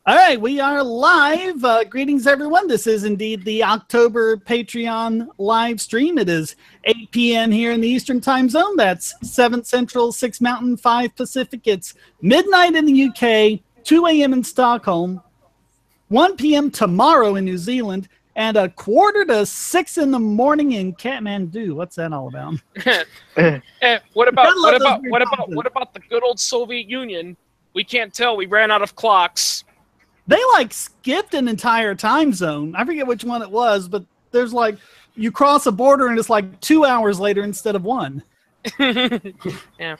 All right, we are live. Greetings, everyone. This is indeed the October Patreon live stream. It is 8 p.m. here in the Eastern Time Zone. That's 7 Central, 6 Mountain, 5 Pacific. It's midnight in the UK, 2 a.m. in Stockholm, 1 p.m. tomorrow in New Zealand, and 5:45 in the morning in Kathmandu. What's that all about? What about the good old Soviet Union? We can't tell. We ran out of clocks. They skipped an entire time zone. I forget which one it was, but there's you cross a border and it's 2 hours later instead of 1. Yeah.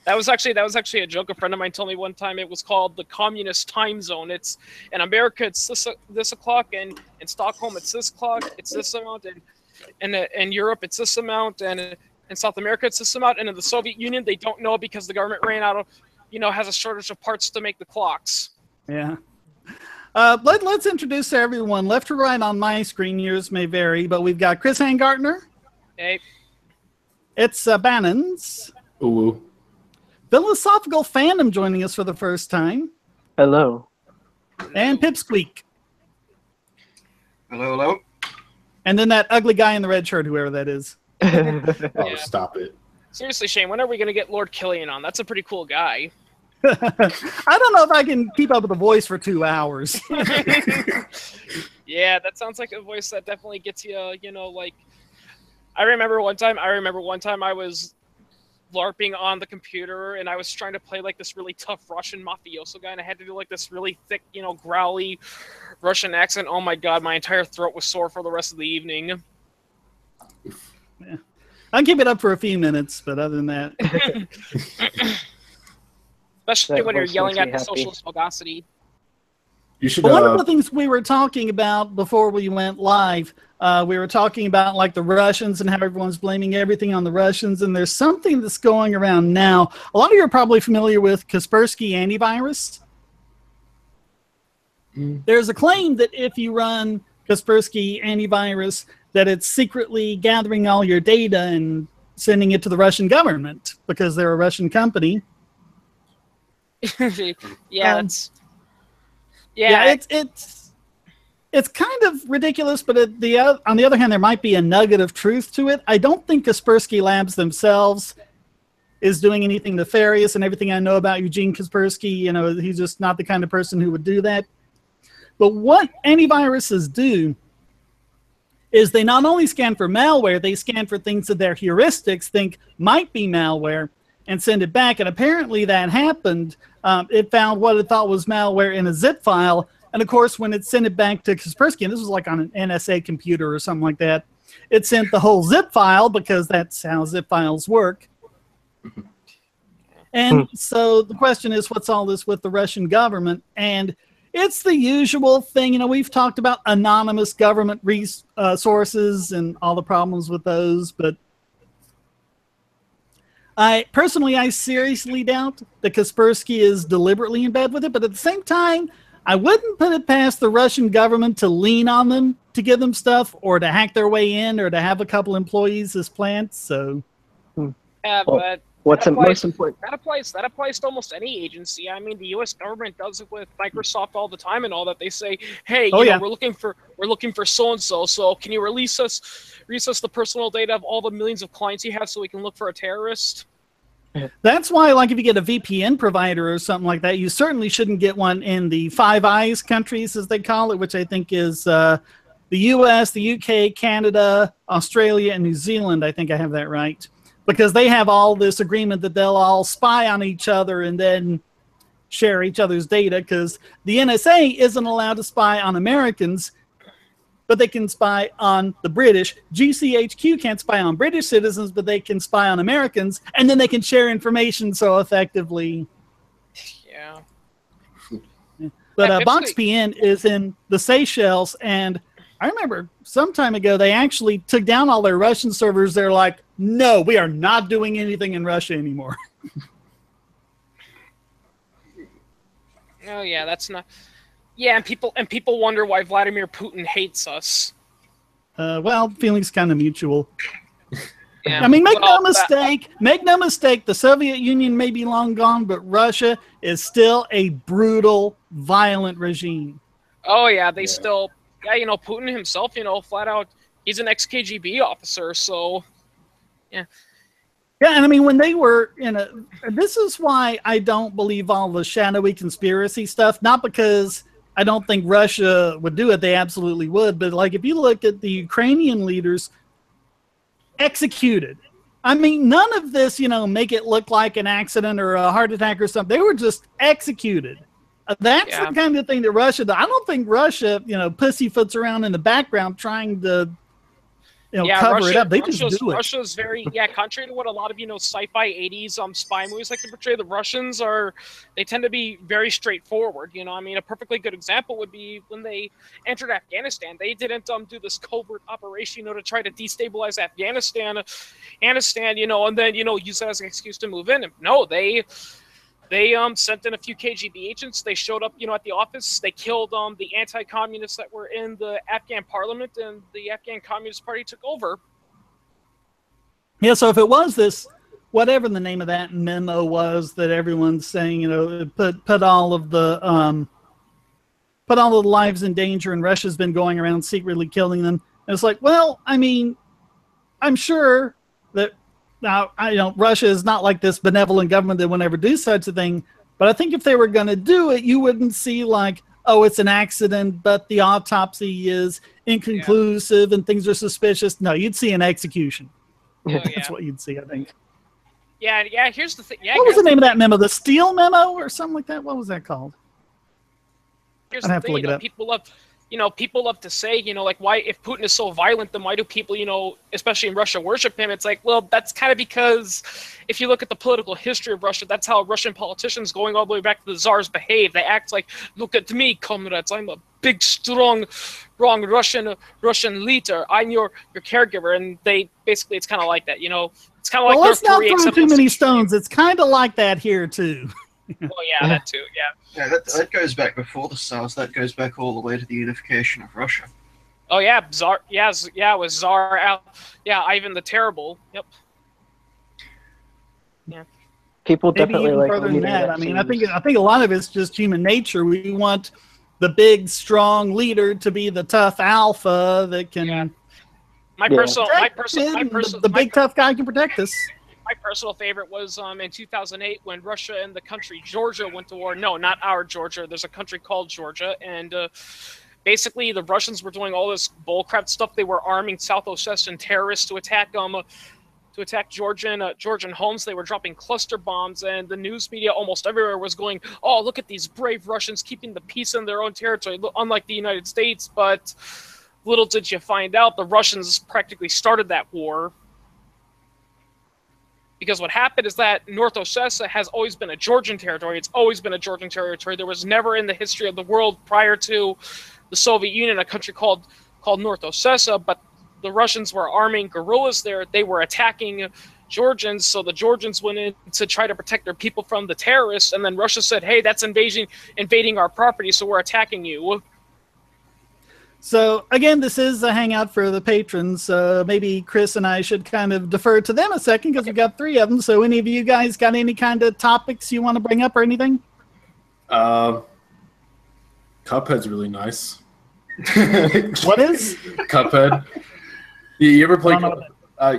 That was actually a joke a friend of mine told me one time. It was called the communist time zone. It's in America it's this o'clock, and in Stockholm it's this clock, it's this amount, and in Europe it's this amount, and in South America it's this amount, and in the Soviet Union they don't know because the government ran out of, has a shortage of parts to make the clocks. Yeah. Let's introduce everyone. Left to right on my screen, yours may vary, but we've got Chris Hangartner. Hey. It's Bannons. Ooh. Philosophical Fandom joining us for the first time. Hello. And Pipsqueak. Hello, hello. And then that ugly guy in the red shirt, whoever that is. Oh, stop it. Seriously, Shane, when are we going to get Lord Killian on? That's a pretty cool guy. I don't know if I can keep up with the voice for 2 hours. Yeah, that sounds like a voice that definitely gets you, I remember one time I was LARPing on the computer and I was trying to play this really tough Russian mafioso guy, and I had to do this really thick, growly Russian accent. Oh my god, my entire throat was sore for the rest of the evening. Yeah. I'll keep it up for a few minutes, but other than that... Especially when you're yelling at the socialist audacity. You should. One of the things we were talking about before we went live, we were talking about the Russians and how everyone's blaming everything on the Russians. And there's something that's going around now. A lot of you are probably familiar with Kaspersky antivirus. There's a claim that if you run Kaspersky antivirus, that it's secretly gathering all your data and sending it to the Russian government because they're a Russian company. Yeah, it's kind of ridiculous, but on the other hand, there might be a nugget of truth to it. I don't think Kaspersky Labs themselves is doing anything nefarious, and everything I know about Eugene Kaspersky, he's just not the kind of person who would do that. But what antiviruses do is they not only scan for malware, they scan for things that their heuristics think might be malware, and send it back. And apparently that happened. It found what it thought was malware in a zip file. And of course, when it sent it back to Kaspersky, and this was on an NSA computer or something like that, it sent the whole zip file because that's how zip files work. And so the question is, what's all this with the Russian government? And it's the usual thing. We've talked about anonymous government sources and all the problems with those, but I seriously doubt that Kaspersky is deliberately in bed with it, but at the same time, I wouldn't put it past the Russian government to lean on them to give them stuff, or to hack their way in, or to have a couple employees as plants. So, yeah, but what's the most important? That applies to almost any agency. I mean, the U.S. government does it with Microsoft all the time, and all that. They say, "Hey, we're looking for so and so. So can you release us the personal data of all the millions of clients you have, so we can look for a terrorist?" That's why, if you get a VPN provider or something like that, you certainly shouldn't get one in the Five Eyes countries, as they call it, which I think is the US, the UK, Canada, Australia, and New Zealand. I think I have that right. Because they have all this agreement that they'll all spy on each other and then share each other's data, because the NSA isn't allowed to spy on Americans, but they can spy on the British. GCHQ can't spy on British citizens, but they can spy on Americans, and then they can share information so effectively. Yeah. But BoxPN is in the Seychelles, and I remember some time ago they actually took down all their Russian servers. They're like, no, we are not doing anything in Russia anymore. Oh yeah, that's not. Yeah, and people wonder why Vladimir Putin hates us. Well, feelings kind of mutual. Yeah. I mean, make no mistake. Make no mistake. The Soviet Union may be long gone, but Russia is still a brutal, violent regime. Oh yeah, they still. Yeah, you know, Putin himself, you know, flat out, he's an ex-KGB officer. So, yeah. Yeah, and I mean, when they were this is why I don't believe all the shadowy conspiracy stuff. Not because I don't think Russia would do it; they absolutely would. But like, if you look at the Ukrainian leaders. Executed. I mean, none of this, you know, make it look like an accident or a heart attack or something. They were just executed. That's the kind of thing that Russia does. I don't think Russia, you know, pussyfoots around in the background trying to, you know, cover it up. They just do it. Russia's very, contrary to what a lot of, you know, sci-fi 80s spy movies like to portray, the Russians they tend to be very straightforward. You know, I mean, a perfectly good example would be when they entered Afghanistan. They didn't do this covert operation, you know, to try to destabilize Afghanistan, you know, and then, you know, use that as an excuse to move in. No, they sent in a few KGB agents. They showed up, you know, at the office. They killed the anti-communists that were in the Afghan parliament, and the Afghan Communist Party took over. Yeah, so if it was this, whatever the name of that memo was that everyone's saying, you know, put all of the lives in danger, and Russia's been going around secretly killing them. And it's like, well, I mean, I'm sure that. Now, Russia is not like this benevolent government that would never do such a thing. But I think if they were going to do it, you wouldn't see like, oh, it's an accident, but the autopsy is inconclusive and things are suspicious. No, you'd see an execution. That's what you'd see, I think. Yeah. Here's the thing. Yeah, what was the name of that memo? The Steele memo or something like that? What was that called? I'd have to look it up. People love to say, you know, like, why, if Putin is so violent, then why do people, you know, especially in Russia, worship him? It's like, well, that's kind of because if you look at the political history of Russia, that's how Russian politicians going all the way back to the Tsars behave. They act like, look at me, comrades, I'm a big, strong Russian leader. I'm your caregiver. And they basically, it's kind of like that, you know. It's kind of like let's not throw too many stones. It's kind of like that here, too. Well, yeah, that too, yeah. That goes back before the Tsars. That goes back all the way to the unification of Russia. Oh yeah, it was Tsar Ivan the Terrible. Yep. Yeah. People maybe definitely even like further than that. I mean, I think a lot of it's just human nature. We want the big, strong leader to be the tough alpha that can. The big tough guy can protect us. My personal favorite was in 2008 when Russia and the country Georgia went to war. No, not our Georgia. There's a country called Georgia, and basically the Russians were doing all this bullcrap stuff. They were arming South Ossetian terrorists to attack Georgian homes. They were dropping cluster bombs, and the news media almost everywhere was going, "Oh, look at these brave Russians keeping the peace in their own territory, unlike the United States." But little did you find out, the Russians practically started that war. Because what happened is that North Ossetia has always been a Georgian territory. It's always been a Georgian territory. There was never in the history of the world prior to the Soviet Union a country called North Ossetia, but the Russians were arming guerrillas there. They were attacking Georgians, so the Georgians went in to try to protect their people from the terrorists, and then Russia said, hey, that's invading our property, so we're attacking you. So, again, this is a hangout for the patrons. Maybe Chris and I should kind of defer to them a second because we've got 3 of them. So any of you guys got any kind of topics you want to bring up or anything? Cuphead's really nice. What is? Cuphead. You ever play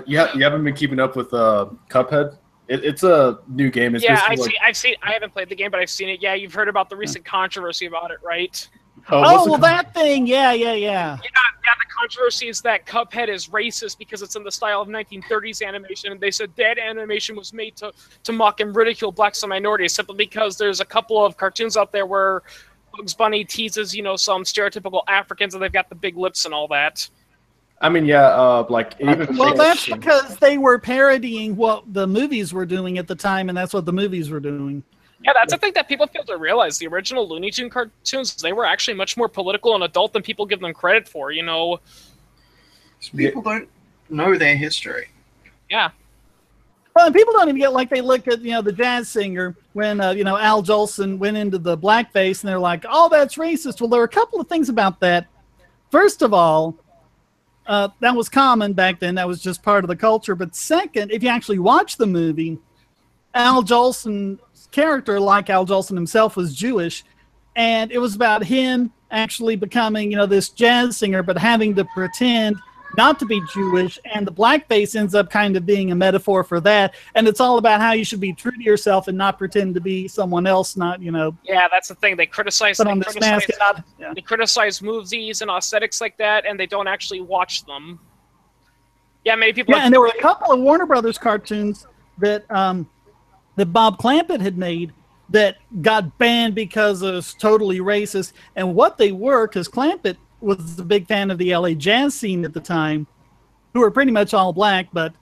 you haven't been keeping up with Cuphead? It's a new game. It's I've seen. I haven't played the game, but I've seen it. Yeah, you've heard about the recent controversy about it, right? That thing. Yeah. Yeah, the controversy is that Cuphead is racist because it's in the style of 1930s animation, and they said that animation was made to mock and ridicule blacks and minorities simply because there's a couple of cartoons out there where Bugs Bunny teases, you know, some stereotypical Africans, and they've got the big lips and all that. I mean, yeah, well, that's because they were parodying what the movies were doing at the time, and that's what the movies were doing. Yeah, that's the thing that people fail to realize. The original Looney Tunes cartoons, they were actually much more political and adult than people give them credit for, you know. People don't know their history. Yeah. Well, and people don't even get, like, they look at, you know, the jazz singer when, you know, Al Jolson went into the blackface, and they're like, oh, that's racist. Well, there are a couple of things about that. First of all, that was common back then. That was just part of the culture. But second, if you actually watch the movie, Al Jolson's character, like Al Jolson himself, was Jewish, and it was about him actually becoming, this jazz singer, but having to pretend not to be Jewish, and the blackface ends up kind of being a metaphor for that. And it's all about how you should be true to yourself and not pretend to be someone else, not, Yeah, that's the thing. They criticize they criticize movies and aesthetics like that, and they don't actually watch them. Yeah, many people. Yeah, and there were a couple of Warner Brothers cartoons that that Bob Clampett had made that got banned because it was totally racist. And what they were, because Clampett was a big fan of the LA jazz scene at the time, who were pretty much all black, but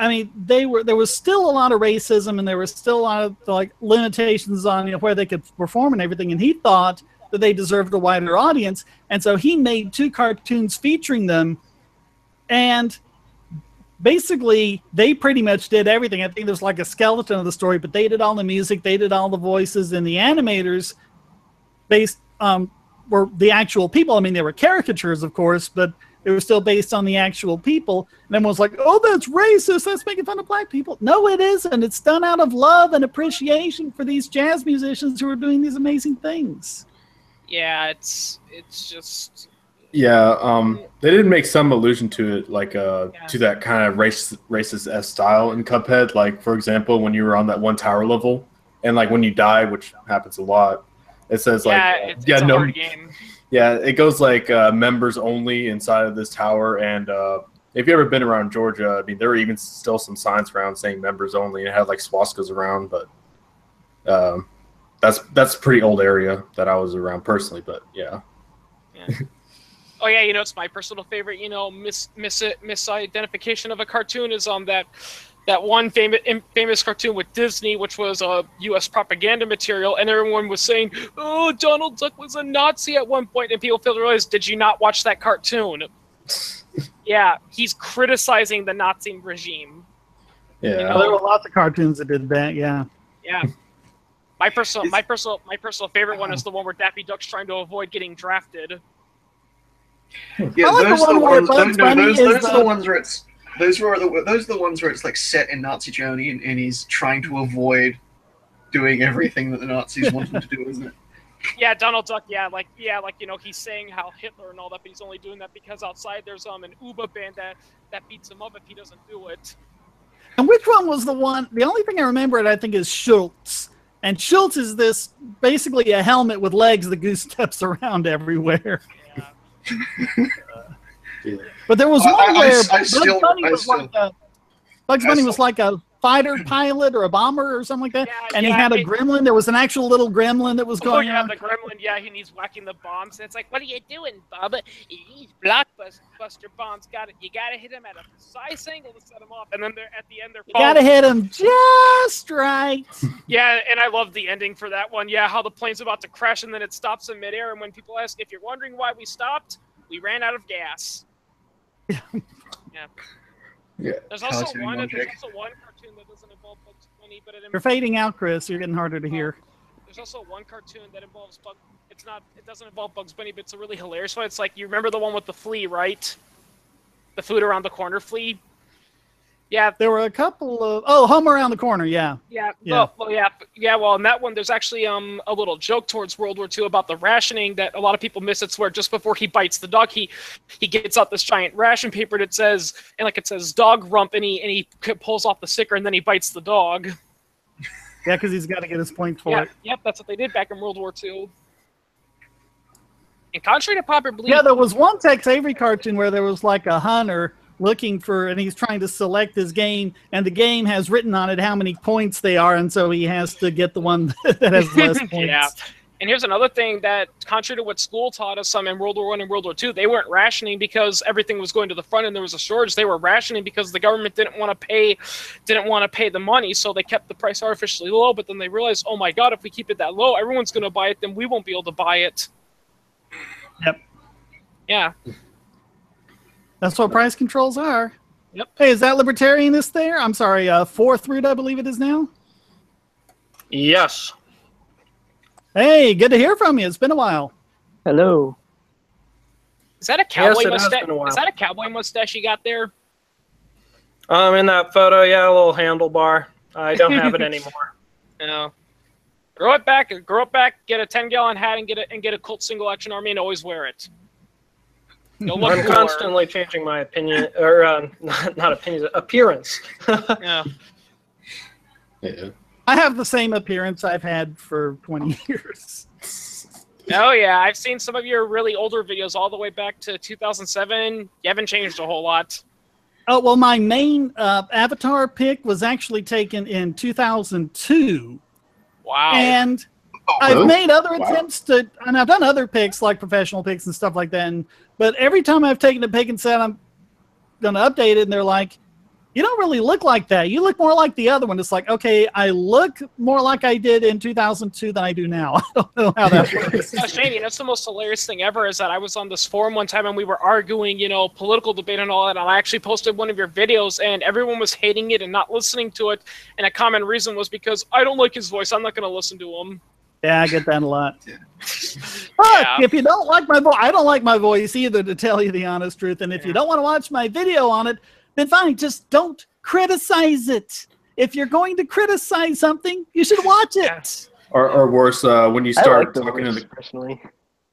I mean, there was still a lot of racism, and there was still a lot of limitations on where they could perform and everything. And he thought that they deserved a wider audience, and so he made 2 cartoons featuring them. And basically, they pretty much did everything. I think there's like a skeleton of the story, but they did all the music, they did all the voices, and the animators were the actual people. I mean, they were caricatures, of course, but they were still based on the actual people. And everyone's like, oh, that's racist. That's making fun of black people. No, it isn't. It's done out of love and appreciation for these jazz musicians who are doing these amazing things. Yeah, it's just... Yeah, they did make some allusion to it, to that kind of racist style in Cuphead. Like, for example, when you were on that one tower level, and when you die, which happens a lot, it says it's a hard game. Yeah, it goes members only inside of this tower. And if you've ever been around Georgia, I mean, there were even still some signs around saying members only, and it had swastikas around. But that's a pretty old area that I was around personally. But yeah. Oh yeah, it's my personal favorite. Misidentification of a cartoon is that one famous cartoon with Disney, which was U.S. propaganda material, and everyone was saying, "Oh, Donald Duck was a Nazi at one point," and people failed to realize, did you not watch that cartoon? Yeah, he's criticizing the Nazi regime. Yeah, there were lots of cartoons that did that. Yeah. Yeah. My personal favorite one is the one where Daffy Duck's trying to avoid getting drafted. Yeah, those are the ones where it's. Those are the ones where it's set in Nazi Germany, and he's trying to avoid doing everything that the Nazis want him to do, isn't it? Yeah, Donald Duck. He's saying how Hitler and all that, but he's only doing that because outside there's an Uba band that beats him up if he doesn't do it. And which one was the one? The only thing I remember I think is Schultz, and Schultz is this basically a helmet with legs that goose steps around everywhere. Yeah. But there was one where Bugs Bunny was like a fighter pilot or a bomber or something like that, and he had a gremlin. There was an actual little gremlin that was going on. The gremlin, and he's whacking the bombs. And it's like, what are you doing, Bubba? These blockbuster bombs, you gotta hit him at a precise angle to set him off, and then at the end they're falling. You gotta hit him just right. Yeah, and I love the ending for that one. Yeah, how the plane's about to crash and then it stops in midair, and when people ask if you're wondering why we stopped, we ran out of gas. Yeah. There's also one cartoon that doesn't involve Bugs Bunny, but you're fading out, Chris. You're getting harder to hear. There's also one cartoon that involves it doesn't involve Bugs Bunny, but it's a really hilarious one. It's you remember the one with the flea, right? The food around the corner flea. Yeah, there were a couple of Home Around the Corner. Yeah. Well, in that one, there's actually a little joke towards World War II about the rationing that a lot of people miss. It's where just before he bites the dog, he gets out this giant ration paper that says dog rump, and he pulls off the sticker, and then he bites the dog. Yeah, because he's got to get his points for it. Yep, that's what they did back in World War II. And contrary to popular belief, there was one Tex Avery cartoon where there was a hunter looking and he's trying to select his game, and the game has written on it how many points they are, and so he has to get the one that has less points. Yeah. And here's another thing that, contrary to what school taught us, in World War I and World War II, they weren't rationing because everything was going to the front and there was a shortage. They were rationing because the government didn't want to pay the money, so they kept the price artificially low. But then they realized, oh my God, if we keep it that low, everyone's going to buy it. Then we won't be able to buy it. Yep. Yeah. That's what price controls are. Yep. Hey, is that Libertarianist there? I'm sorry, Fourth Root, I believe it is now. Yes. Hey, good to hear from you. It's been a while. Hello. Is that a cowboy Yes, it has mustache? been a while. Is that a cowboy mustache you got there? In that photo, yeah, a little handlebar. I don't have it anymore. No. Grow it back. Get a 10-gallon hat and get a Colt single action army and always wear it. You'll look I'm cooler. constantly changing my opinion, or not opinions, appearance. Yeah. Yeah. I have the same appearance I've had for 20 years. Oh yeah, I've seen some of your really older videos all the way back to 2007. You haven't changed a whole lot. Oh, well, my main avatar pic was actually taken in 2002. Wow. And I've made other attempts to, and I've done other pics, like professional pics and stuff like that. But every time I've taken a pic and said I'm going to update it, and they're like, you don't really look like that. You look more like the other one. It's like, okay, I look more like I did in 2002 than I do now. I don't know how that works. Shane, that's the most hilarious thing ever is that I was on this forum one time and we were arguing, political debate and all that. And I actually posted one of your videos and everyone was hating it and not listening to it. And a common reason was because I don't like his voice. I'm not going to listen to him. Yeah, I get that a lot. But if you don't like my voice, I don't like my voice either, to tell you the honest truth. And if you don't want to watch my video on it, then fine, just don't criticize it. If you're going to criticize something, you should watch it. Or worse, when you start talking voice, personally.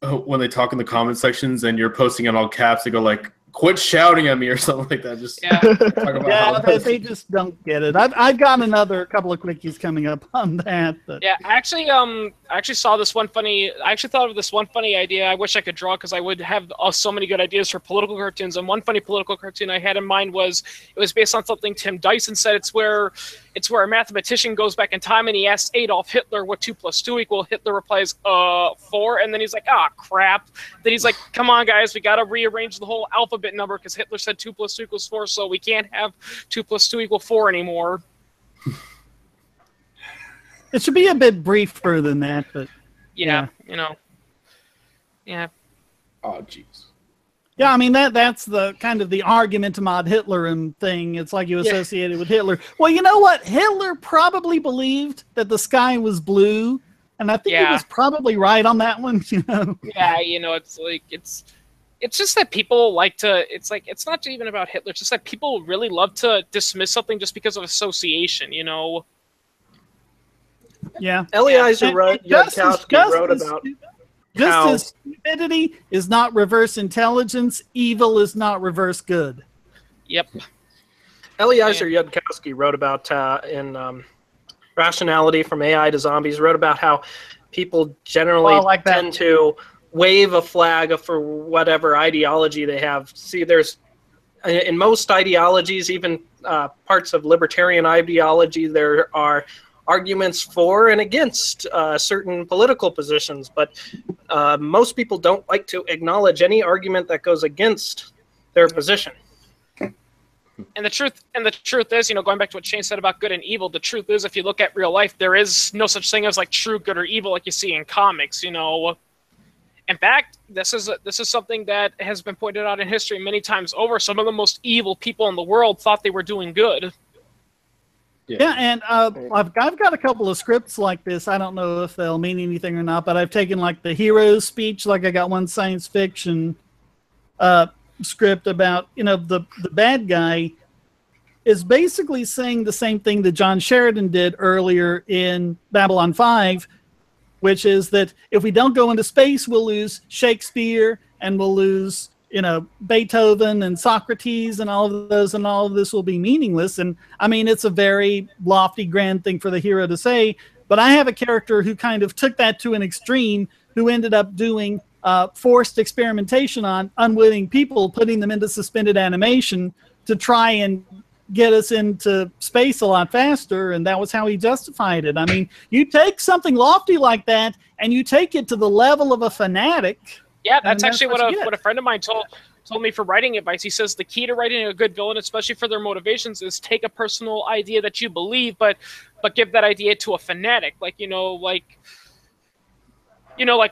when they talk in the comment sections and you're posting in all caps, they go like, "Quit shouting at me" or something like that. Just talk about how they just don't get it. I've got another couple of quickies coming up on that. But. Yeah, I actually saw this one funny. I actually thought of this one funny idea. I wish I could draw because I would have so many good ideas for political cartoons. And one funny political cartoon I had in mind was based on something Tim Dyson said. It's where a mathematician goes back in time and he asks Adolf Hitler what 2 + 2 =. Hitler replies 4, and then he's like, ah, crap. Then he's like, come on guys, we got to rearrange the whole alphabet number because Hitler said 2 + 2 = 4, so we can't have 2 + 2 = 4 anymore. It should be a bit briefer than that, but yeah. Oh, jeez. Yeah, I mean that's the kind of the argument mod Hitler thing. It's like you associate it with Hitler. Well, you know what? Hitler probably believed that the sky was blue, and I think he was probably right on that one. Yeah, it's like it's just that people like to. It's like it's not even about Hitler. It's just that people really love to dismiss something just because of association. Yeah. Eᴚğᴇᴜᴜ wrote about just as stupidity is not reverse intelligence, evil is not reverse good. Yep. Eᴚğᴜᴜ wrote about in Rationality from AI to Zombies, wrote about how people generally tend to wave a flag for whatever ideology they have. See, there's in most ideologies, even parts of libertarian ideology, there are arguments for and against certain political positions, but most people don't like to acknowledge any argument that goes against their position. And the truth is, going back to what Shane said about good and evil, the truth is, if you look at real life, there is no such thing as like true good or evil like you see in comics. In fact, this is something that has been pointed out in history many times over. Some of the most evil people in the world thought they were doing good. Yeah, and I've got a couple of scripts like this. I don't know if they'll mean anything or not, but I've taken like the hero's speech, like I got one science fiction script about, the bad guy is basically saying the same thing that John Sheridan did earlier in Babylon 5, which is that if we don't go into space, we'll lose Shakespeare and we'll lose Beethoven and Socrates and all of those, and all of this will be meaningless. And I mean, it's a very lofty, grand thing for the hero to say, but I have a character who kind of took that to an extreme, who ended up doing forced experimentation on unwitting people, putting them into suspended animation to try and get us into space a lot faster, and that was how he justified it. I mean, you take something lofty like that and you take it to the level of a fanatic. Yeah, that's actually what a friend of mine told me for writing advice. He says the key to writing a good villain, especially for their motivations, is take a personal idea that you believe, but give that idea to a fanatic. Like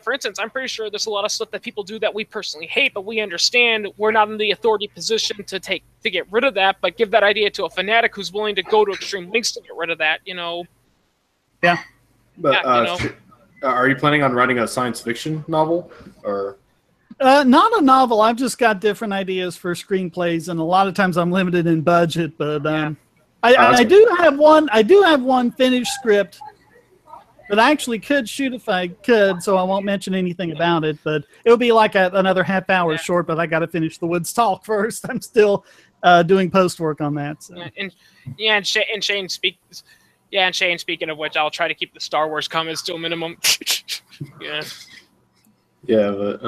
for instance, I'm pretty sure there's a lot of stuff that people do that we personally hate, but we understand we're not in the authority position to get rid of that. But give that idea to a fanatic who's willing to go to extreme lengths to get rid of that. Yeah. But are you planning on writing a science fiction novel, or? Not a novel. I've just got different ideas for screenplays, and a lot of times I'm limited in budget. But I do have one. I do have one finished script that I actually could shoot if I could. So I won't mention anything about it. But it'll be like another half hour short. But I got to finish the Woods Talk first. I'm still doing post work on that. So. And Shane speaks. Yeah, and Shane, speaking of which, I'll try to keep the Star Wars comments to a minimum. Yeah. Yeah, but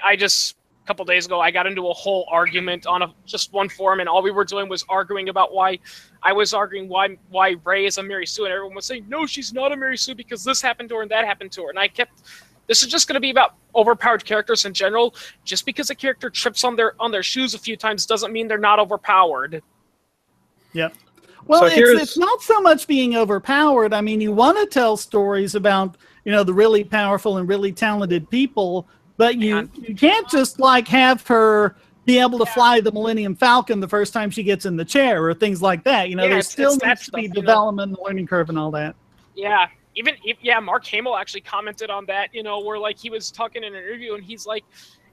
I just a couple days ago I got into a whole argument on just one forum, and all we were doing was arguing about why Rey is a Mary Sue, and everyone was saying no, she's not a Mary Sue because this happened to her and that happened to her, and I kept. This is just going to be about overpowered characters in general. Just because a character trips on their shoes a few times doesn't mean they're not overpowered. Yep. Well, So it's not so much being overpowered. I mean, you want to tell stories about, the really powerful and really talented people, but you can't just like have her be able to fly the Millennium Falcon the first time she gets in the chair or things like that. There still needs to be development, the learning curve, and all that. Yeah. Mark Hamill actually commented on that, where like he was talking in an interview and he's like,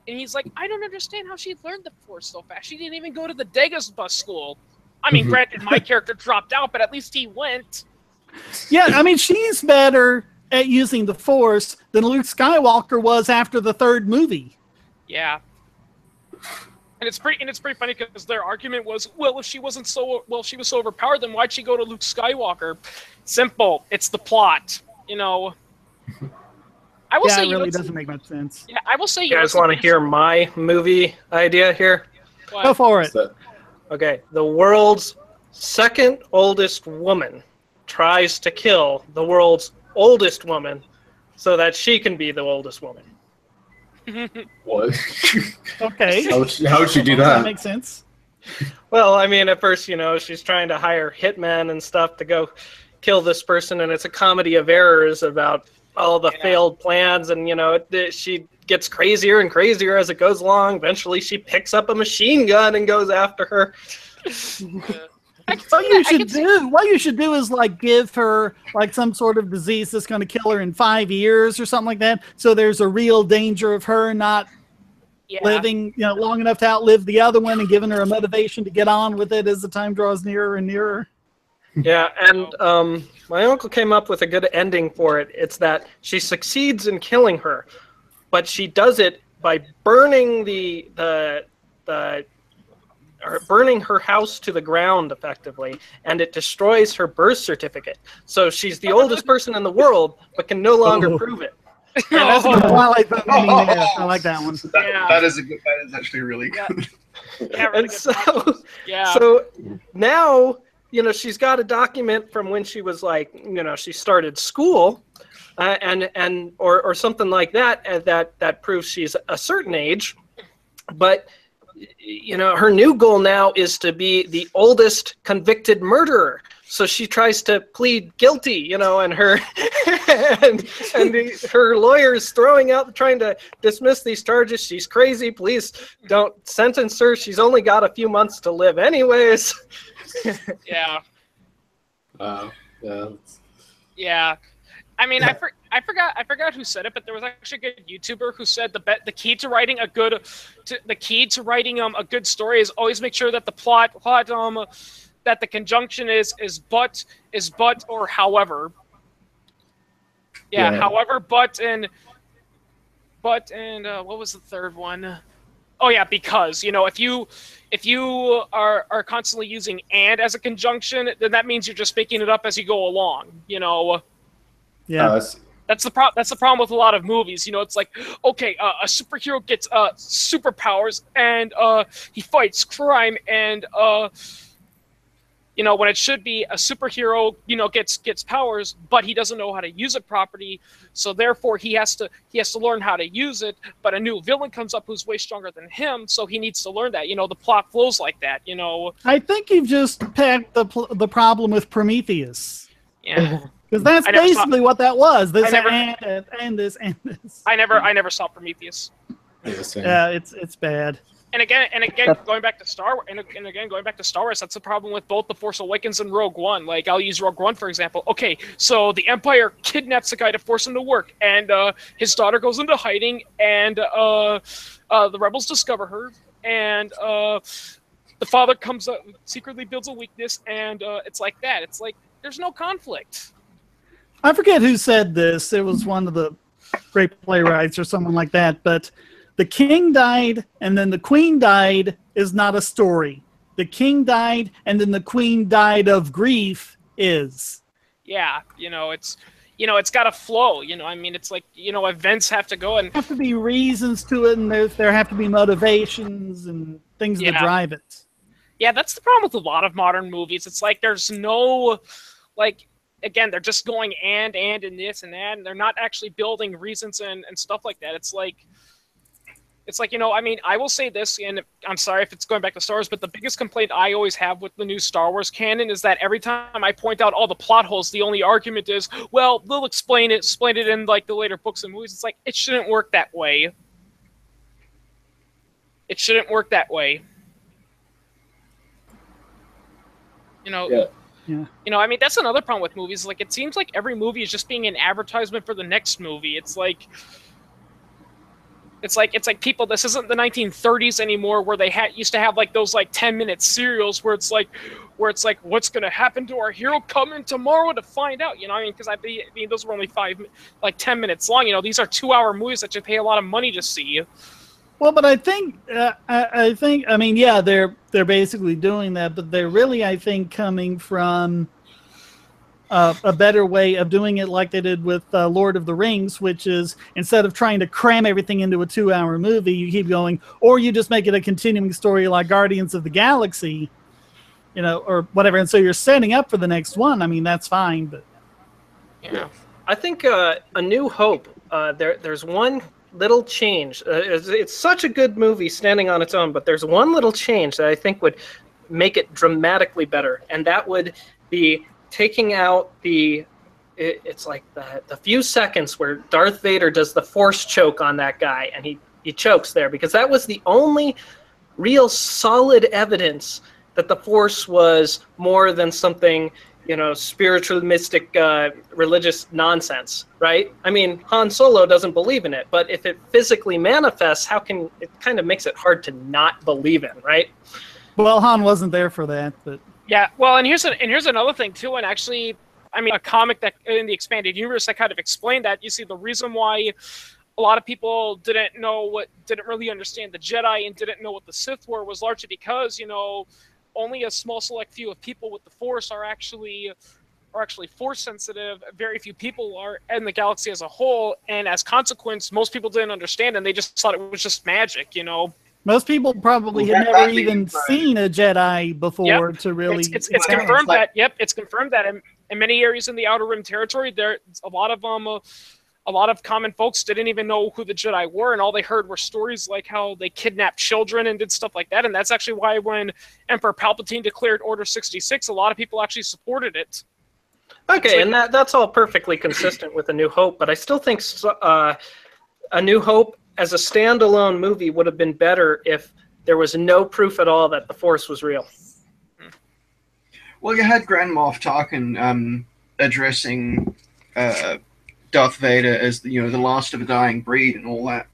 I don't understand how she learned the Force so fast. She didn't even go to the Degas bus school. I mean, granted, my character dropped out, but at least he went. Yeah, I mean, she's better at using the Force than Luke Skywalker was after the third movie. Yeah. And it's pretty funny because their argument was, well, if she was so overpowered, then why'd she go to Luke Skywalker? Simple. It's the plot. I will say it really doesn't make much sense. Yeah, I will say. You guys want to hear my movie idea here? What? Go for it. Okay, the world's second oldest woman tries to kill the world's oldest woman so that she can be the oldest woman. what? Okay. How would she do that? That makes sense. Well, I mean, at first, she's trying to hire hitmen and stuff to go kill this person, and it's a comedy of errors about all the failed plans, and, she gets crazier and crazier as it goes along. Eventually, she picks up a machine gun and goes after her. What you should do is like give her like some sort of disease that's going to kill her in 5 years or something like that. So there's a real danger of her not living, long enough to outlive the other one, and giving her a motivation to get on with it as the time draws nearer and nearer. Yeah, and my uncle came up with a good ending for it. It's that she succeeds in killing her, but she does it by burning burning her house to the ground, effectively, and it destroys her birth certificate. So she's the oldest person in the world, but can no longer prove it. I like that one. That is actually really good. Yeah, really And good. so now, she's got a document from when she was like, she started school, or something like that, that proves she's a certain age, but her new goal now is to be the oldest convicted murderer. So she tries to plead guilty, and her her lawyer's trying to dismiss these charges. She's crazy. Please don't sentence her. She's only got a few months to live anyways. Yeah. Yeah. Yeah. I mean, I forgot who said it, but there was actually a good YouTuber who said the key to writing a good story is always make sure that the plot that the conjunction is but or however. Yeah. However, but and what was the third one? Oh yeah, because if you are constantly using and as a conjunction, then that means you're just making it up as you go along. Yeah. That's the problem with a lot of movies. It's like, okay, a superhero gets superpowers and he fights crime, and when it should be a superhero, gets powers, but he doesn't know how to use it properly, so therefore he has to learn how to use it. But a new villain comes up who's way stronger than him, so he needs to learn that. The plot flows like that. I think you've just pegged the problem with Prometheus. Yeah. Because that's basically what that was. This and this. I never saw Prometheus. Yeah, it's bad. And again, going back to Star Wars, that's the problem with both The Force Awakens and Rogue One. Like, I'll use Rogue One for example. Okay, so the Empire kidnaps a guy to force him to work, and his daughter goes into hiding, and the rebels discover her, and the father comes up, secretly builds a weakness, and it's like that. It's like there's no conflict. I forget who said this. It was one of the great playwrights or someone like that, but the king died and then the queen died is not a story. The king died and then the queen died of grief is. Yeah, it's got to flow. I mean, it's like, events have to go, and there have to be reasons to it, and there have to be motivations and things that drive it. Yeah, that's the problem with a lot of modern movies. It's like there's no, like, again, they're just going and this and that, and they're not actually building reasons and stuff like that. It's like, I mean, I will say this, and I'm sorry if it's going back to Star Wars, but the biggest complaint I always have with the new Star Wars canon is that every time I point out all the plot holes, the only argument is, well, they'll explain it in, like, the later books and movies. It's like, it shouldn't work that way. It shouldn't work that way. Yeah. I mean, that's another problem with movies. Like, it seems like every movie is just being an advertisement for the next movie. It's like people, this isn't the 1930s anymore where they used to have like those like 10-minute serials where it's like what's going to happen to our hero coming tomorrow to find out, because I mean those were only 10 minutes long. These are 2-hour movies that you pay a lot of money to see. Well, but I think I mean, yeah, they're basically doing that, but they're really, I think, coming from a better way of doing it, like they did with Lord of the Rings, which is instead of trying to cram everything into a 2-hour movie, you keep going, or you just make it a continuing story like Guardians of the Galaxy, or whatever. And so you're setting up for the next one. I mean, that's fine, but yeah, I think A New Hope. There's one little change. It's such a good movie standing on its own, but there's one little change that I think would make it dramatically better, and that would be taking out it's like the few seconds where Darth Vader does the force choke on that guy, and he chokes there, because that was the only real solid evidence that the force was more than something, spiritual, mystic, religious nonsense, right? I mean, Han Solo doesn't believe in it, but if it physically manifests, it kind of makes it hard to not believe in, right? Well, Han wasn't there for that, but yeah. Well, and here's another thing too, and actually, I mean, a comic that in the expanded universe that kind of explained that. You see, the reason why a lot of people didn't really understand the Jedi and didn't know what the Sith were was largely because, only a small select few of people with the Force are actually Force sensitive. Very few people are in the galaxy as a whole, and as consequence, most people didn't understand, and they just thought it was just magic, Most people probably had never even seen a Jedi before to really. It's confirmed that. Yep, it's confirmed that in many areas in the Outer Rim territory, there a lot of common folks didn't even know who the Jedi were, and all they heard were stories like how they kidnapped children and did stuff like that. And that's actually why when Emperor Palpatine declared Order 66, a lot of people actually supported it. Okay, and that's all perfectly consistent with A New Hope, but I still think A New Hope as a standalone movie would have been better if there was no proof at all that the Force was real. Well, you had Grand Moff Tarkin addressing Darth Vader as the last of a dying breed and all that.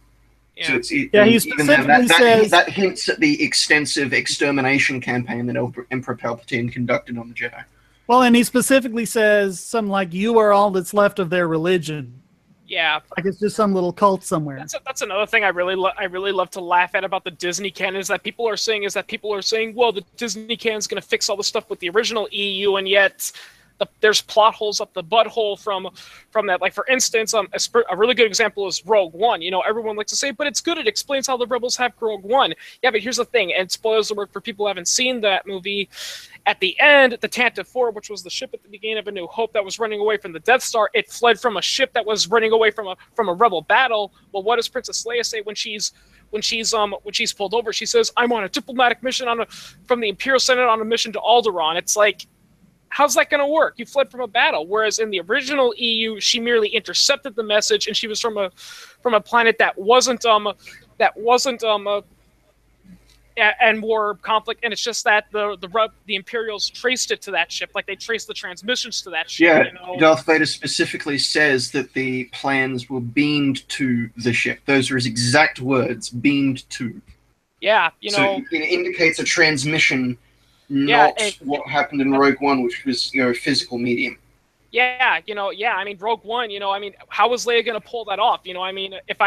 Yeah. So it's he specifically says that hints at the extensive extermination campaign that Emperor Palpatine conducted on the Jedi. Well, and he specifically says something like, "You are all that's left of their religion." Yeah, like it's just some little cult somewhere. That's another thing I really love to laugh at about the Disney canon is that people are saying, well, the Disney canon is going to fix all the stuff with the original EU, and yet there's plot holes up the butthole from that. Like, for instance, a really good example is Rogue One. Everyone likes to say, but it's good. It explains how the rebels have Rogue One. Yeah, but here's the thing, and spoilers alert for people who haven't seen that movie. At the end, the Tantive 4, which was the ship at the beginning of A New Hope that was running away from the Death Star, it fled from a ship that was running away from a rebel battle. Well, what does Princess Leia say when she's pulled over? She says, "I'm on a diplomatic mission from the Imperial Senate on a mission to Alderaan." It's like, how's that going to work? You fled from a battle. Whereas in the original EU, she merely intercepted the message, and she was from a planet that wasn't and more conflict, and it's just that the Imperials traced it to that ship, like they traced the transmissions to that ship. Yeah, you know? Darth Vader specifically says that the plans were beamed to the ship. Those are his exact words, beamed to. Yeah, you so know. it indicates a transmission, not what happened in Rogue One, which was, you know, physical medium. Yeah, you know, I mean, Rogue One, you know, I mean, how was Leia going to pull that off? You know, I mean, if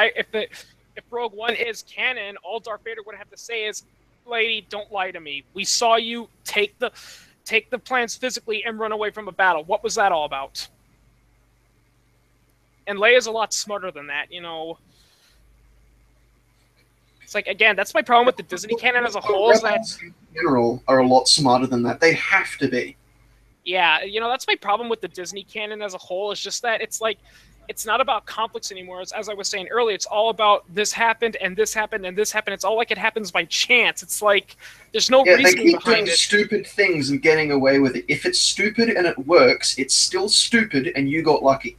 Rogue One is canon, all Darth Vader would have to say is, "Lady, don't lie to me. We saw you take the plans physically and run away from a battle. What was that all about?" And Leia's a lot smarter than that, you know. It's like, again, that's my problem with the Disney canon as a whole. Is that in general are a lot smarter than that. They have to be. Yeah, you know, that's my problem with the Disney canon as a whole. Is just that it's like, it's not about conflicts anymore. As I was saying earlier, it's all about this happened and this happened and this happened. It's all like it happens by chance. It's like there's no reason behind it. They keep doing stupid things and getting away with it. If it's stupid and it works, it's still stupid and you got lucky.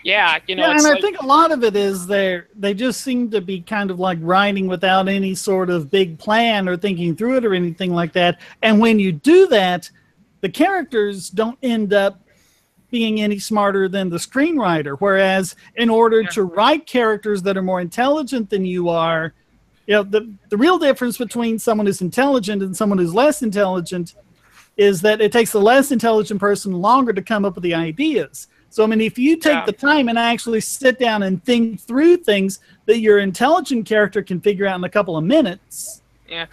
Yeah, you know. Yeah, and I think a lot of it is they just seem to be kind of like writing without any sort of big plan or thinking through it or anything like that. And when you do that, the characters don't end up being any smarter than the screenwriter. Whereas in order to write characters that are more intelligent than you are, you know, the real difference between someone who's intelligent and someone who's less intelligent is that it takes the less intelligent person longer to come up with the ideas. So, I mean, if you take the time and actually sit down and think through things that your intelligent character can figure out in a couple of minutes. Yeah.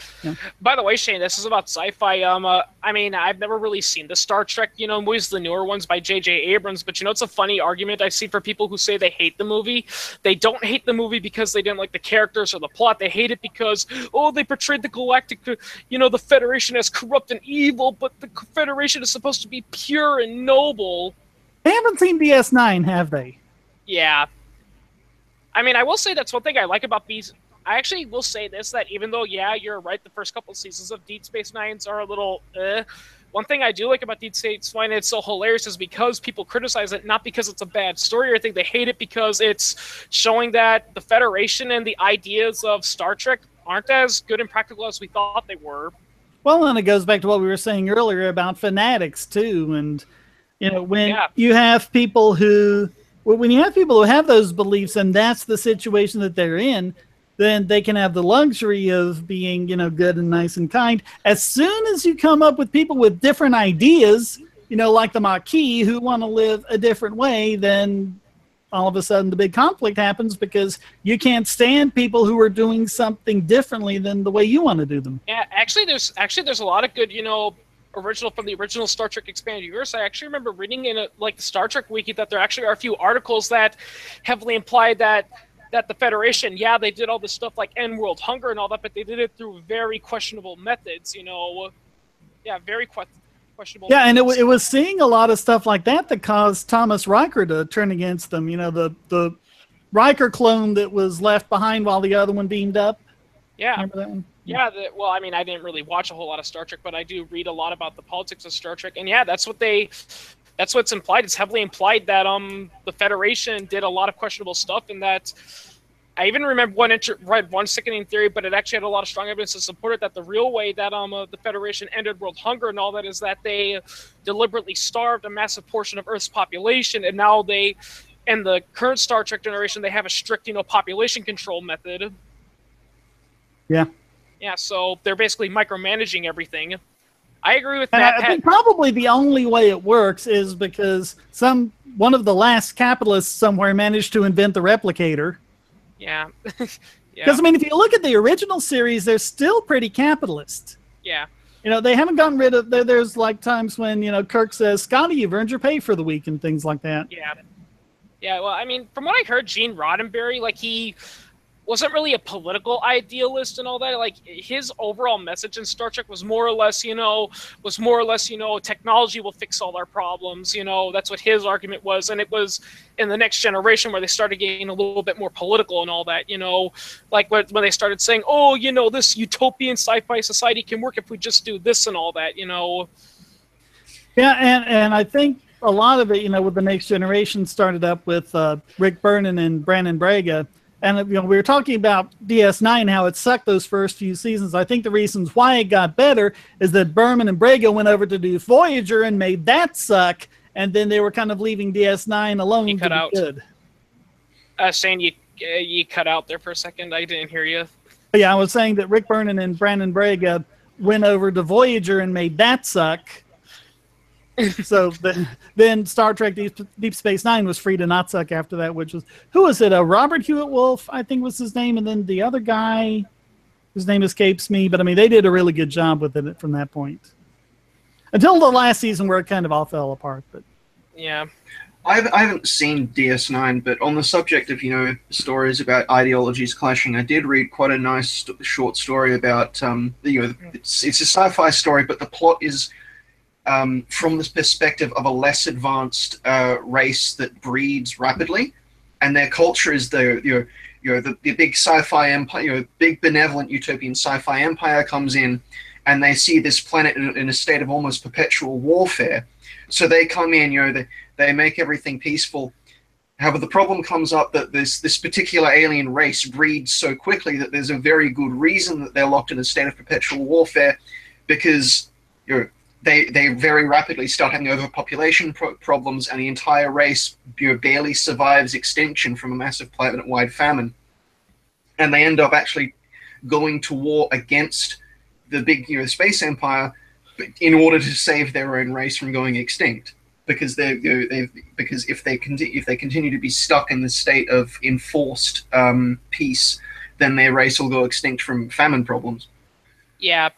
By the way, Shane, this is about sci-fi. I mean, I've never really seen the Star Trek, you know, movies, the newer ones by J.J. Abrams, but you know, it's a funny argument I see for people who say they hate the movie. They don't hate the movie because they didn't like the characters or the plot. They hate it because, oh, they portrayed the galactic, you know, the Federation as corrupt and evil, but the Federation is supposed to be pure and noble. They haven't seen DS9, have they? Yeah. I mean, I will say that's one thing I like about these. I actually will say this, that even though, yeah, you're right, the first couple seasons of Deep Space Nines are a little, one thing I do like about Deep Space Nine, it's so hilarious, is because people criticize it, not because it's a bad story or anything. They hate it because it's showing that the Federation and the ideas of Star Trek aren't as good and practical as we thought they were. Well, and it goes back to what we were saying earlier about fanatics, too. And, you know, when you have people who, when you have people who have those beliefs and that's the situation that they're in, then they can have the luxury of being, you know, good and nice and kind. As soon as you come up with people with different ideas, you know, like the Maquis, who want to live a different way, then all of a sudden the big conflict happens because you can't stand people who are doing something differently than the way you want to do them. Yeah, actually there's a lot of good, you know, from the original Star Trek Expanded Universe. I actually remember reading in like the Star Trek Wiki that there actually are a few articles that heavily implied that the Federation, yeah, they did all this stuff like end world hunger and all that, but they did it through very questionable methods, you know. Yeah, very questionable methods. And it was seeing a lot of stuff like that that caused Thomas Riker to turn against them. You know, the Riker clone that was left behind while the other one beamed up. Yeah. Remember that one? Yeah, well, I mean, I didn't really watch a whole lot of Star Trek, but I do read a lot about the politics of Star Trek. And yeah, that's what's implied. It's heavily implied that the Federation did a lot of questionable stuff, and that I even remember read one sickening theory, but it actually had a lot of strong evidence to support it, that the real way that the Federation ended world hunger and all that is that they deliberately starved a massive portion of Earth's population, and now in the current Star Trek generation, they have a strict, you know, population control method. Yeah. Yeah, so they're basically micromanaging everything. I agree with that. I think probably the only way it works is because one of the last capitalists somewhere managed to invent the replicator. Yeah. Because, I mean, if you look at the original series, they're still pretty capitalist. Yeah. You know, they haven't gotten rid of, there's like times when, you know, Kirk says, Scotty, you've earned your pay for the week and things like that. Yeah. Yeah, well, I mean, from what I heard, Gene Roddenberry, like, he wasn't really a political idealist and all that. Like, his overall message in Star Trek was more or less, you know, technology will fix all our problems. You know, that's what his argument was. And it was in the Next Generation where they started getting a little bit more political and all that, you know, like when they started saying, oh, you know, this utopian sci-fi society can work if we just do this and all that, you know. Yeah, and I think a lot of it, you know, with the Next Generation started up with Rick Berman and Brandon Braga. And we were talking about DS9, how it sucked those first few seasons. I think the reasons why it got better is that Berman and Braga went over to do Voyager and made that suck, and then they were kind of leaving DS9 alone. You cut to be out. Good. Saying you cut out there for a second. I didn't hear you. Yeah, I was saying that Rick Berman and Brandon Braga went over to Voyager and made that suck. So then Star Trek Deep Space Nine was free to not suck after that, which was, who was it? Robert Hewitt Wolf, I think was his name, and then the other guy, whose name escapes me, but I mean, they did a really good job with it from that point. Until the last season where it kind of all fell apart. But yeah. I haven't seen DS9, but on the subject of, stories about ideologies clashing, I did read quite a nice short story about, it's a sci-fi story, but the plot is from the perspective of a less advanced race that breeds rapidly, and their culture is the big sci-fi empire, big benevolent utopian sci-fi empire comes in, and they see this planet in a state of almost perpetual warfare. So they come in, they make everything peaceful. However, the problem comes up that this particular alien race breeds so quickly that there's a very good reason that they're locked in a state of perpetual warfare, because they very rapidly start having overpopulation problems, and the entire race barely survives extinction from a massive planet-wide famine. And they end up actually going to war against the big space empire in order to save their own race from going extinct. Because because if they continue to be stuck in the state of enforced peace, then their race will go extinct from famine problems. Yeah,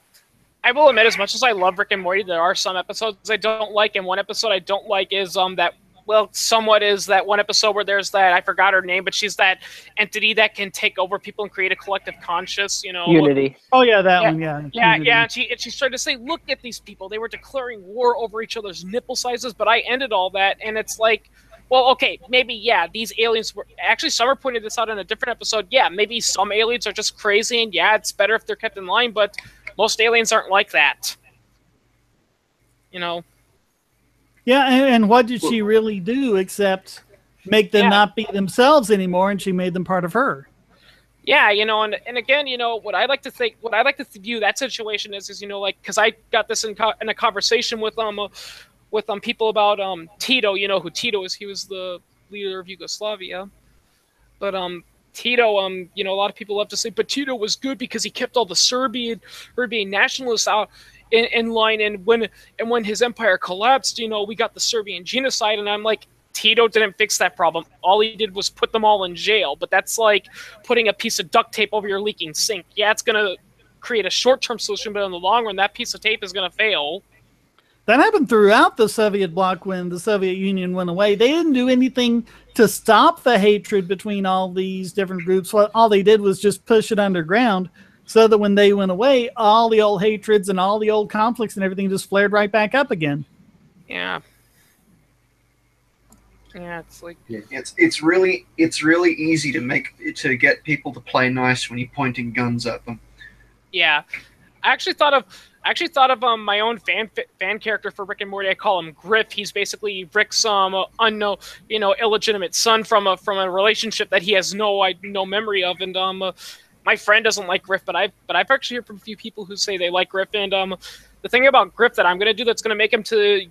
I will admit, as much as I love Rick and Morty, there are some episodes I don't like, and one episode I don't like is that one episode where there's that, I forgot her name, but she's that entity that can take over people and create a collective conscious, Unity. Oh yeah, that one, yeah. Yeah, and she's trying to say, look at these people, they were declaring war over each other's nipple sizes, but I ended all that, and it's like, well, okay, maybe, yeah, these aliens were, actually Summer pointed this out in a different episode, yeah, maybe some aliens are just crazy, and yeah, it's better if they're kept in line, but most aliens aren't like that. Yeah, and what did she really do except make them not be themselves anymore, and she made them part of her? Yeah, and again, what I like to view that situation is because I got this in a conversation with people about Tito, who Tito is. He was the leader of Yugoslavia, but Tito, a lot of people love to say, but Tito was good because he kept all the Serbian nationalists out in line, and when his empire collapsed, we got the Serbian genocide, and I'm like, Tito didn't fix that problem. All he did was put them all in jail, but that's like putting a piece of duct tape over your leaking sink. Yeah, it's going to create a short-term solution, but in the long run, that piece of tape is going to fail. That happened throughout the Soviet bloc when the Soviet Union went away. They didn't do anything to stop the hatred between all these different groups. All they did was just push it underground so that when they went away, all the old hatreds and all the old conflicts and everything just flared right back up again. Yeah. Yeah, it's like it's really easy to get people to play nice when you're pointing guns at them. Yeah, I actually thought of my own fan character for Rick and Morty. I call him Griff. He's basically Rick's unknown, illegitimate son from a relationship that he has no memory of. And my friend doesn't like Griff, but I've actually heard from a few people who say they like Griff. And the thing about Griff that I'm going to do that's going to make him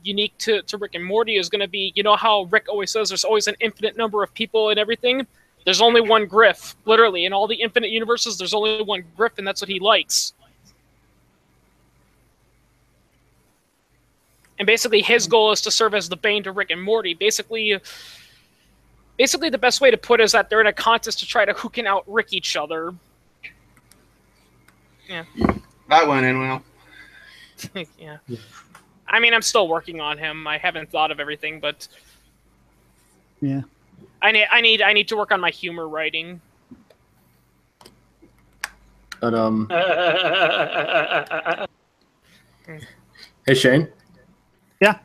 unique to Rick and Morty is going to be, how Rick always says there's always an infinite number of people and everything. There's only one Griff, literally. In all the infinite universes, there's only one Griff, and that's what he likes. And basically, his goal is to serve as the Bane to Rick and Morty. Basically, the best way to put it is that they're in a contest to try to who can out-Rick each other. Yeah. That went in well. Yeah. I mean, I'm still working on him. I haven't thought of everything, but yeah, I need to work on my humor writing. And hey Shane. Yeah.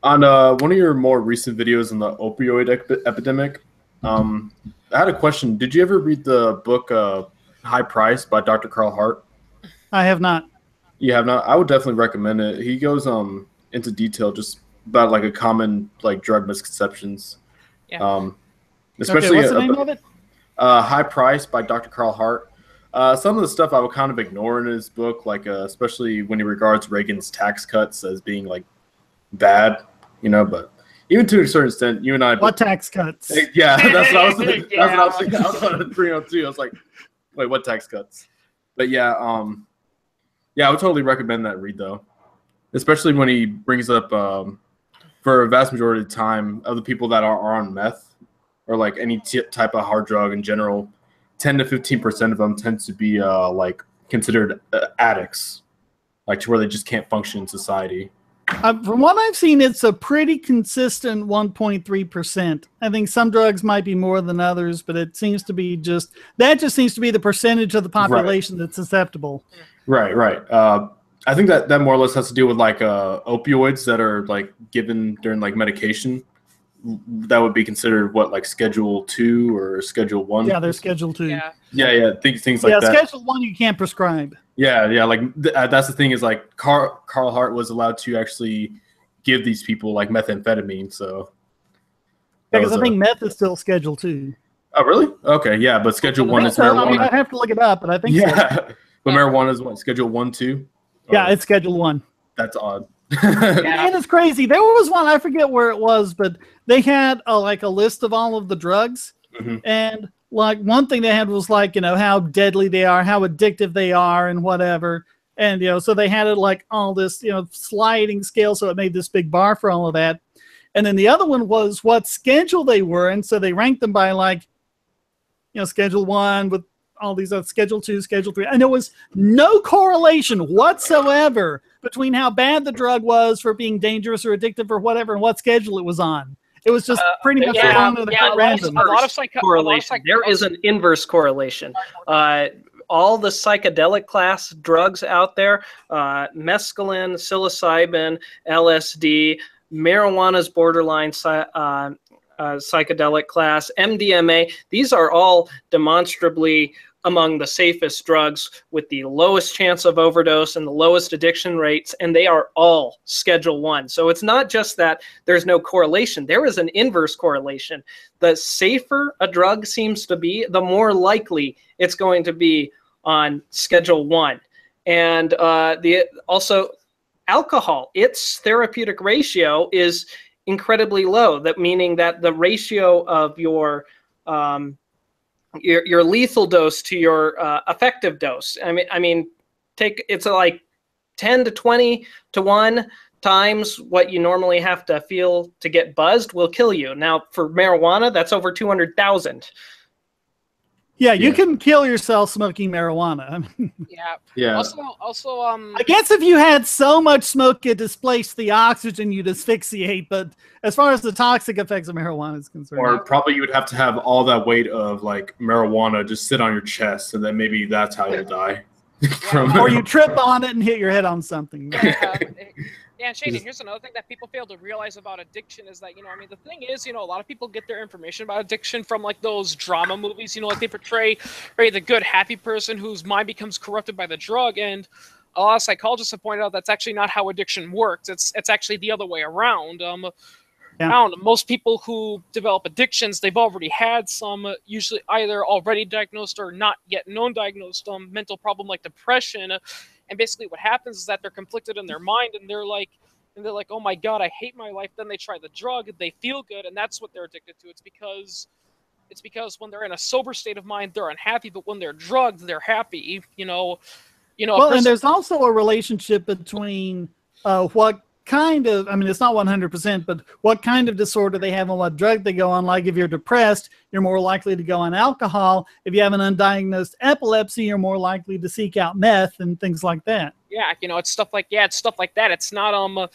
On one of your more recent videos on the opioid epidemic, I had a question. Did you ever read the book High Price by Dr. Carl Hart? I have not. You have not? I would definitely recommend it. He goes into detail just about like a common like drug misconceptions. Yeah. Especially what's the name of it? High Price by Dr. Carl Hart. Some of the stuff I would kind of ignore in his book, like especially when he regards Reagan's tax cuts as being like bad, you know. But even to a certain extent, you and I. What tax cuts? Yeah, that's what I was thinking. That's what I was thinking. I was on 302. I was like, wait, what tax cuts? But yeah, yeah, I would totally recommend that read though, especially when he brings up for a vast majority of the time of the people that are on meth or like any type of hard drug in general, 10 to 15% of them tend to be like considered addicts, like to where they just can't function in society. From what I've seen, it's a pretty consistent 1.3%. I think some drugs might be more than others, but it seems to be just seems to be the percentage of the population that's susceptible. Right, right. I think that more or less has to do with like opioids that are like given during like medication. That would be considered what, like Schedule 2 or Schedule 1? Yeah, they're Schedule 2. Yeah, things like that. Yeah, Schedule 1 you can't prescribe. Yeah, like that's the thing is like Carl Hart was allowed to actually give these people like methamphetamine. So because I think meth is still Schedule 2. Oh, really? Okay, yeah, but Schedule 1 is marijuana. I mean, I have to look it up, but I think so. But marijuana is what, Schedule 1 too? Yeah, it's Schedule 1. That's odd. And it's crazy. There was one, I forget where it was, but they had like a list of all of the drugs, and like one thing they had was like, you know, how deadly they are, how addictive they are, and whatever. And you know, so they had it like all this, you know, sliding scale, so it made this big bar for all of that. And then the other one was what schedule they were in, so they ranked them by like, you know, Schedule 1 with all these other Schedule 2, Schedule 3, and there was no correlation whatsoever between how bad the drug was for being dangerous or addictive or whatever and what schedule it was on. It was just pretty much random. A lot of correlation. There is an inverse correlation. All the psychedelic class drugs out there, mescaline, psilocybin, LSD, marijuana's borderline psychedelic class, MDMA, these are all demonstrably among the safest drugs with the lowest chance of overdose and the lowest addiction rates, and they are all Schedule 1. So it's not just that there's no correlation. There is an inverse correlation. The safer a drug seems to be, the more likely it's going to be on Schedule 1. And also alcohol, its therapeutic ratio is incredibly low. That meaning that the ratio of your lethal dose to your effective dose. I mean, it's like 10 to 20 to 1 times what you normally have to feel to get buzzed will kill you. Now, for marijuana, that's over 200,000. Yeah, you can kill yourself smoking marijuana. Yeah. Also, I guess if you had so much smoke it displaced the oxygen, you'd asphyxiate. But as far as the toxic effects of marijuana is concerned, or probably you would have to have all that weight of like marijuana just sit on your chest, and then maybe that's how you die. Or you trip on it and hit your head on something. Yeah, and Shady, here's another thing that people fail to realize about addiction is that, you know, I mean, the thing is, you know, a lot of people get their information about addiction from, like, those drama movies, you know, like they portray the good, happy person whose mind becomes corrupted by the drug, and a lot of psychologists have pointed out that's actually not how addiction works. It's actually the other way around. Most people who develop addictions, they've already had some, usually either already diagnosed or not yet known diagnosed mental problem like depression. And basically what happens is that they're conflicted in their mind, and they're like, oh my God, I hate my life. Then they try the drug, they feel good, and that's what they're addicted to. It's because when they're in a sober state of mind, they're unhappy, but when they're drugged, they're happy. Well, and there's also a relationship between what kind of, I mean, it's not 100%, but what kind of disorder they have and what drug they go on. Like if you're depressed, you're more likely to go on alcohol. If you have an undiagnosed epilepsy, you're more likely to seek out meth and things like that. Yeah, it's stuff like that. It's not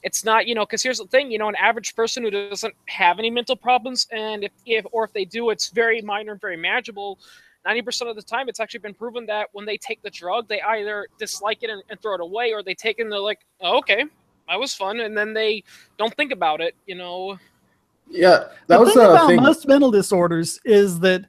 because here's the thing, an average person who doesn't have any mental problems, and if they do, it's very minor and very manageable. 90% of the time, it's actually been proven that when they take the drug, they either dislike it and throw it away, or they take it and they're like, oh, okay, that was fun, and then they don't think about it, Yeah, that was the thing about most mental disorders is that,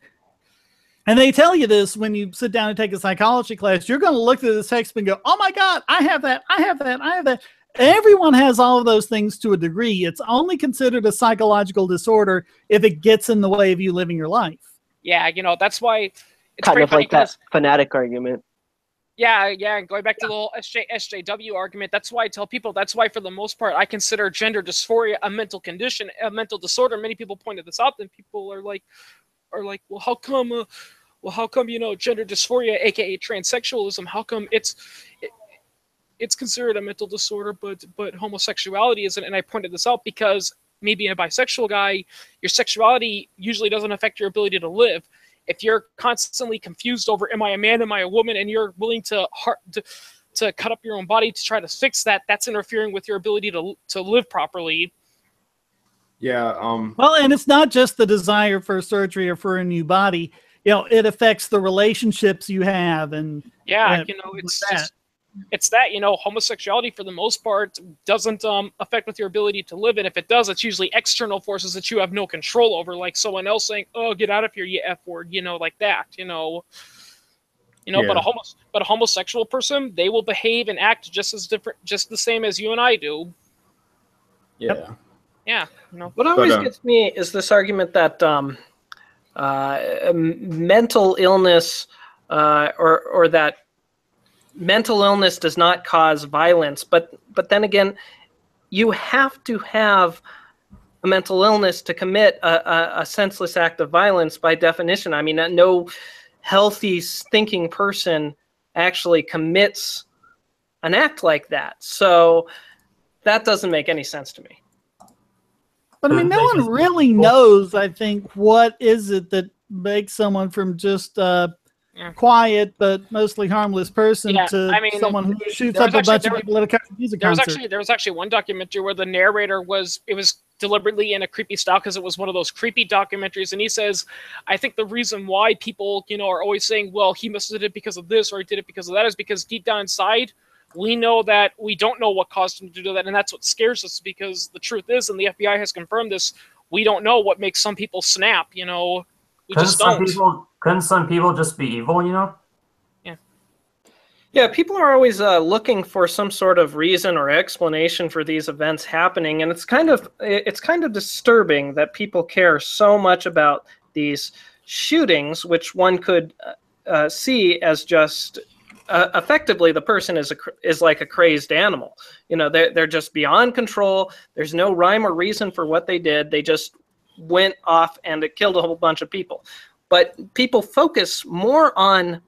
and they tell you this when you sit down and take a psychology class, you're going to look through this text and go, oh my God, I have that, I have that, I have that. Everyone has all of those things to a degree. It's only considered a psychological disorder if it gets in the way of you living your life. Yeah, you know, that's why it's kind of like that 'cause, fanatic argument. Yeah, going back to the whole SJW argument, that's why I tell people, that's why for the most part I consider gender dysphoria a mental condition, a mental disorder. Many people pointed this out, and people are like, well, how come, you know, gender dysphoria, aka transsexualism, how come it's considered a mental disorder, but homosexuality isn't? And I pointed this out because maybe a bisexual guy, your sexuality usually doesn't affect your ability to live. If you're constantly confused over, am I a man, am I a woman, and you're willing to cut up your own body to try to fix that, that's interfering with your ability to live properly. Yeah. Well, and it's not just the desire for surgery or for a new body. You know, it affects the relationships you have, and yeah, you know, it's that, you know, homosexuality for the most part doesn't affect with your ability to live, and if it does, it's usually external forces that you have no control over, like someone else saying, "Oh, get out of here, you F word," you know, like that, you know. Yeah. But a homosexual person, they will behave and act just the same as you and I do. Yeah. Yep. Yeah. You know. What always gets me is this argument that mental illness or that mental illness does not cause violence, but then again, you have to have a mental illness to commit a senseless act of violence by definition. I mean, no healthy thinking person actually commits an act like that. So that doesn't make any sense to me. But I mean, no one really knows, I think, what is it that makes someone from just quiet but mostly harmless person to someone who shoots up a bunch of people at a country music concert. There was actually one documentary where the narrator was deliberately in a creepy style because it was one of those creepy documentaries, and he says, I think the reason why people, you know, are always saying, well, he must have did it because of this or he did it because of that, is because deep down inside we know that we don't know what caused him to do that, and that's what scares us, because the truth is, and the FBI has confirmed this, we don't know what makes some people snap, you know. We just don't. Couldn't some people just be evil, you know? Yeah, people are always looking for some sort of reason or explanation for these events happening, and it's kind of disturbing that people care so much about these shootings, which one could see as just effectively the person is like a crazed animal. You know, they're just beyond control. There's no rhyme or reason for what they did. They just went off and it killed a whole bunch of people. But people focus more on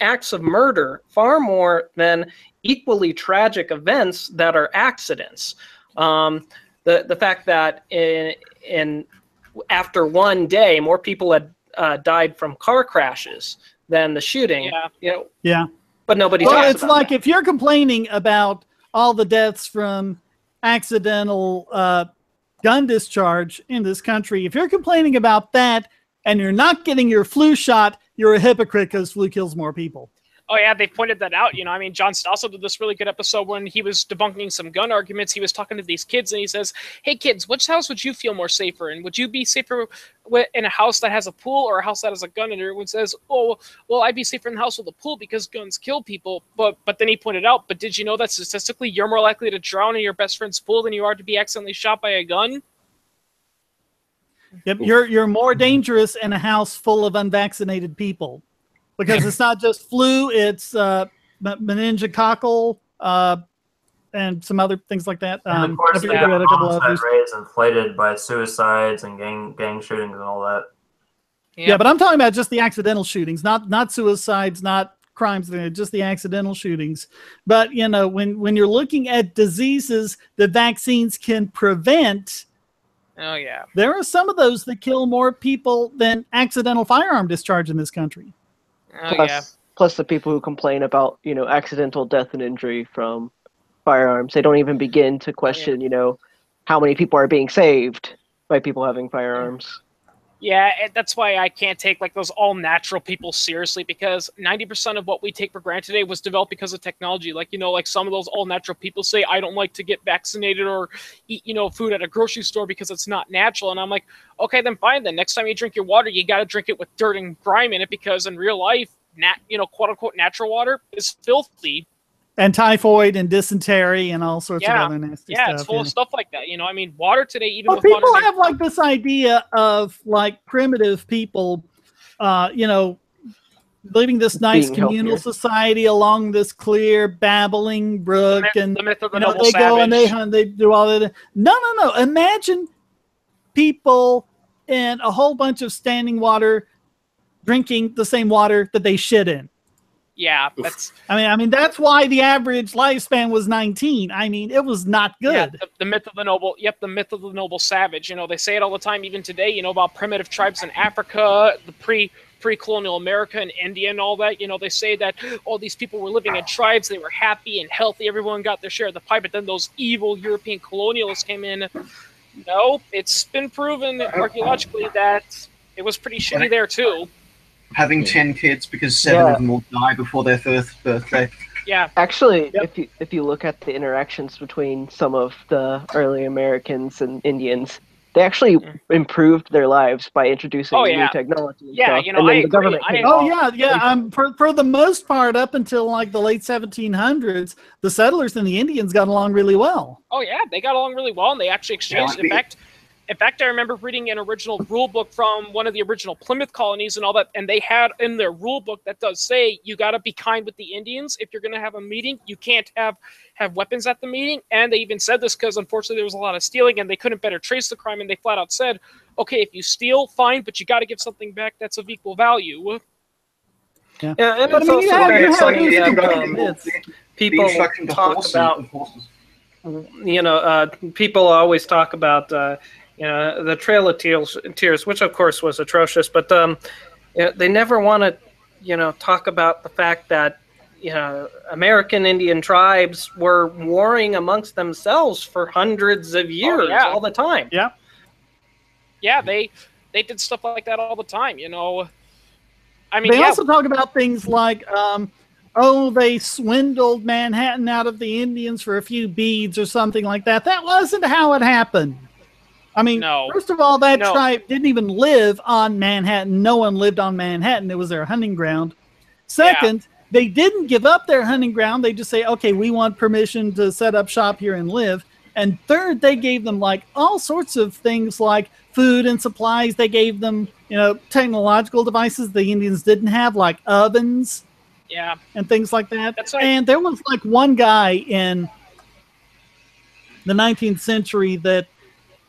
acts of murder far more than equally tragic events that are accidents. The fact that in after one day more people had died from car crashes than the shooting. Yeah. You know. Yeah. But nobody talks about it's like that. If you're complaining about all the deaths from accidental gun discharge in this country, if you're complaining about that and you're not getting your flu shot, you're a hypocrite because flu kills more people. Oh, yeah, they pointed that out. You know, I mean, John Stossel did this really good episode when he was debunking some gun arguments. He was talking to these kids, and he says, hey, kids, which house would you feel more safer in? Would you be safer in a house that has a pool or a house that has a gun? And everyone says, oh, well, I'd be safer in the house with a pool because guns kill people. But then he pointed out, but did you know that statistically you're more likely to drown in your best friend's pool than you are to be accidentally shot by a gun? Yep, you're more dangerous in a house full of unvaccinated people. Because it's not just flu, it's meningococcal and some other things like that. And of course, the homicide rate is inflated by suicides and gang shootings and all that. Yeah, but I'm talking about just the accidental shootings, not suicides, not crimes, just the accidental shootings. But, you know, when you're looking at diseases that vaccines can prevent, oh yeah, there are some of those that kill more people than accidental firearm discharge in this country. Oh, plus the people who complain about, you know, accidental death and injury from firearms, they don't even begin to question, you know, how many people are being saved by people having firearms. Yeah, that's why I can't take like those all-natural people seriously, because 90% of what we take for granted today was developed because of technology. Like, you know, like some of those all-natural people say, I don't like to get vaccinated or eat, you know, food at a grocery store because it's not natural. And I'm like, okay, then fine. Then next time you drink your water, you got to drink it with dirt and grime in it, because in real life, you know, quote-unquote natural water is filthy. And typhoid and dysentery and all sorts of other nasty stuff. Yeah, it's full of stuff like that. You know, I mean, water today, even with people have like this idea of like primitive people you know, living this nice communal society along this clear babbling brook, and the myth of the you know, noble they go and they savage. hunt, they do all that. No. Imagine people in a whole bunch of standing water drinking the same water that they shit in. Yeah, that's. I mean, that's why the average lifespan was 19. I mean, it was not good. Yeah, the myth of the noble. Yep, the myth of the noble savage. You know, they say it all the time, even today. You know, about primitive tribes in Africa, the pre-colonial America and India and all that. You know, they say that all these people were living in tribes. They were happy and healthy. Everyone got their share of the pie. But then those evil European colonialists came in. No, it's been proven archaeologically that it was pretty shitty there too. Having 10 kids because 7 of them will die before their 1st birthday. Yeah. Actually, if you look at the interactions between some of the early Americans and Indians, they actually improved their lives by introducing new technology. And stuff. You know, and then I the agree. government For the most part, up until like the late 1700s, the settlers and the Indians got along really well. Oh yeah, they got along really well, and they actually exchanged. In fact, I remember reading an original rule book from one of the original Plymouth colonies and all that, and they had in their rule book that does say you got to be kind with the Indians. If you're going to have a meeting, you can't have weapons at the meeting. And they even said this because, unfortunately, there was a lot of stealing, and they couldn't better trace the crime, and they flat out said, okay, if you steal, fine, but you got to give something back that's of equal value. Yeah, and it's also very funny that people talk about, you know, people always talk about, you know, the Trail of Tears, which of course was atrocious, but they never want to, you know, talk about the fact that, you know, American Indian tribes were warring amongst themselves for hundreds of years all the time. Yeah. Yeah, they did stuff like that all the time, you know. I mean, they also talk about things like, they swindled Manhattan out of the Indians for a few beads or something like that. That wasn't how it happened. I mean, first of all, that tribe didn't even live on Manhattan. No one lived on Manhattan. It was their hunting ground. Second, they didn't give up their hunting ground. They just say, okay, we want permission to set up shop here and live. And third, they gave them like all sorts of things like food and supplies. They gave them, you know, technological devices the Indians didn't have, like ovens. Yeah. And things like that. That's right. And there was like one guy in the 19th century that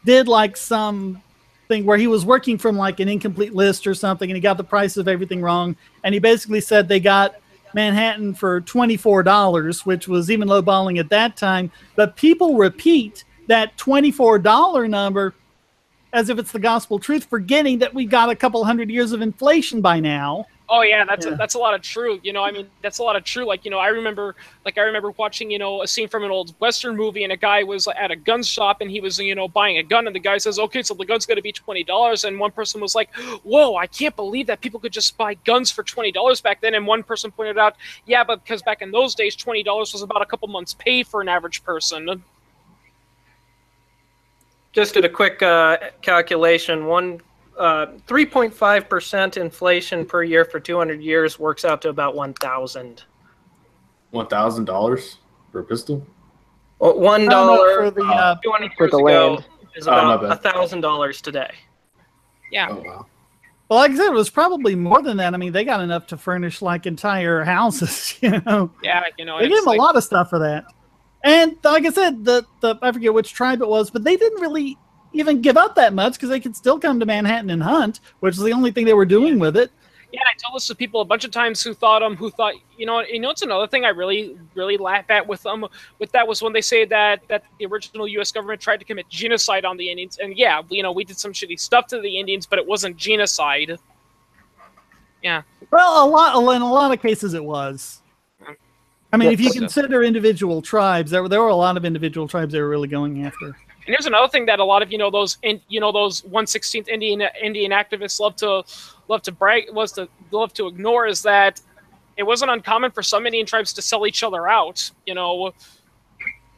did like some thing where he was working from like an incomplete list or something, and he got the price of everything wrong. And he basically said they got Manhattan for $24, which was even lowballing at that time. But people repeat that $24 number as if it's the gospel truth, forgetting that we got a couple hundred years of inflation by now. Oh yeah, that's a lot of true. You know, I mean, that's a lot of true. Like, you know, I remember watching, you know, a scene from an old Western movie, and a guy was at a gun shop, and he was, you know, buying a gun, and the guy says, okay, so the gun's going to be $20, and one person was like, whoa, I can't believe that people could just buy guns for $20 back then, and one person pointed out, yeah, but because back in those days, $20 was about a couple months' pay for an average person. Just did a quick calculation. 3.5% inflation per year for 200 years works out to about $1,000. $1,000 for a pistol? Well, $1 for the 200 for years the ago land is about $1,000 today. Yeah. Oh, wow. Well, like I said, it was probably more than that. I mean, they got enough to furnish like entire houses, you know. Yeah, you know, they gave them a lot of stuff for that. And like I said, the I forget which tribe it was, but they didn't really even give up that much because they could still come to Manhattan and hunt, which is the only thing they were doing with it. Yeah, I told this to people a bunch of times who thought, you know, it's another thing I really laugh at with that was when they say that the original U.S. government tried to commit genocide on the Indians, and yeah, you know, we did some shitty stuff to the Indians, but it wasn't genocide. Yeah. Well, in a lot of cases it was. I mean, if you consider individual tribes, there were a lot of individual tribes they were really going after. And here's another thing that a lot of those 1/16th Indian activists love to ignore is that it wasn't uncommon for some Indian tribes to sell each other out. You know.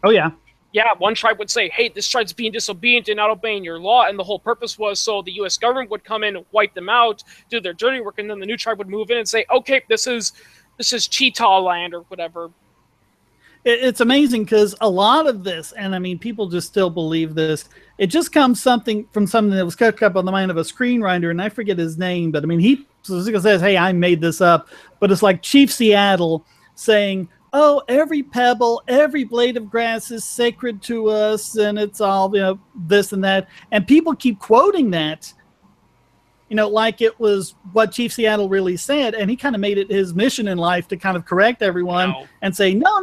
Oh yeah. Yeah, one tribe would say, "Hey, this tribe's being disobedient and not obeying your law," and the whole purpose was so the U.S. government would come in, wipe them out, do their dirty work, and then the new tribe would move in and say, "Okay, this is Cheetah land or whatever." It's amazing because a lot of this, and I mean, people just still believe this. It just comes from something that was cooked up on the mind of a screenwriter, and I forget his name, but I mean, he says, "Hey, I made this up," but it's like Chief Seattle saying, "Oh, every pebble, every blade of grass is sacred to us, and it's all, you know, this and that," and people keep quoting that. You know, like it was what Chief Seattle really said, and he kind of made it his mission in life to kind of correct everyone and say, no,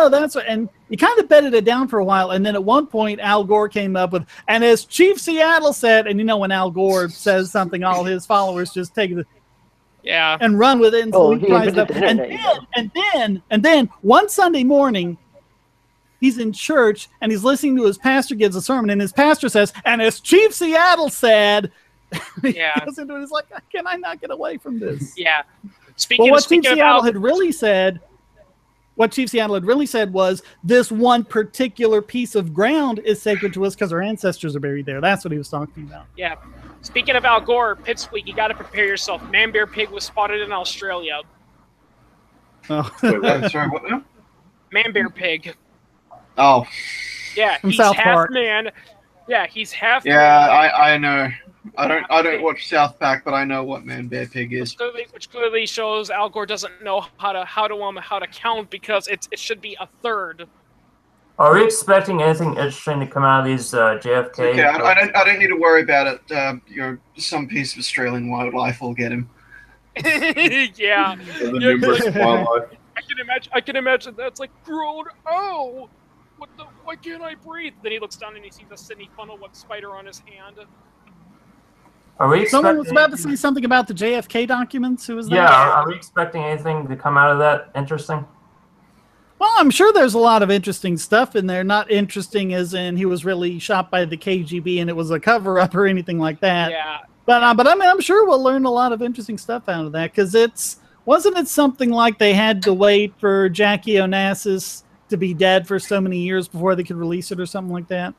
that's what, and he kind of bedded it down for a while, and then at one point Al Gore came up with, and as Chief Seattle said, and you know when Al Gore says something, all his followers just take it and run with it, and so he tries up, and then one Sunday morning, he's in church, and he's listening to his pastor gives a sermon, and his pastor says, and as Chief Seattle said, he goes into it. He's like, can I not get away from this? Yeah. What Chief Seattle had really said was, this one particular piece of ground is sacred to us because our ancestors are buried there. That's what he was talking about. Yeah. Speaking of Al Gore, Pipsqueak, you got to prepare yourself. Man Bear Pig was spotted in Australia. Oh. Wait, sorry, what now? Man Bear Pig. Oh. Yeah, from he's South half Park. man. Yeah, he's half man. I know. I don't watch South Park, but I know what Man Bear Pig is. Which clearly shows Al Gore doesn't know how to count, because it should be a third. Are we expecting anything interesting to come out of these JFK? Okay, I don't need to worry about it. You know, some piece of Australian wildlife will get him. Yeah. The numerous wildlife. I can imagine that's like, grown. Oh, why can't I breathe? Then he looks down and he sees a Sydney funnel with spider on his hand. Someone was about to say something about the JFK documents. Who was that? Yeah, are we expecting anything to come out of that interesting? Well, I'm sure there's a lot of interesting stuff in there. Not interesting as in he was really shot by the KGB and it was a cover-up or anything like that. Yeah. But I mean, I'm sure we'll learn a lot of interesting stuff out of that, because wasn't it something like they had to wait for Jackie Onassis to be dead for so many years before they could release it or something like that?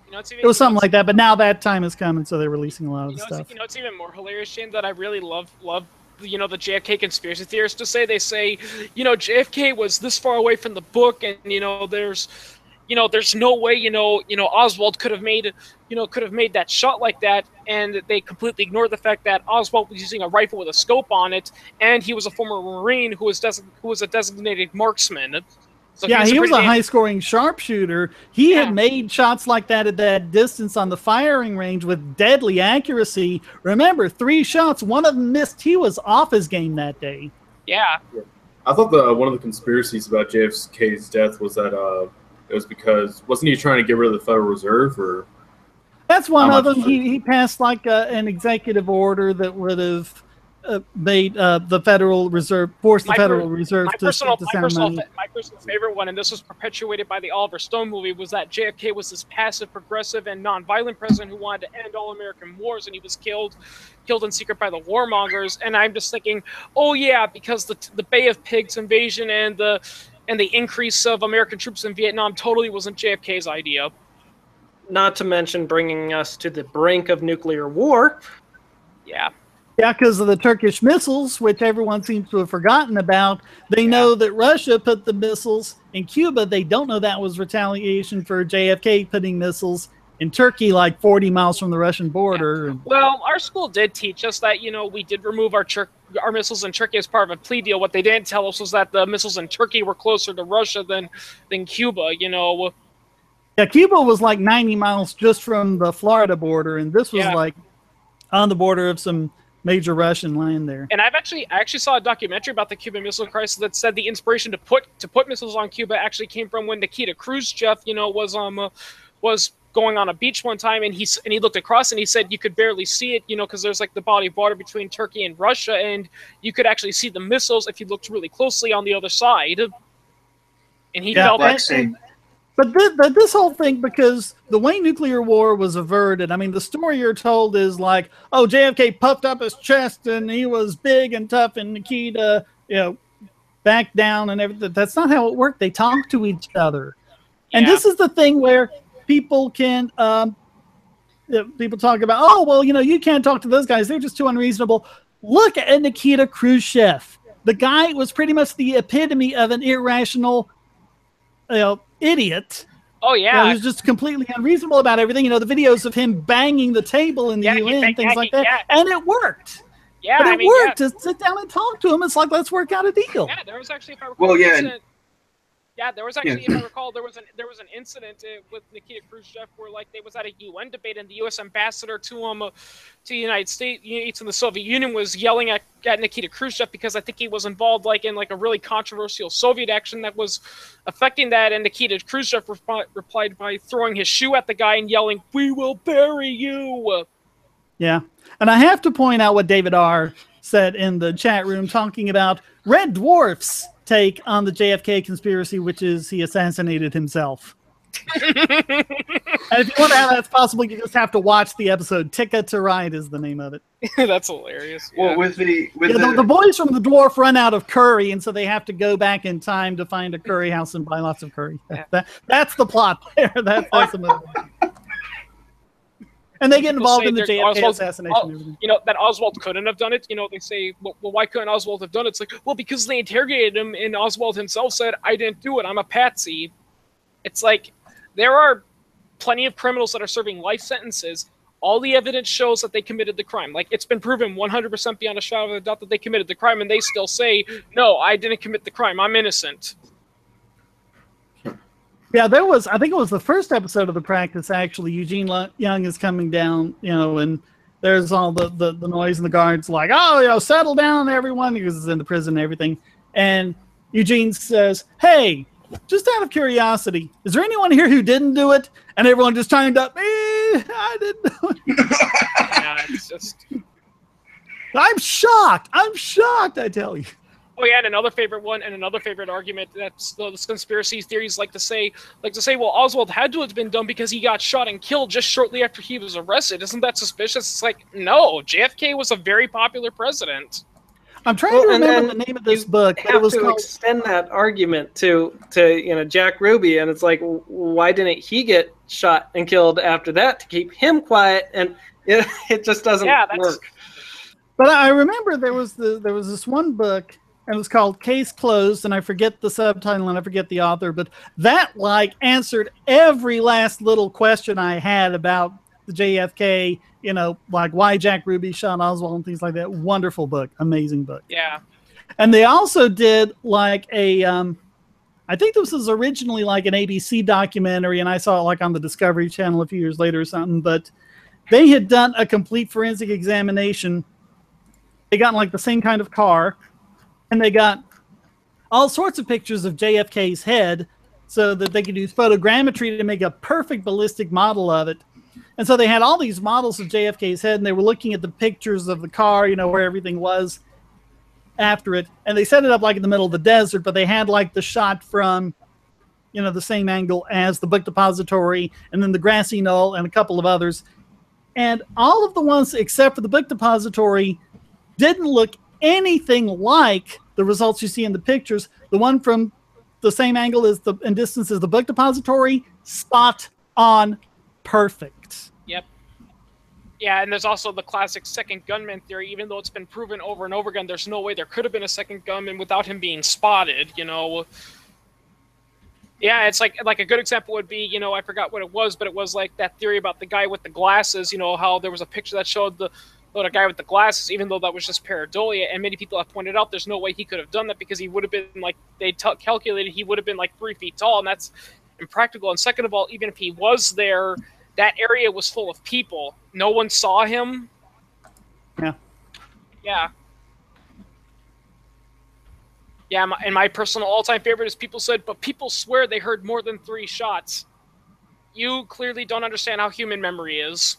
It was something like that, but now that time has come, and so they're releasing a lot of the stuff. You know, it's even more hilarious, Shane, that I really love, you know, the JFK conspiracy theorists to say. They say, you know, JFK was this far away from the book, and, you know, there's no way, you know, Oswald could have made that shot like that, and they completely ignore the fact that Oswald was using a rifle with a scope on it, and he was a former Marine who was a designated marksman. So yeah, he was a high-scoring sharpshooter. He had made shots like that at that distance on the firing range with deadly accuracy. Remember, 3 shots, one of them missed. He was off his game that day. Yeah. I thought one of the conspiracies about JFK's death was that it was because, wasn't he trying to get rid of the Federal Reserve? Or that's one of them. He passed like an executive order that would have made the Federal Reserve, forced the Federal Reserve to send money. My personal favorite one, and this was perpetuated by the Oliver Stone movie, was that JFK was this passive, progressive, and non-violent president who wanted to end all American wars, and he was killed in secret by the warmongers. And I'm just thinking, oh yeah, because the Bay of Pigs invasion and the increase of American troops in Vietnam totally wasn't JFK's idea. Not to mention bringing us to the brink of nuclear war. Yeah. Yeah, because of the Turkish missiles, which everyone seems to have forgotten about. They know that Russia put the missiles in Cuba. They don't know that was retaliation for JFK putting missiles in Turkey, like 40 miles from the Russian border. Yeah. Well, our school did teach us that, you know, we did remove our missiles in Turkey as part of a plea deal. What they didn't tell us was that the missiles in Turkey were closer to Russia than Cuba, you know. Yeah, Cuba was like 90 miles just from the Florida border, and this was like on the border of some major Russian land there. And I actually saw a documentary about the Cuban Missile Crisis that said the inspiration to put missiles on Cuba actually came from when Nikita Khrushchev, you know, was going on a beach one time, and he looked across and he said you could barely see it, you know, because there's like the body of water between Turkey and Russia, and you could actually see the missiles if you looked really closely on the other side. And he felt that. But this whole thing, because the way nuclear war was averted, I mean, the story you're told is like, oh, JFK puffed up his chest and he was big and tough, and Nikita, you know, backed down and everything. That's not how it worked. They talked to each other. And this is the thing where people can, people talk about, oh, well, you know, you can't talk to those guys. They're just too unreasonable. Look at Nikita Khrushchev. the guy was pretty much the epitome of an irrational idiot. Oh, yeah. He was just completely unreasonable about everything. You know, the videos of him banging the table in the UN, things like that. Yeah. And it worked. Yeah, but it worked to sit down and talk to him. It's like, let's work out a deal. Yeah, there was actually, if I recall, there was actually, if I recall, there was an incident with Nikita Khrushchev where like they was at a UN debate and the U.S. ambassador to the United States and the Soviet Union was yelling at Nikita Khrushchev because I think he was involved like in like a really controversial Soviet action that was affecting that, and Nikita Khrushchev replied by throwing his shoe at the guy and yelling, "We will bury you." Yeah, and I have to point out what David R. said in the chat room talking about Red Dwarf's take on the JFK conspiracy, which is he assassinated himself. And if you wonder how that's possible, you just have to watch the episode. Ticket to Ride is the name of it. That's hilarious. Yeah. Well, the boys from the dwarf run out of curry, and so they have to go back in time to find a curry house and buy lots of curry. Yeah. That's the plot there. That's the movie. And they get involved in the JFK assassination. You know, that Oswald couldn't have done it. You know, they say, well, why couldn't Oswald have done it? It's like, well, because they interrogated him, and Oswald himself said, I didn't do it. I'm a patsy. It's like, there are plenty of criminals that are serving life sentences. All the evidence shows that they committed the crime. Like, it's been proven 100% beyond a shadow of a doubt that they committed the crime, and they still say, no, I didn't commit the crime. I'm innocent. Yeah, I think it was the first episode of The Practice, actually. Eugene Young is coming down, you know, and there's all the noise and the guards like, oh, you know, settle down, everyone, because he's in the prison and everything. And Eugene says, hey, just out of curiosity, is there anyone here who didn't do it? And everyone just chimed up, I didn't do it. Yeah, it's just... I'm shocked, I tell you. Oh yeah, and another favorite one, and another favorite argument that's those conspiracy theories like to say, well, Oswald had to have been done because he got shot and killed just shortly after he was arrested. Isn't that suspicious? It's like, no, JFK was a very popular president. I'm trying to remember the name of this book. But it was called... extend that argument to you know, Jack Ruby, and it's like, why didn't he get shot and killed after that to keep him quiet? And it just doesn't work. But I remember there was this one book. And it was called Case Closed, and I forget the subtitle and I forget the author, but that like answered every last little question I had about the JFK, you know, like why Jack Ruby shot Oswald and things like that. Wonderful book, amazing book. Yeah. And they also did like a, I think this was originally like an ABC documentary, and I saw it like on the Discovery Channel a few years later or something, but they had done a complete forensic examination. They got in like the same kind of car. And they got all sorts of pictures of JFK's head so that they could use photogrammetry to make a perfect ballistic model of it. And so they had all these models of JFK's head, and they were looking at the pictures of the car, you know, where everything was after it. And they set it up like in the middle of the desert, but they had like the shot from, you know, the same angle as the book depository, and then the grassy knoll and a couple of others. And all of the ones except for the book depository didn't look anything like the results you see in the pictures. The one from the same angle as and distance as the book depository, spot on, perfect. Yep. Yeah, and there's also the classic second gunman theory. Even though it's been proven over and over again, there's no way there could have been a second gunman without him being spotted, you know. Yeah, it's like a good example would be, you know, I forgot what it was, but it was like that theory about the guy with the glasses, you know, how there was a picture that showed the guy with the glasses, even though that was just pareidolia, and many people have pointed out there's no way he could have done that because he would have been like, they calculated he would have been like 3 feet tall, and that's impractical. And second of all, even if he was there, that area was full of people. No one saw him. Yeah. Yeah. Yeah, and my personal all-time favorite is people said, but people swear they heard more than 3 shots. You clearly don't understand how human memory is.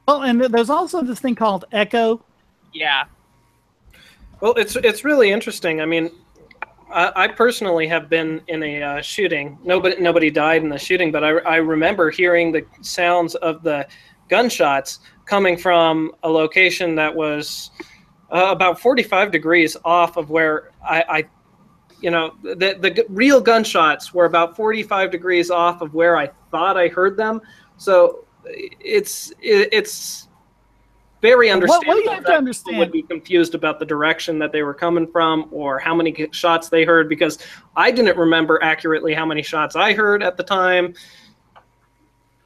Well, and there's also this thing called echo. Yeah. Well, it's really interesting. I mean, I personally have been in a shooting. Nobody died in the shooting, but I remember hearing the sounds of the gunshots coming from a location that was about 45 degrees off of where I you know, the real gunshots were about 45 degrees off of where I thought I heard them. So it's very understandable what you have to that understand people would be confused about the direction that they were coming from or how many shots they heard, because I didn't remember accurately how many shots I heard at the time.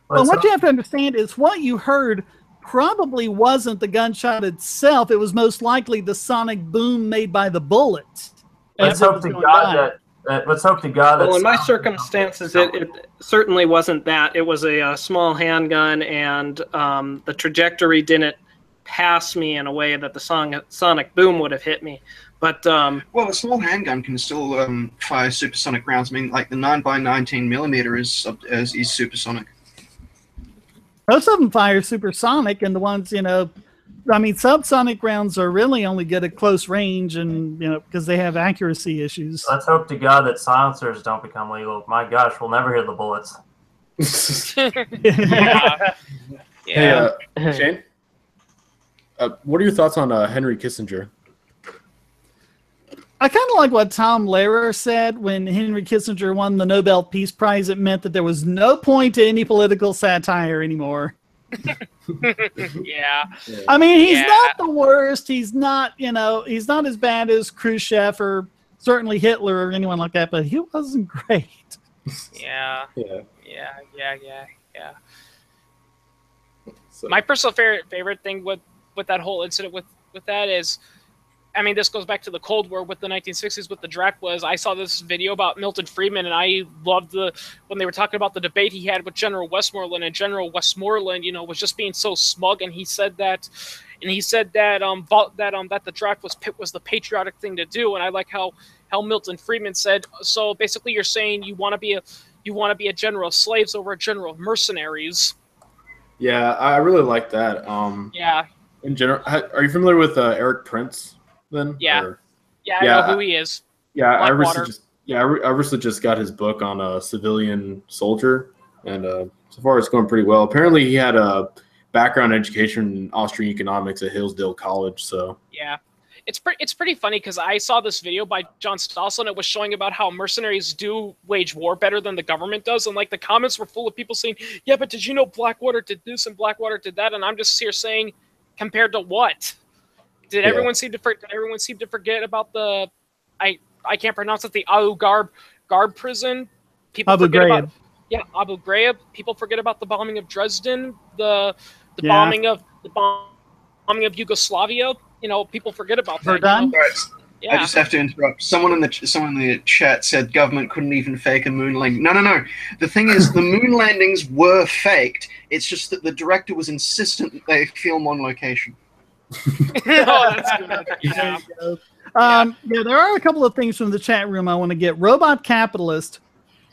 Well, what you have to understand is what you heard probably wasn't the gunshot itself. It was most likely the sonic boom made by the bullets. Let's hope to God that. Let's hope to God that. Well, in my circumstances, it certainly wasn't that. It was a small handgun, and the trajectory didn't pass me in a way that the sonic boom would have hit me. But well, a small handgun can still fire supersonic rounds. I mean, like the 9x19 millimeter is supersonic. Most of them fire supersonic, and the ones, you know, I mean, subsonic rounds are really only good at close range, and you know, because they have accuracy issues. Let's hope to God that silencers don't become legal. My gosh, we'll never hear the bullets. Yeah. Hey, Shane, what are your thoughts on Henry Kissinger? I kind of like what Tom Lehrer said when Henry Kissinger won the Nobel Peace Prize. It meant that there was no point to any political satire anymore. Yeah. I mean, he's not the worst. He's not, you know, he's not as bad as Khrushchev or certainly Hitler or anyone like that, but he wasn't great. Yeah. Yeah. So. My personal favorite thing with that whole incident with that is, I mean, this goes back to the Cold War with the 1960s with the DRAC. Was I saw this video about Milton Friedman, and I loved when they were talking about the debate he had with General Westmoreland, and General Westmoreland, you know, was just being so smug, and he said that that the DRAC was the patriotic thing to do, and I like how Milton Friedman said, so basically you're saying you want to be a general of slaves over a general of mercenaries. Yeah, I really like that. Yeah. In general, are you familiar with Eric Prince? Then I know who he is. Yeah, I recently just got his book on a civilian soldier, and so far it's going pretty well. Apparently, he had a background education in Austrian economics at Hillsdale College. So yeah, it's pretty funny because I saw this video by John Stossel, and it was showing about how mercenaries do wage war better than the government does, and like the comments were full of people saying, "Yeah, but did you know Blackwater did this and Blackwater did that?" And I'm just here saying, compared to what? Did everyone seem to forget about the I can't pronounce it, the Abu Ghraib prison? People Abu forget Ghraib. about Abu Ghraib. People forget about the bombing of Dresden, the bombing of Yugoslavia. You know, people forget about that. Verdun? You know? Right. Yeah. I just have to interrupt. Someone in the chat said government couldn't even fake a moon landing. No. The thing is, the moon landings were faked. It's just that the director was insistent that they film on location. Oh, that's good. Yeah. There are a couple of things from the chat room I want to get. Robot Capitalist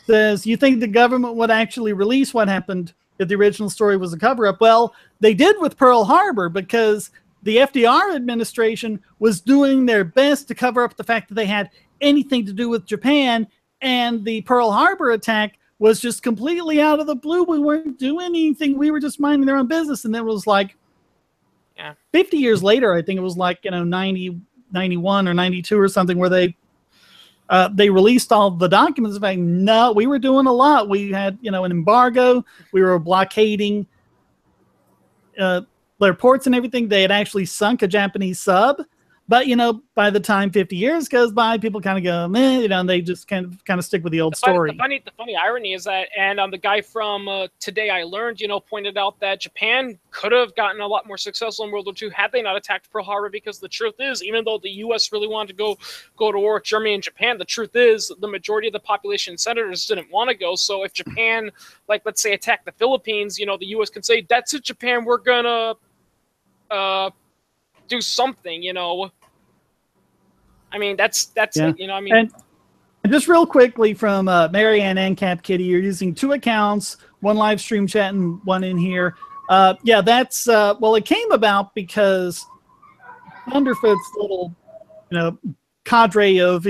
says, you think the government would actually release what happened if the original story was a cover-up? Well, they did with Pearl Harbor, because the FDR administration was doing their best to cover up the fact that they had anything to do with Japan, and the Pearl Harbor attack was just completely out of the blue. We weren't doing anything. We were just minding their own business, and then it was like, 50 years later, I think it was like, 90, 91 or 92 or something, where they released all the documents. In fact, no, we were doing a lot. We had, an embargo. We were blockading their ports and everything. They had actually sunk a Japanese sub. But, by the time 50 years goes by, people kind of go, meh, and they just kind of stick with the old story. The funny irony is that, and the guy from Today I Learned, pointed out that Japan could have gotten a lot more successful in World War II had they not attacked Pearl Harbor, because the truth is, even though the U.S. really wanted to go to war with Germany and Japan, the truth is the majority of the population and senators didn't want to go. So if Japan, like, let's say, attacked the Philippines, the U.S. can say, that's it, Japan, we're going to do something, I mean, that's yeah. it, I mean. And just real quickly from Marianne and Cap Kitty, you're using 2 accounts, one live stream chat and one in here. That's, well, it came about because Thunderfoot's little, cadre of,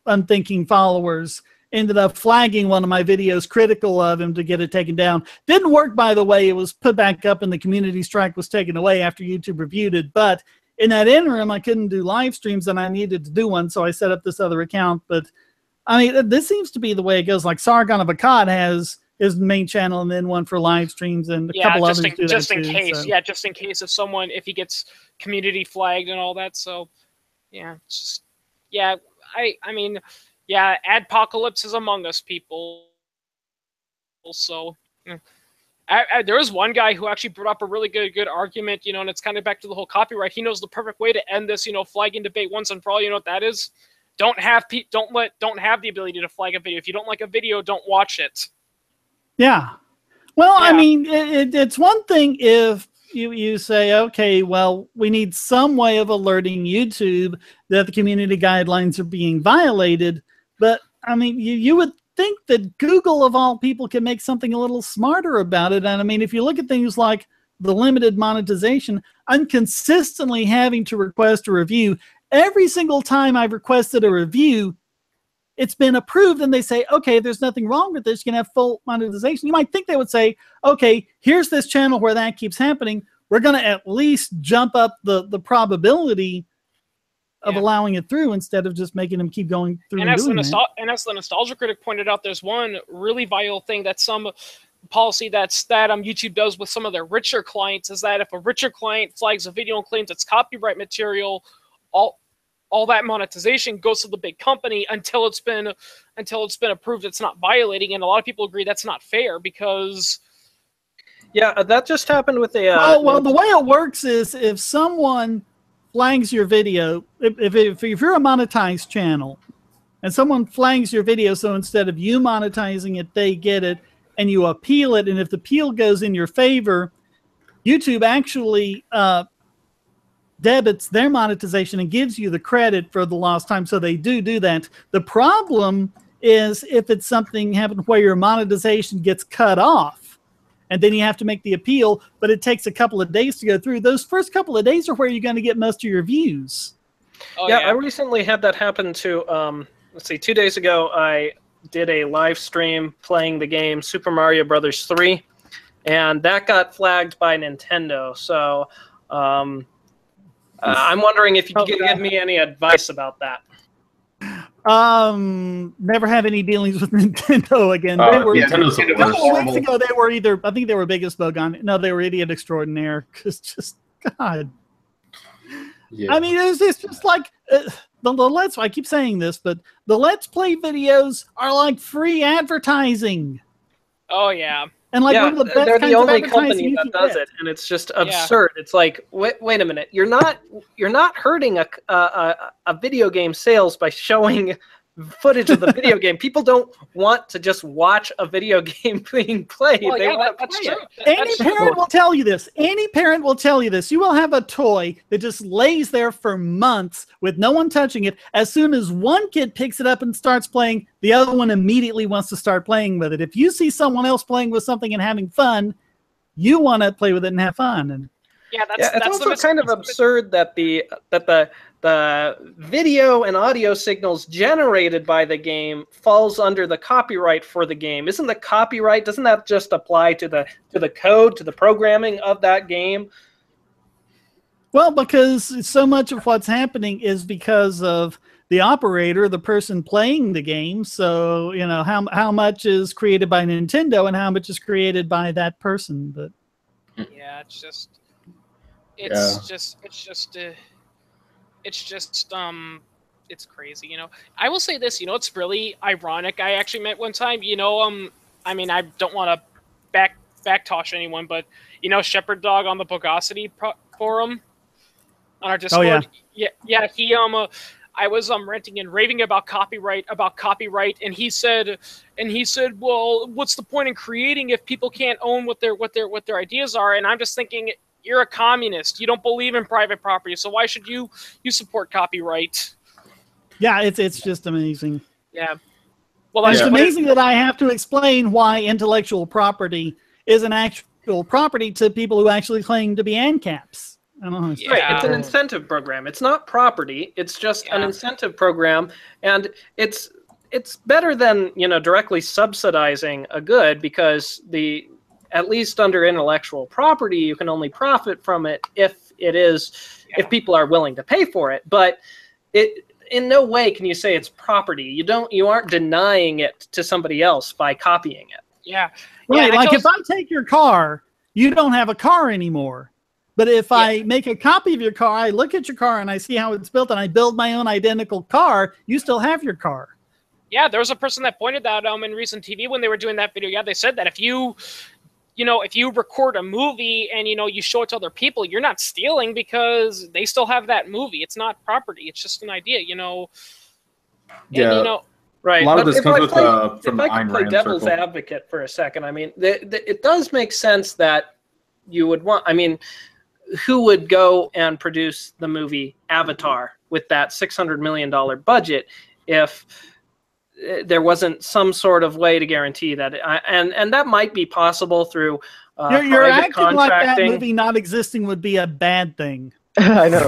unthinking followers ended up flagging one of my videos critical of him to get it taken down. Didn't work, by the way. It was put back up and the community strike was taken away after YouTube reviewed it. But in that interim, I couldn't do live streams and I needed to do one, so I set up this other account. But I mean, this seems to be the way it goes. Like Sargon of Akkad has is the main channel, and then one for live streams, and a couple others do that just in too, case. so. Yeah, just in case if he gets community flagged and all that. So, yeah, it's just I mean, yeah, Adpocalypse is among us, people. So, there was one guy who actually brought up a really good argument, and it's kind of back to the whole copyright. He knows the perfect way to end this, flagging debate once and for all. You know what that is? Don't have the ability to flag a video. If you don't like a video, don't watch it. Yeah. Well, I mean, it's one thing if you say, okay, well, we need some way of alerting YouTube that the community guidelines are being violated. But, I mean, you would think that Google, of all people, can make something a little smarter about it. And, I mean, if you look at things like the limited monetization, I'm consistently having to request a review. Every single time I've requested a review, it's been approved, and they say, okay, there's nothing wrong with this. You can have full monetization. You might think they would say, okay, here's this channel where that keeps happening. We're going to at least jump up the probability of allowing it through instead of just making them keep going through and doing that. And as the Nostalgia Critic pointed out, there's one really vital thing that some policy that YouTube does with some of their richer clients is that if a richer client flags a video and claims it's copyright material, all that monetization goes to the big company until it's been approved it's not violating. And a lot of people agree that's not fair because that just happened with a well, the way it works is if someone flags your video, if you're a monetized channel and someone flags your video, so instead of you monetizing it, they get it, and you appeal it, and if the appeal goes in your favor, YouTube actually debits their monetization and gives you the credit for the lost time. So they do that. The problem is if it's something happened where your monetization gets cut off and then you have to make the appeal, but it takes a couple of days to go through. Those first couple of days are where you're going to get most of your views. I recently had that happen to, let's see, 2 days ago, I did a live stream playing the game Super Mario Brothers 3, and that got flagged by Nintendo. So, I'm wondering if you could give me any advice about that. Never have any dealings with Nintendo again. They were, a couple of weeks ago, they were either, I think they were biggest bug on it. No, they were idiot extraordinaire. Because just, God. Yeah. I mean, it's just like, the Let's, I keep saying this, but the Let's Play videos are like free advertising. Oh, yeah. And like one of the best they're the only kinds company that does it, and it's just absurd. It's like, wait a minute, you're not hurting a video game sales by showing footage of the video game. People don't want to just watch a video game being played. Well, they want to that's play true. it. Any parent will tell you this. Any parent will tell you this. You will have a toy that just lays there for months with no one touching it. As soon as one kid picks it up and starts playing, the other one immediately wants to start playing with it. If you see someone else playing with something and having fun, you want to play with it and have fun. And it's also kind of absurd that the video and audio signals generated by the game falls under the copyright for the game. Isn't the copyright, doesn't that just apply to the code, to the programming of that game? Well, because so much of what's happening is because of the operator, the person playing the game. So, you know, how much is created by Nintendo and how much is created by that person. But yeah, it's crazy, you know. I will say this, you know, it's really ironic. I actually met one time, you know, I mean, I don't want to backtosh anyone, but you know, Shepherd Dog on the Bogosity forum on our Discord. Oh, yeah, he I was ranting and raving about copyright, and he said, well, what's the point in creating if people can't own what their ideas are? And I'm just thinking, you're a communist. You don't believe in private property, so why should you support copyright? Yeah, it's just amazing. Yeah. Well, it's amazing that I have to explain why intellectual property is an actual property to people who actually claim to be ANCAPs. I don't know. Right, it's an incentive program. It's not property. It's just an incentive program, and it's better than, you know, directly subsidizing a good, because at least under intellectual property, you can only profit from it if people are willing to pay for it. But in no way can you say it's property. You aren't denying it to somebody else by copying it. Yeah. Right. Like if I take your car, you don't have a car anymore. But if I make a copy of your car, I look at your car and I see how it's built and I build my own identical car, you still have your car. Yeah, there was a person that pointed that out in recent TV when they were doing that video. Yeah, they said that if you record a movie and, you show it to other people, you're not stealing because they still have that movie. It's not property. It's just an idea, Yeah. And, right. A lot of this comes with from the Ayn Rand circle. If I could play devil's advocate for a second, I mean, it does make sense that you would want, I mean, who would go and produce the movie Avatar with that $600 million budget if there wasn't some sort of way to guarantee that? And that might be possible through you're acting contracting. Like that movie not existing would be a bad thing. I know,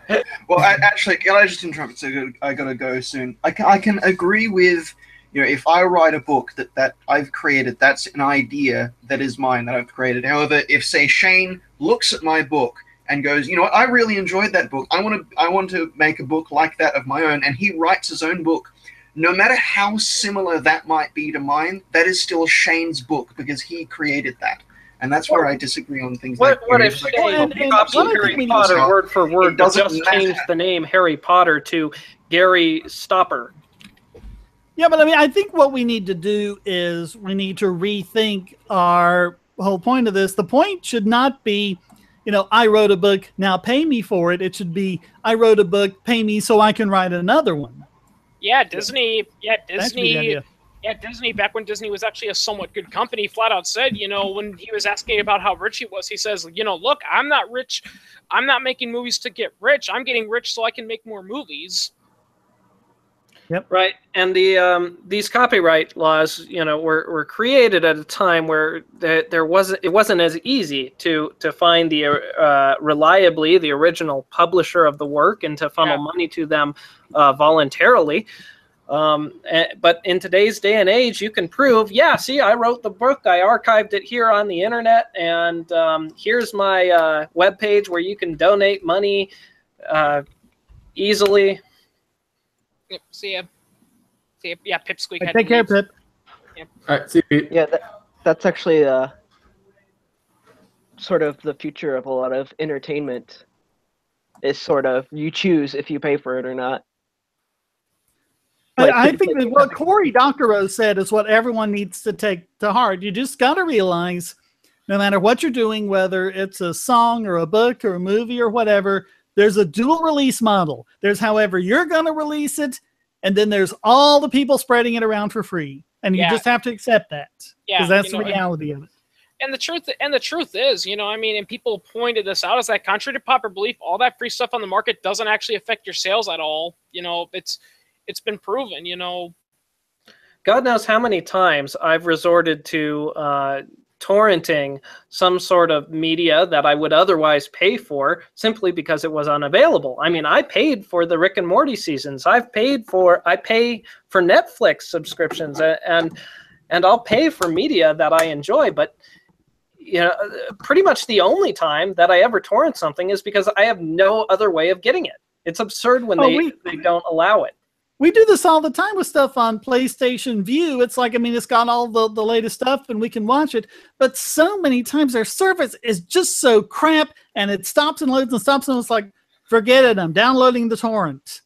right? Well, actually, can I just interrupt? So I gotta go soon. I can agree with, if I write a book that I've created, that's an idea that is mine that I've created. However, if say Shane looks at my book and goes, what, I really enjoyed that book. I want to make a book like that of my own, and he writes his own book. No matter how similar that might be to mine, that is still Shane's book because he created that. And that's where I disagree on things what like if Shane copied Harry Potter word for word, but just changed the name Harry Potter to Gary Stopper? Yeah, but I mean, I think what we need to do is we need to rethink our whole point of this. The point should not be, I wrote a book, now pay me for it. It should be, I wrote a book, pay me so I can write another one. Yeah, Disney. Yeah, Disney. Back when Disney was actually a somewhat good company, flat out said, when he was asking about how rich he was, he says, look, I'm not rich. I'm not making movies to get rich. I'm getting rich so I can make more movies. Yep. Right. And these copyright laws, were created at a time where it wasn't as easy to find reliably the original publisher of the work and to funnel money to them voluntarily. But in today's day and age, you can prove, see, I wrote the book, I archived it here on the internet, and here's my webpage where you can donate money easily. Yep, see ya. Yeah, Pipsqueak. Take care, Pip. Yep. All right, see you, Pete. Yeah, that's actually sort of the future of a lot of entertainment. Is sort of you choose if you pay for it or not. I think that what Cory Doctorow said is what everyone needs to take to heart. You just got to realize, no matter what you're doing, whether it's a song or a book or a movie or whatever, there's a dual release model. There's however you're going to release it, and then there's all the people spreading it around for free. And you just have to accept that. Because that's the reality of it. And the truth is, and people pointed this out, is that contrary to popular belief, all that free stuff on the market doesn't actually affect your sales at all. It's been proven, God knows how many times I've resorted to torrenting some sort of media that I would otherwise pay for simply because it was unavailable. I mean, I paid for the Rick and Morty seasons. I pay for Netflix subscriptions, and I'll pay for media that I enjoy. But pretty much the only time that I ever torrent something is because I have no other way of getting it. It's absurd when they don't allow it. We do this all the time with stuff on PlayStation View. It's like, it's got all the latest stuff and we can watch it. But so many times their service is just so crap and it stops and loads and stops and it's like, forget it, I'm downloading the torrent.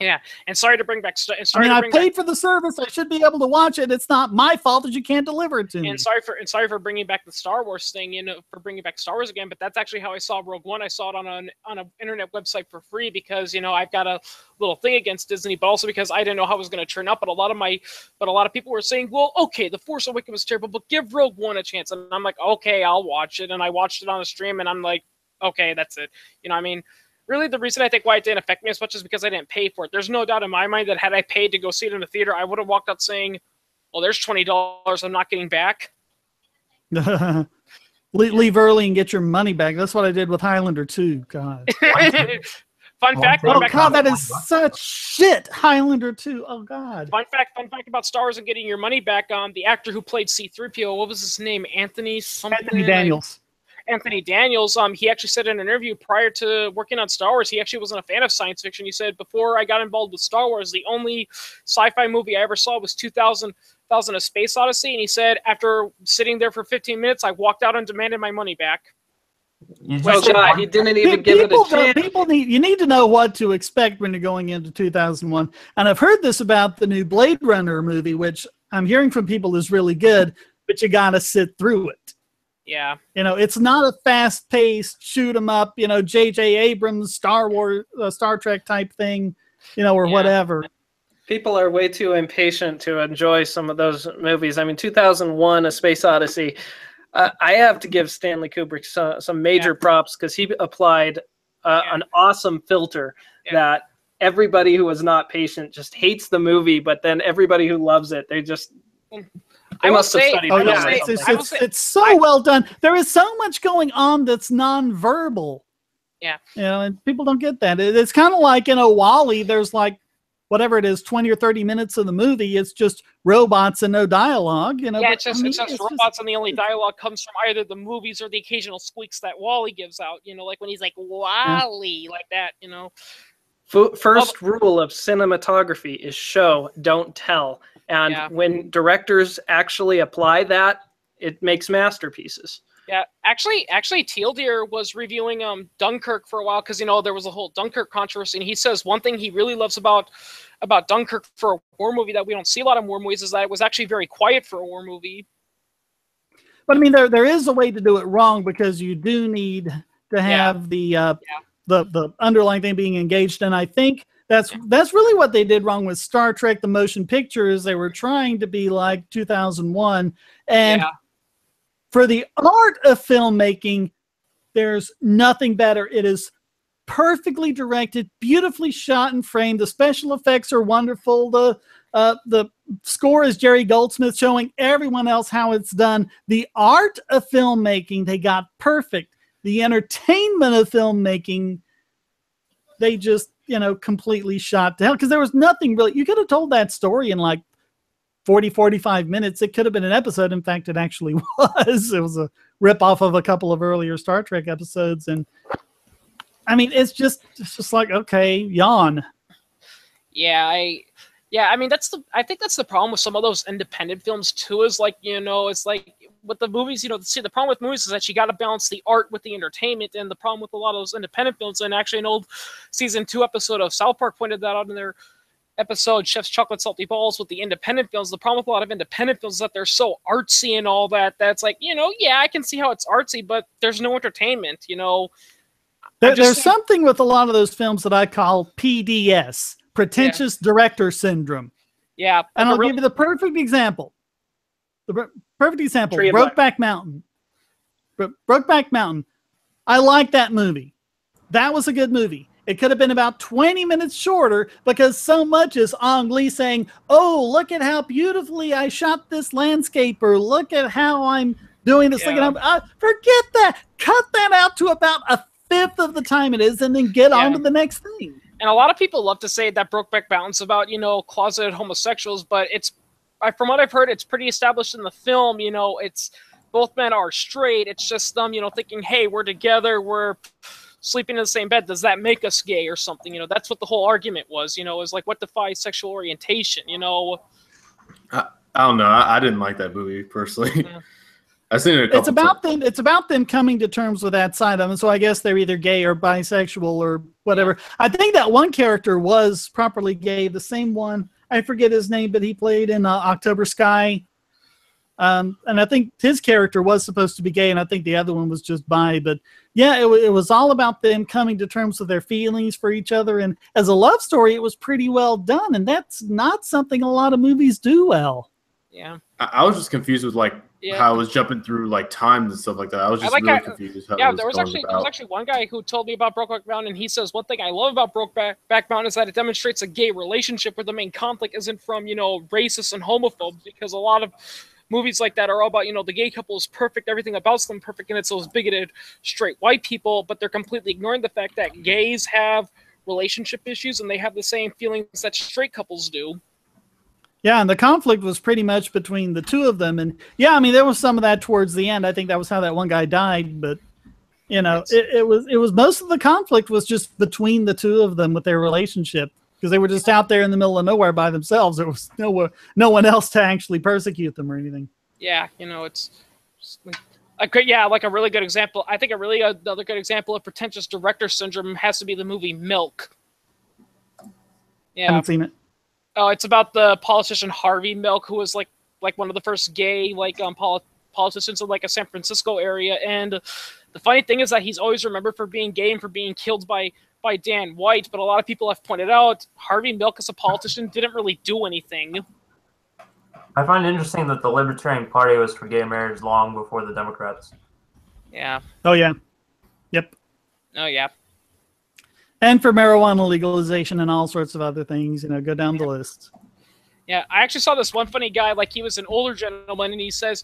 Yeah, and sorry to bring back. I paid for the service. I should be able to watch it. It's not my fault that you can't deliver it to me. And sorry for bringing back the Star Wars thing, for bringing back Star Wars again. But that's actually how I saw Rogue One. I saw it on an internet website for free because I've got a little thing against Disney, but also because I didn't know how it was going to turn out. But a lot of people were saying, well, okay, The Force Awakens was terrible, but give Rogue One a chance. And I'm like, okay, I'll watch it. And I watched it on a stream, and I'm like, okay, that's it. Really, the reason I think why it didn't affect me as much is because I didn't pay for it. There's no doubt in my mind that had I paid to go see it in the theater, I would have walked out saying, well, there's $20 I'm not getting back. Leave early and get your money back. That's what I did with Highlander 2. God. Fun fact. Oh, God, that is such shit. Highlander 2. Oh, God. Fun fact about Star Wars and getting your money back. The actor who played C-3PO, what was his name? Anthony Daniels. Anthony Daniels, he actually said in an interview prior to working on Star Wars, he actually wasn't a fan of science fiction. He said, before I got involved with Star Wars, the only sci-fi movie I ever saw was 2000: A Space Odyssey, and he said after sitting there for 15 minutes, I walked out and demanded my money back. Well, God, he didn't even give it a chance. You need to know what to expect when you're going into 2001. And I've heard this about the new Blade Runner movie, which I'm hearing from people is really good, but you got to sit through it. Yeah. It's not a fast-paced, shoot 'em up, J.J. Abrams, Star Wars, Star Trek type thing, or whatever. People are way too impatient to enjoy some of those movies. I mean, 2001: A Space Odyssey. I have to give Stanley Kubrick some major props because he applied an awesome filter that everybody who was not patient just hates the movie, but then everybody who loves it, they must have studied. It's so well done. There is so much going on that's nonverbal. Yeah. And people don't get that. It's kind of like in WALL-E, there's like, whatever it is, 20 or 30 minutes of the movie, it's just robots and no dialogue. It's just robots, and the only dialogue comes from either the movies or the occasional squeaks that WALL-E gives out. Like when he's like WALL-E, like that. First rule of cinematography is show, don't tell. And when directors actually apply that, it makes masterpieces. Yeah, actually, Teal'c was reviewing Dunkirk for a while because there was a whole Dunkirk controversy, and he says one thing he really loves about Dunkirk for a war movie that we don't see a lot of war movies is that it was actually very quiet for a war movie. But I mean, there is a way to do it wrong because you do need to have the underlying thing being engaged, and I think that's really what they did wrong with Star Trek: The Motion Picture. Is they were trying to be like 2001, and for the art of filmmaking, there's nothing better. It is perfectly directed, beautifully shot and framed. The special effects are wonderful. The score is Jerry Goldsmith showing everyone else how it's done. The art of filmmaking, they got perfect. The entertainment of filmmaking, they just, completely shot to hell because there was nothing really. You could have told that story in like 40, 45 minutes. It could have been an episode. In fact, it actually was. It was a rip-off of a couple of earlier Star Trek episodes. And I mean, it's just like, okay, yawn. Yeah, I mean, I think that's the problem with some of those independent films too, is like, it's like with the movies, the problem with movies is that you got to balance the art with the entertainment. And the problem with a lot of those independent films, and actually an old season 2 episode of South Park pointed that out in their episode, Chef's Chocolate Salty Balls, with the independent films. The problem with a lot of independent films is that they're so artsy and all that. That's like, I can see how it's artsy, but there's no entertainment, There's something with a lot of those films that I call PDS, pretentious director syndrome. Yeah. And I'll give you the perfect example. Brokeback Mountain. Brokeback Mountain. I like that movie. That was a good movie. It could have been about 20 minutes shorter because so much is Ang Lee saying, oh, look at how beautifully I shot this landscape, or look at how I'm doing this. Forget that. Cut that out to about a fifth of the time it is, and then get on to the next thing. And a lot of people love to say that Brokeback Mountain's about, closeted homosexuals, but from what I've heard, it's pretty established in the film, it's both men are straight. It's just them, thinking, hey, we're together, we're sleeping in the same bed. Does that make us gay or something? That's what the whole argument was, is like, what defies sexual orientation, I don't know. I didn't like that movie personally. Yeah. I've seen it a couple times. It's about them coming to terms with that side of them. So I guess they're either gay or bisexual or whatever. I think that one character was properly gay. The same one, I forget his name, but he played in October Sky. And I think his character was supposed to be gay, and I think the other one was just bi. But yeah, it was all about them coming to terms with their feelings for each other. And as a love story, it was pretty well done. And that's not something a lot of movies do well. Yeah. I was just confused with how it was jumping through times and stuff like that. I was just really confused. There was actually one guy who told me about Brokeback Mountain, and he says one thing I love about Brokeback Mountain is that it demonstrates a gay relationship where the main conflict isn't from racists and homophobes, because a lot of movies like that are all about the gay couple is perfect, everything about them perfect, and it's those bigoted straight white people, but they're completely ignoring the fact that gays have relationship issues and they have the same feelings that straight couples do. Yeah, and the conflict was pretty much between the two of them. And yeah, I mean, there was some of that towards the end. I think that was how that one guy died. But, it was most of the conflict was just between the two of them with their relationship. because they were just out there in the middle of nowhere by themselves. There was no one else to actually persecute them or anything. Yeah, it's like a really good example. I think another good example of pretentious director syndrome has to be the movie Milk. Yeah, I haven't seen it. Oh, it's about the politician Harvey Milk, who was like one of the first gay politicians in like a San Francisco area. And the funny thing is that he's always remembered for being gay and for being killed by Dan White. But a lot of people have pointed out Harvey Milk as a politician didn't really do anything. I find it interesting that the Libertarian Party was for gay marriage long before the Democrats. Yeah. Oh yeah. Yep. Oh yeah. And for marijuana legalization and all sorts of other things, go down the list. Yeah, I actually saw this one funny guy, like he was an older gentleman, and he says,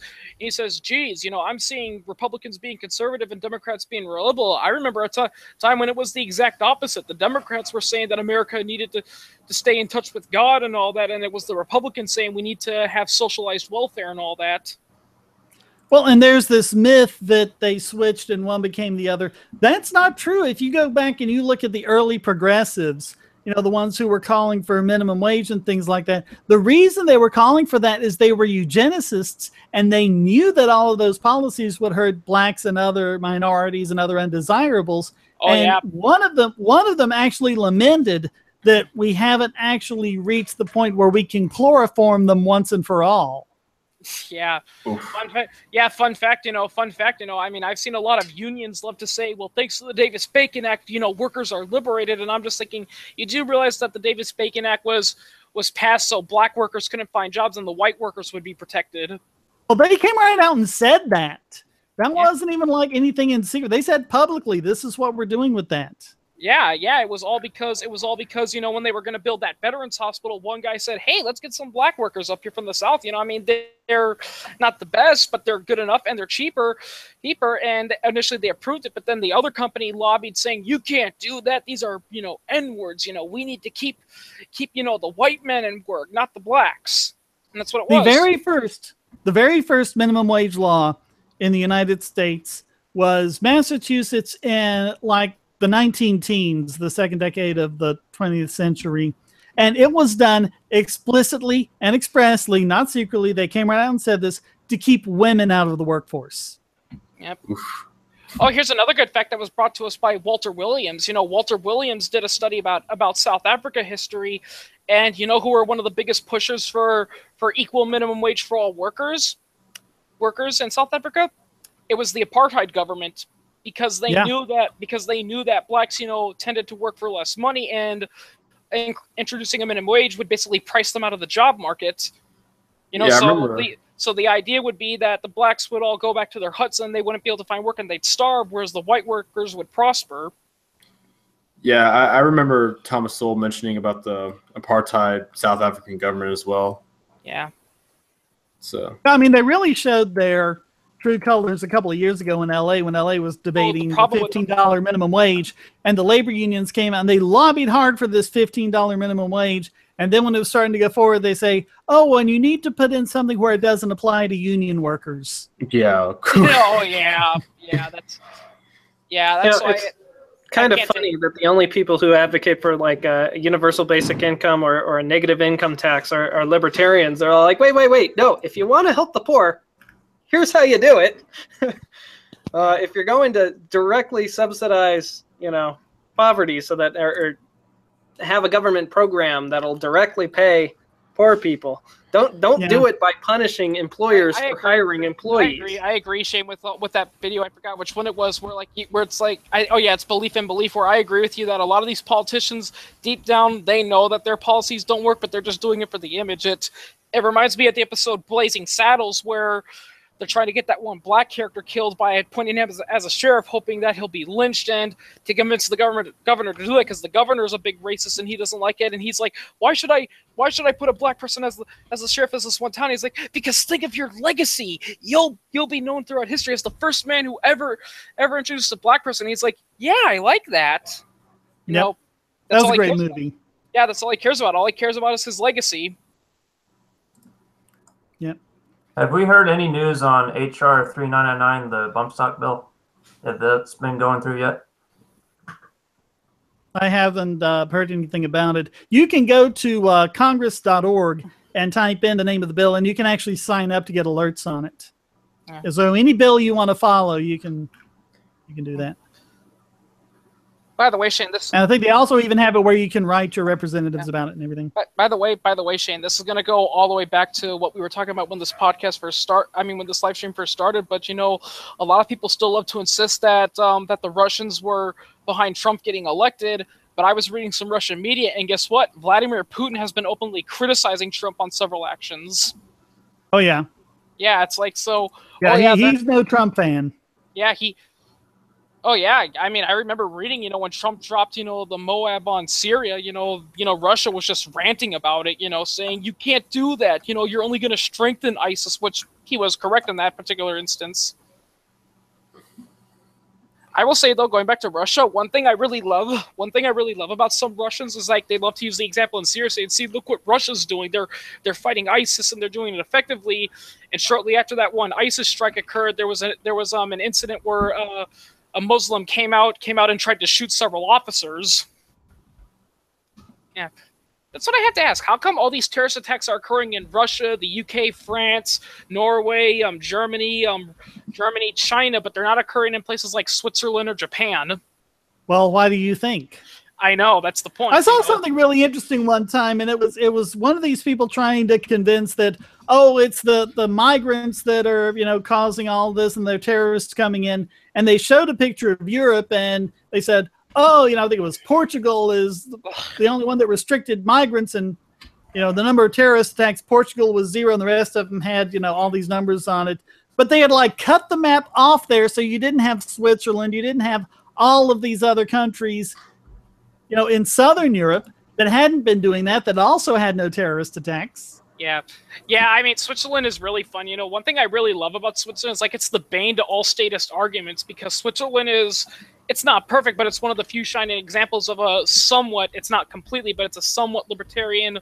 geez, I'm seeing Republicans being conservative and Democrats being liberal. I remember a time when it was the exact opposite. The Democrats were saying that America needed to stay in touch with God and all that, and it was the Republicans saying we need to have socialized welfare and all that. Well, and there's this myth that they switched and one became the other. That's not true. If you go back and you look at the early progressives, the ones who were calling for minimum wage and things like that, the reason they were calling for that is they were eugenicists, and they knew that all of those policies would hurt blacks and other minorities and other undesirables. Oh, and yeah. one of them actually lamented that we haven't actually reached the point where we can chloroform them once and for all. Yeah. Fun fact. I mean, I've seen a lot of unions love to say, well, thanks to the Davis-Bacon Act, workers are liberated. And I'm just thinking, you do realize that the Davis-Bacon Act was passed so black workers couldn't find jobs and the white workers would be protected. Well, they came right out and said that. That wasn't even like anything in secret. They said publicly, this is what we're doing with that. Yeah, it was all because when they were going to build that veterans hospital, one guy said, hey, let's get some black workers up here from the South. I mean, they're not the best, but they're good enough and they're cheaper. And initially they approved it, but then the other company lobbied saying, you can't do that. These are, N-words. We need to keep the white men in work, not the blacks. And that's what it was. The very first minimum wage law in the United States was Massachusetts in the 19-teens, the second decade of the 20th century. And it was done explicitly and expressly, not secretly. They came right out and said this to keep women out of the workforce. Yep. Oof. Oh, here's another good fact that was brought to us by Walter Williams. Walter Williams did a study about South Africa history. And who were one of the biggest pushers for equal minimum wage for all workers in South Africa? It was the apartheid government. Because they knew that blacks, tended to work for less money, and introducing a minimum wage would basically price them out of the job market. So the idea would be that the blacks would all go back to their huts and they wouldn't be able to find work and they'd starve, whereas the white workers would prosper. Yeah, I remember Thomas Sowell mentioning about the apartheid South African government as well. Yeah. So I mean, they really showed their true colors a couple of years ago in LA when LA was debating the $15 minimum wage, and the labor unions came out and they lobbied hard for this $15 minimum wage. And then when it was starting to go forward, they say, oh, and you need to put in something where it doesn't apply to union workers. Yeah. Oh, yeah. That's why it's kind of funny that the only people who advocate for like a universal basic income or a negative income tax are libertarians. They're all like, wait. No, if you want to help the poor, here's how you do it. If you're going to directly subsidize, poverty so that or have a government program that'll directly pay poor people, don't do it by punishing employers for hiring employees. I agree, Shane, with that video. I forgot which one it was where it's like, it's belief in belief, where I agree with you that a lot of these politicians deep down, they know that their policies don't work, but they're just doing it for the image. It reminds me of the episode Blazing Saddles, where they're trying to get that one black character killed by appointing him as a sheriff, hoping that he'll be lynched, and to convince the governor to do that, because the governor is a big racist and he doesn't like it. And he's like, why should I put a black person as the sheriff of this one town? He's like, because think of your legacy. You'll be known throughout history as the first man who ever introduced a black person. And he's like, yeah, I like that. That was a great movie. Yeah, that's all he cares about. All he cares about is his legacy. Yep. Have we heard any news on HR 3999, the bump stock bill? Have that's been going through yet? I haven't heard anything about it. You can go to congress.org and type in the name of the bill, and you can actually sign up to get alerts on it. Yeah. So any bill you want to follow, you can do that. By the way, Shane, and I think they also even have it where you can write your representatives about it and everything. By the way, Shane, this is going to go all the way back to what we were talking about when this podcast when this live stream first started. But a lot of people still love to insist that that the Russians were behind Trump getting elected. But I was reading some Russian media, and guess what? Vladimir Putin has been openly criticizing Trump on several actions. Oh yeah. Yeah, it's like so. Yeah, he's no Trump fan. Yeah, Oh yeah, I mean, I remember reading, when Trump dropped, the Moab on Syria, Russia was just ranting about it, saying you can't do that, you're only going to strengthen ISIS, which he was correct in that particular instance. I will say though, going back to Russia, one thing I really love about some Russians is like they love to use the example in Syria and see, look what Russia's doing. They're fighting ISIS and they're doing it effectively. And shortly after that one ISIS strike occurred, there was an incident where a Muslim came out and tried to shoot several officers. Yeah, that's what I have to ask. How come all these terrorist attacks are occurring in Russia, the UK, France, Norway, Germany, China, but they're not occurring in places like Switzerland or Japan? Well, why do you think? I know, that's the point. I saw something really interesting one time, and it was one of these people trying to convince that, oh, it's the migrants that are, causing all this and they're terrorists coming in. And they showed a picture of Europe and they said, oh, I think it was Portugal is the only one that restricted migrants. And, the number of terrorist attacks, Portugal was 0 and the rest of them had, all these numbers on it. But they had cut the map off there. So you didn't have Switzerland. You didn't have all of these other countries, in Southern Europe that hadn't been doing that also had no terrorist attacks. Yeah. I mean, Switzerland is really fun. One thing I really love about Switzerland is it's the bane to all statist arguments because Switzerland it's not perfect, but it's one of the few shining examples of a somewhat, it's not completely, but it's a somewhat libertarian,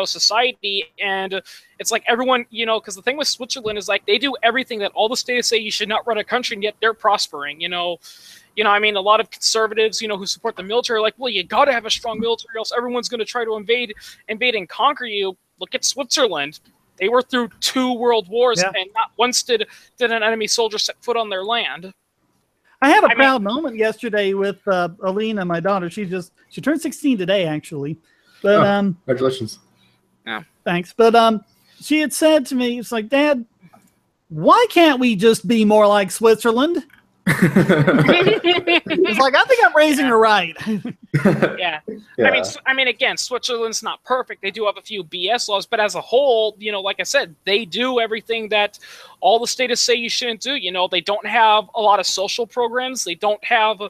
society. And it's like everyone, because the thing with Switzerland is they do everything that all the states say you should not run a country, and yet they're prospering, I mean, a lot of conservatives, who support the military are like, well, you got to have a strong military, or else everyone's going to try to invade and conquer you. Look at Switzerland. They were through 2 world wars, and not once did an enemy soldier set foot on their land. I had a proud moment yesterday with Alina, my daughter. She turned 16 today, actually. But congratulations. Yeah, thanks. But she had said to me, it's like, Dad, why can't we just be more like Switzerland? It's like, I think I'm raising her right. Yeah. I mean, again, Switzerland's not perfect. They do have a few BS laws, but as a whole, like I said, they do everything that all the states say you shouldn't do. They don't have a lot of social programs. They don't have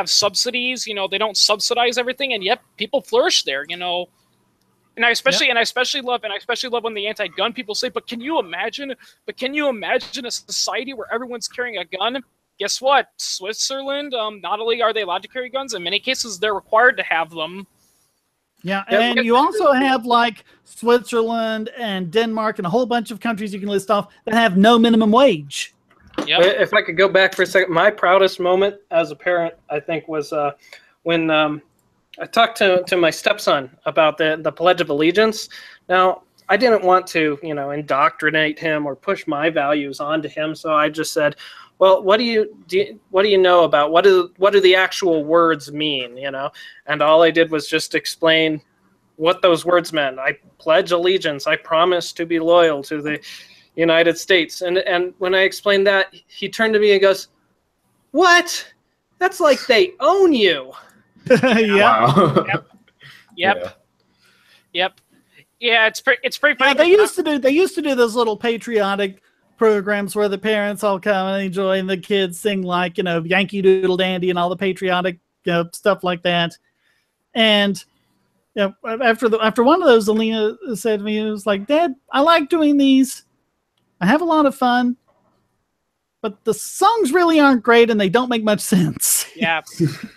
subsidies. They don't subsidize everything, and yet people flourish there. And I especially love when the anti-gun people say, but can you imagine a society where everyone's carrying a gun? Guess what? Switzerland, not only are they allowed to carry guns, in many cases they're required to have them. Yeah, and you also have Switzerland and Denmark and a whole bunch of countries you can list off that have no minimum wage. Yep. If I could go back for a second, my proudest moment as a parent, I think, was when I talked to my stepson about the Pledge of Allegiance. Now, I didn't want to, indoctrinate him or push my values onto him. So I just said, well, what do you know about what do the actual words mean? And all I did was just explain what those words meant. I pledge allegiance. I promise to be loyal to the United States. And when I explained that, he turned to me and goes, "What? That's like they own you." Yeah. Wow. Yep. Yeah, it's pretty funny. Yeah, they used to do those little patriotic programs where the parents all come and enjoy and the kids sing Yankee Doodle Dandy and all the patriotic stuff like that. And after one of those, Alina said to me, it was like, Dad, I like doing these. I have a lot of fun. But the songs really aren't great, and they don't make much sense. Yeah,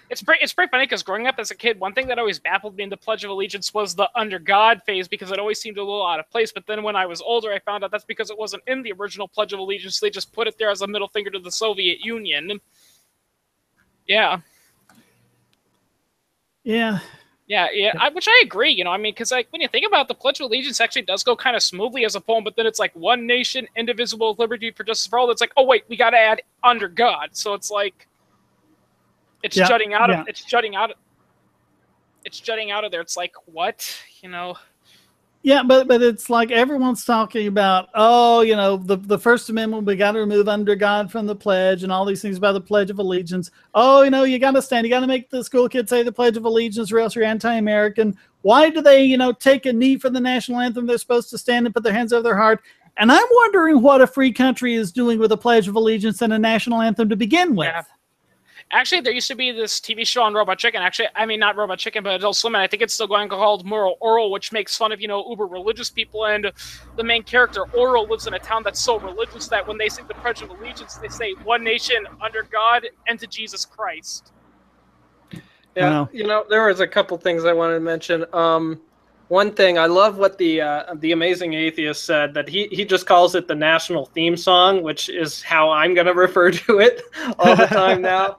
it's pretty funny because growing up as a kid, one thing that always baffled me in the Pledge of Allegiance was the "Under God" phase because it always seemed a little out of place. But then when I was older, I found out that's because it wasn't in the original Pledge of Allegiance. They just put it there as a middle finger to the Soviet Union. Yeah. Yeah. Yeah, which I agree. You know, I mean, because like when you think about it, the Pledge of Allegiance actually does go kind of smoothly as a poem, but then it's like one nation, indivisible, with liberty for justice for all. It's like, oh wait, we got to add under God. So it's like it's jutting out of it's jutting out of there. It's like what, you know. Yeah, but it's like everyone's talking about, oh, you know, the First Amendment, we got to remove under God from the pledge and all these things about the Pledge of Allegiance. Oh, you know, you got to stand. You got to make the school kids say the Pledge of Allegiance or else you're anti-American. Why do they, you know, take a knee for the national anthem? They're supposed to stand and put their hands over their heart. And I'm wondering what a free country is doing with a Pledge of Allegiance and a national anthem to begin with. Yeah. Actually, there used to be this TV show on Robot Chicken. Actually, I mean, not Robot Chicken, but Adult Swim. And I think it's still going, called Moral Oral, which makes fun of, you know, uber religious people. And the main character, Oral, lives in a town that's so religious that when they sing the Pledge of Allegiance, they say one nation under God and to Jesus Christ. Yeah, wow. You know, there was a couple things I wanted to mention. One thing, I love what the Amazing Atheist said, that he just calls it the national theme song, which is how I'm going to refer to it all the time now.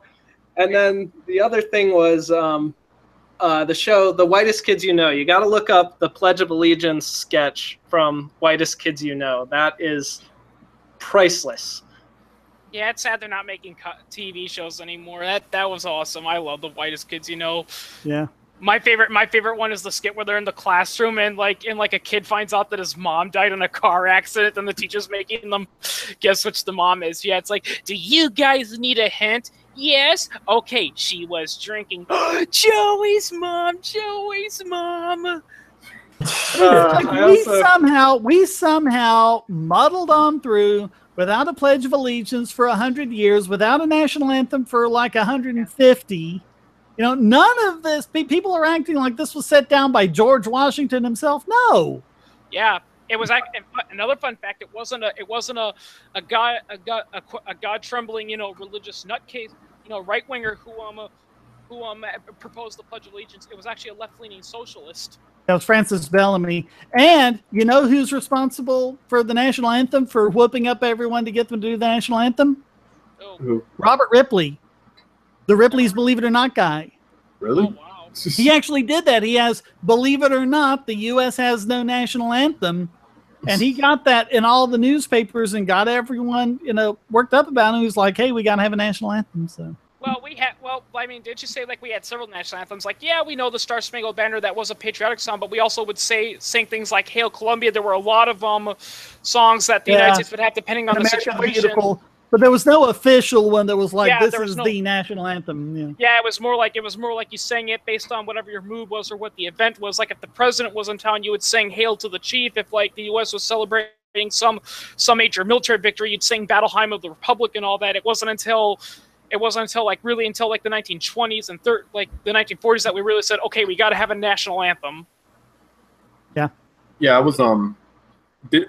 And then the other thing was the show, The Whitest Kids You Know. You got to look up the Pledge of Allegiance sketch from Whitest Kids You Know. That is priceless. Yeah, it's sad they're not making TV shows anymore. That was awesome. I love The Whitest Kids You Know. Yeah. My favorite one is the skit where they're in the classroom and a kid finds out that his mom died in a car accident and the teacher's making them guess which the mom is. Yeah, it's like, do you guys need a hint? Yes. Okay, she was drinking. Joey's mom. We somehow muddled on through without a Pledge of Allegiance for 100 years, without a national anthem for like 150. You know, none of this. People are acting like this was set down by George Washington himself. No. Yeah. It was another fun fact. It wasn't a God trembling, you know, religious nutcase, you know, right winger who proposed the Pledge of Allegiance. It was actually a left leaning socialist. That was Francis Bellamy. And you know who's responsible for the national anthem, for whooping up everyone to get them to do the national anthem? Oh. Robert Ripley, the Ripley's Believe It or Not guy. Really? Oh, wow. He actually did that. He has, believe it or not, the U.S. has no national anthem. And he got that in all the newspapers and got everyone, you know, worked up about it. He was like, hey, we got to have a national anthem. So. Well, I mean, did you say, like, we had several national anthems? Like, yeah, we know the Star Spangled Banner, that was a patriotic song, but we also would sing things like Hail Columbia. There were a lot of songs that the United States would have depending on the situation. Beautiful. But there was no official one that was like, this is the national anthem. Yeah, it was more like you sang it based on whatever your mood was or what the event was. Like if the president was in town, you would sing Hail to the Chief. If like the U.S. was celebrating some major military victory, you'd sing Battle Hymn of the Republic and all that. It wasn't until the 1920s and the 1940s that we really said, okay, we got to have a national anthem. Yeah. Yeah, it was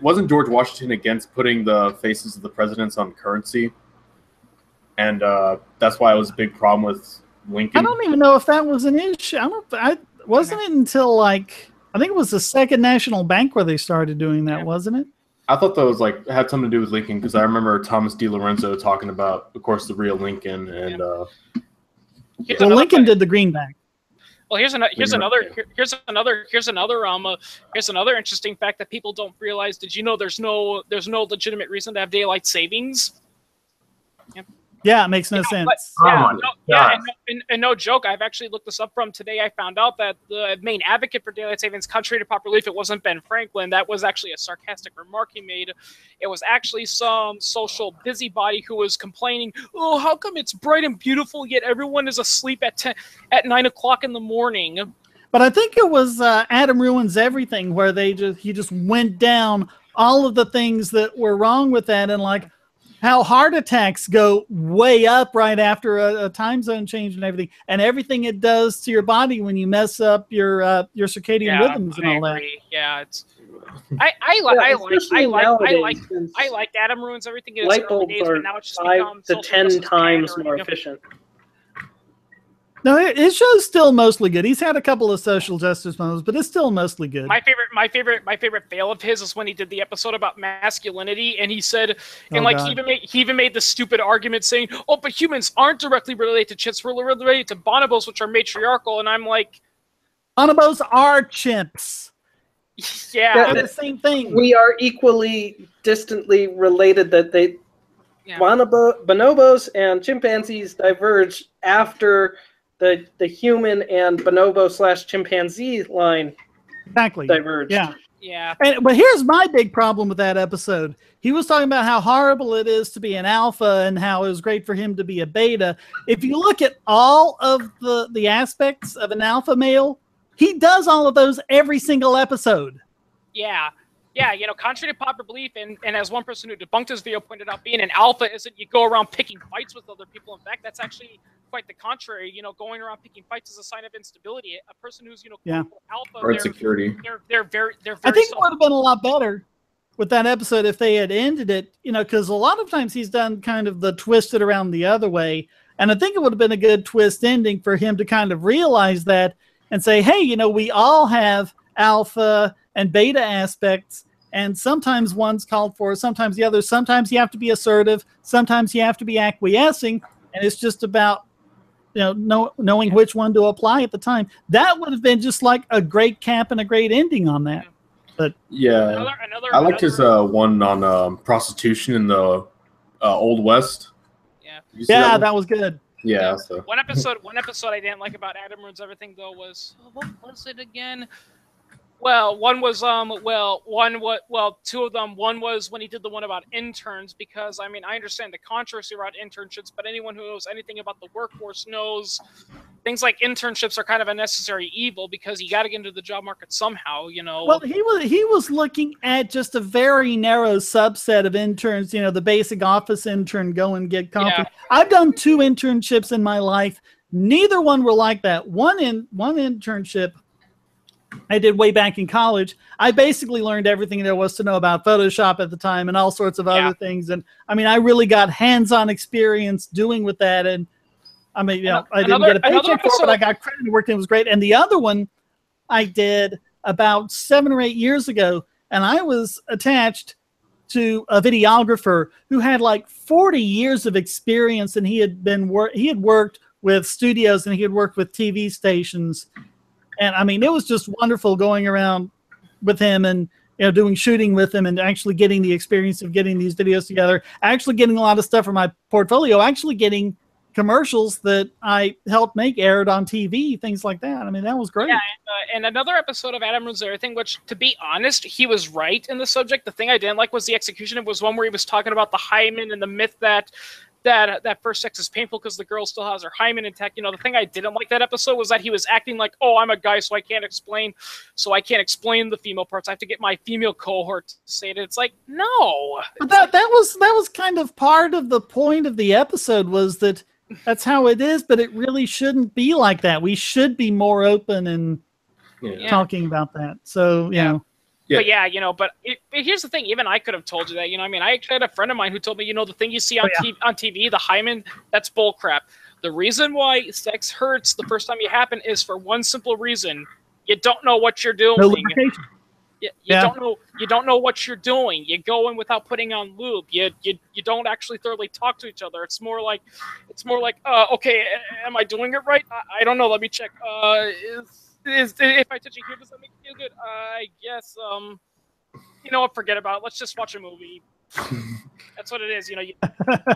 wasn't George Washington against putting the faces of the presidents on currency? And that's why it was a big problem with Lincoln. I don't even know if that was an issue. Wasn't it until I think it was the Second National Bank where they started doing that, wasn't it? I thought that was had something to do with Lincoln because I remember Thomas D. Lorenzo talking about, of course, the real Lincoln and. Lincoln did the greenback. Well, here's another interesting fact that people don't realize. Did you know there's no legitimate reason to have daylight savings? Yeah, it makes no sense. And no joke. I've actually looked this up from today. I found out that the main advocate for daylight savings, contrary to popular belief, it wasn't Ben Franklin. That was actually a sarcastic remark he made. It was actually some social busybody who was complaining, "Oh, how come it's bright and beautiful yet everyone is asleep at 9 o'clock in the morning?" But I think it was Adam Ruins Everything, where he just went down all of the things that were wrong with that, and like how heart attacks go way up right after a time zone change and everything it does to your body when you mess up your circadian rhythms and all that. Yeah, it's. I like Adam Ruins Everything. Light bulbs are 5 to 10 times more efficient. No, his show's still mostly good. He's had a couple of social justice moments, but it's still mostly good. My favorite fail of his is when he did the episode about masculinity, and he said, he even made the stupid argument saying, "Oh, but humans aren't directly related to chimps. We're related to bonobos, which are matriarchal." And I'm like, bonobos are chimps. Yeah, they're the same thing. We are equally distantly related. That they, bonobos and chimpanzees diverge after the human and bonobo/chimpanzee line diverged. Yeah. But here's my big problem with that episode. He was talking about how horrible it is to be an alpha and how it was great for him to be a beta. If you look at all of the aspects of an alpha male, he does all of those every single episode. Yeah. Yeah, contrary to popular belief, and as one person who debunked his video pointed out, being an alpha isn't you go around picking fights with other people. In fact, that's actually quite the contrary. Going around picking fights is a sign of instability. A person who's alpha or insecurity. They're very. I think it would have been a lot better with that episode if they had ended it. Because a lot of times he's done kind of the twisted around the other way, and I think it would have been a good twist ending for him to kind of realize that and say, hey, we all have alpha and beta aspects, and sometimes one's called for, sometimes the other. Sometimes you have to be assertive, sometimes you have to be acquiescing, and it's just about knowing which one to apply at the time. That would have been just like a great cap and a great ending on that. But I liked his one on prostitution in the Old West. Yeah, that was good. Yeah. So. One episode I didn't like about Adam Ruins Everything though was, what was it again? Well, two of them. One was when he did the one about interns, because I understand the controversy around internships, but anyone who knows anything about the workforce knows things like internships are kind of a necessary evil because you got to get into the job market somehow, Well, he was looking at just a very narrow subset of interns, the basic office intern, go and get coffee. Yeah. I've done 2 internships in my life. Neither one were like that. One internship I did way back in college. I basically learned everything there was to know about Photoshop at the time and all sorts of other things. And I really got hands-on experience doing with that. And I didn't get a paycheck for it, but I got credit and worked. It was great. And the other one I did about 7 or 8 years ago, and I was attached to a videographer who had like 40 years of experience, and he had worked with studios and he had worked with TV stations. And it was just wonderful going around with him and doing shooting with him and actually getting the experience of getting these videos together, actually getting a lot of stuff from my portfolio, actually getting commercials that I helped make aired on TV, things like that. That was great. Yeah, and another episode of Adam Ruins Everything, which, to be honest, he was right in the subject. The thing I didn't like was the execution. It was one where he was talking about the hymen and the myth that first sex is painful because the girl still has her hymen intact. The thing I didn't like that episode was that he was acting like, oh, I'm a guy, so I can't explain the female parts. I have to get my female cohort to say it. It's like, no. But that was kind of part of the point of the episode, was that that's how it is, but it really shouldn't be like that. We should be more open and talking about that. So, But but here's the thing. Even I could have told you that. I actually had a friend of mine who told me, the thing you see on TV, the hymen, that's bullcrap. The reason why sex hurts the first time you happen is for one simple reason: you don't know what you're doing. No lubrication. You don't know what you're doing. You go in without putting on lube. You don't actually thoroughly talk to each other. It's more like, okay, am I doing it right? I don't know. Let me check. If I touch you here, does that make you feel good? I guess, what, forget about it. Let's just watch a movie. That's what it is,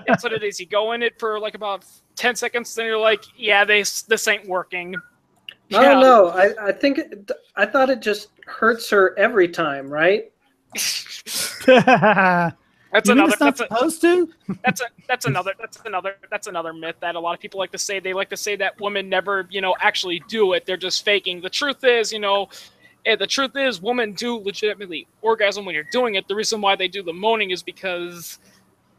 that's what it is. You go in it for like about 10 seconds, then you're like, yeah, this ain't working. I don't know. I thought it just hurts her every time, right? That's another myth that a lot of people like to say. They like to say that women never, actually do it. They're just faking. The truth is, women do legitimately orgasm when you're doing it. The reason why they do the moaning is because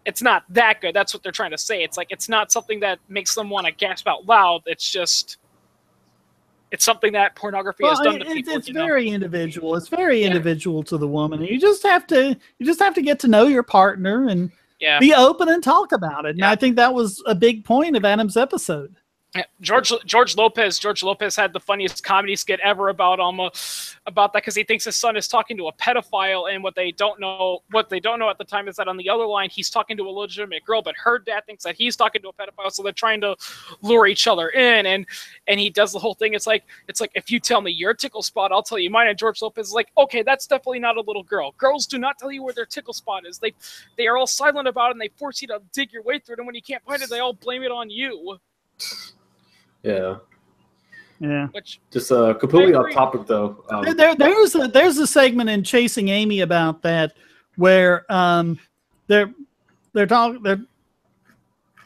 it's not that good. That's what they're trying to say. It's like, it's not something that makes them want to gasp out loud. It's something that pornography has done to people. It's very individual. It's very individual to the woman. You just have to get to know your partner and be open and talk about it. And I think that was a big point of Adam's episode. George Lopez had the funniest comedy skit ever about that, because he thinks his son is talking to a pedophile, and what they don't know at the time is that on the other line he's talking to a legitimate girl, but her dad thinks that he's talking to a pedophile, so they're trying to lure each other in, and he does the whole thing. It's like if you tell me your tickle spot, I'll tell you mine. And George Lopez is like, okay, that's definitely not a little girl. Girls do not tell you where their tickle spot is. They are all silent about it, and they force you to dig your way through it, and when you can't find it, they all blame it on you. Yeah. Which, just completely off topic though. There's a segment in Chasing Amy about that where they're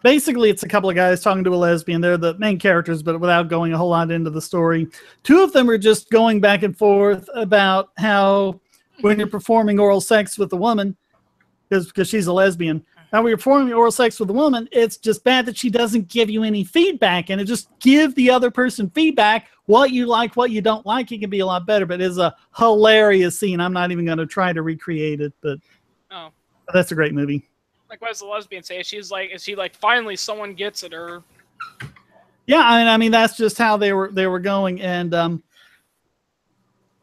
basically, it's a couple of guys talking to a lesbian. They're the main characters, but without going a whole lot into the story. Two of them are just going back and forth about how when you're performing oral sex with a woman, because she's a lesbian, now, when you're performing oral sex with a woman, it's just bad that she doesn't give you any feedback, and it just give the other person feedback, what you like, what you don't like. It can be a lot better, but it's a hilarious scene. I'm not even going to try to recreate it, but that's a great movie. Like, what does the lesbian say? Is she like, finally someone gets it, or? Yeah, I mean that's just how they were going, and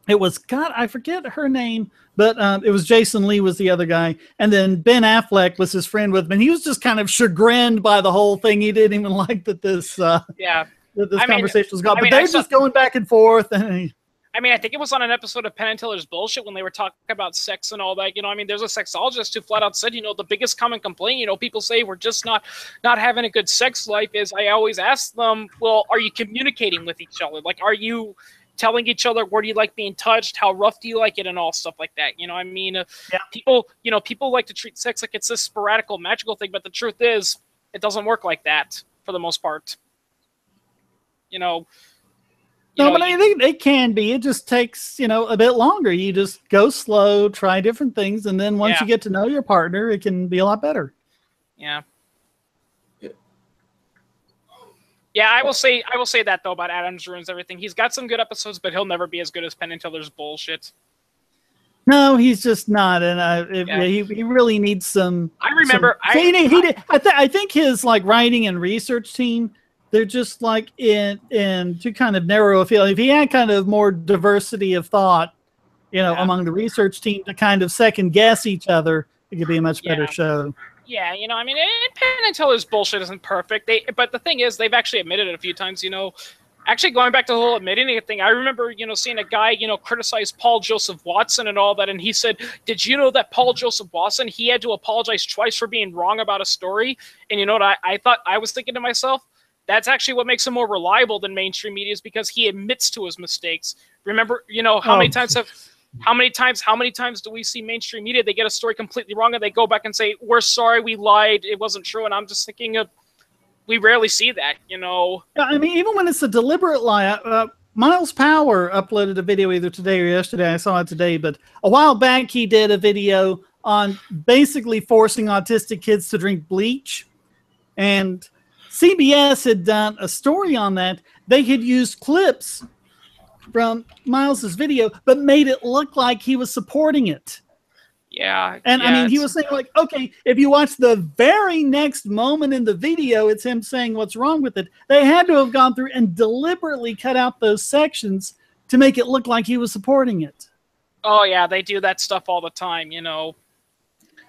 it was, God, I forget her name, but it was Jason Lee was the other guy. And then Ben Affleck was his friend with him. And he was just kind of chagrined by the whole thing. He didn't even like that this conversation was gone. But they're just going back and forth. And I think it was on an episode of Penn and Teller's Bullshit when they were talking about sex and all that. There's a sexologist who flat out said, the biggest common complaint, people say we're just not having a good sex life is, I always ask them, well, are you communicating with each other? Like, are you telling each other, where do you like being touched? How rough do you like it? And all stuff like that. People like to treat sex like it's this sporadical, magical thing, but the truth is it doesn't work like that for the most part. No, but I think it can be. It just takes, a bit longer. You just go slow, try different things. And then once you get to know your partner, it can be a lot better. Yeah. Yeah, I will say that though about Adams Ruins Everything. He's got some good episodes, but he'll never be as good as Penn and Teller's Bullshit. No, he's just not, and he really needs some. I remember. I think his writing and research team, they're just in too kind of narrow a field. If he had kind of more diversity of thought, among the research team to kind of second guess each other, it could be a much better show. Yeah, Penn and Teller's Bullshit isn't perfect. But the thing is, they've actually admitted it a few times. Actually going back to the whole admitting it thing, I remember, seeing a guy, criticize Paul Joseph Watson and all that, and he said, "Did you know that Paul Joseph Watson, he had to apologize twice for being wrong about a story?" And you know what I was thinking to myself? That's actually what makes him more reliable than mainstream media, is because he admits to his mistakes. Remember, how many times do we see mainstream media, they get a story completely wrong and they go back and say, we're sorry, we lied, it wasn't true. And I'm just thinking we rarely see that, Yeah, even when it's a deliberate lie, Miles Power uploaded a video either today or yesterday. I saw it today, but a while back he did a video on basically forcing autistic kids to drink bleach. And CBS had done a story on that. They had used clips from Miles's video, but made it look like he was supporting it. Yeah. And he was saying okay, if you watch the very next moment in the video, it's him saying what's wrong with it. They had to have gone through and deliberately cut out those sections to make it look like he was supporting it. Oh yeah, they do that stuff all the time,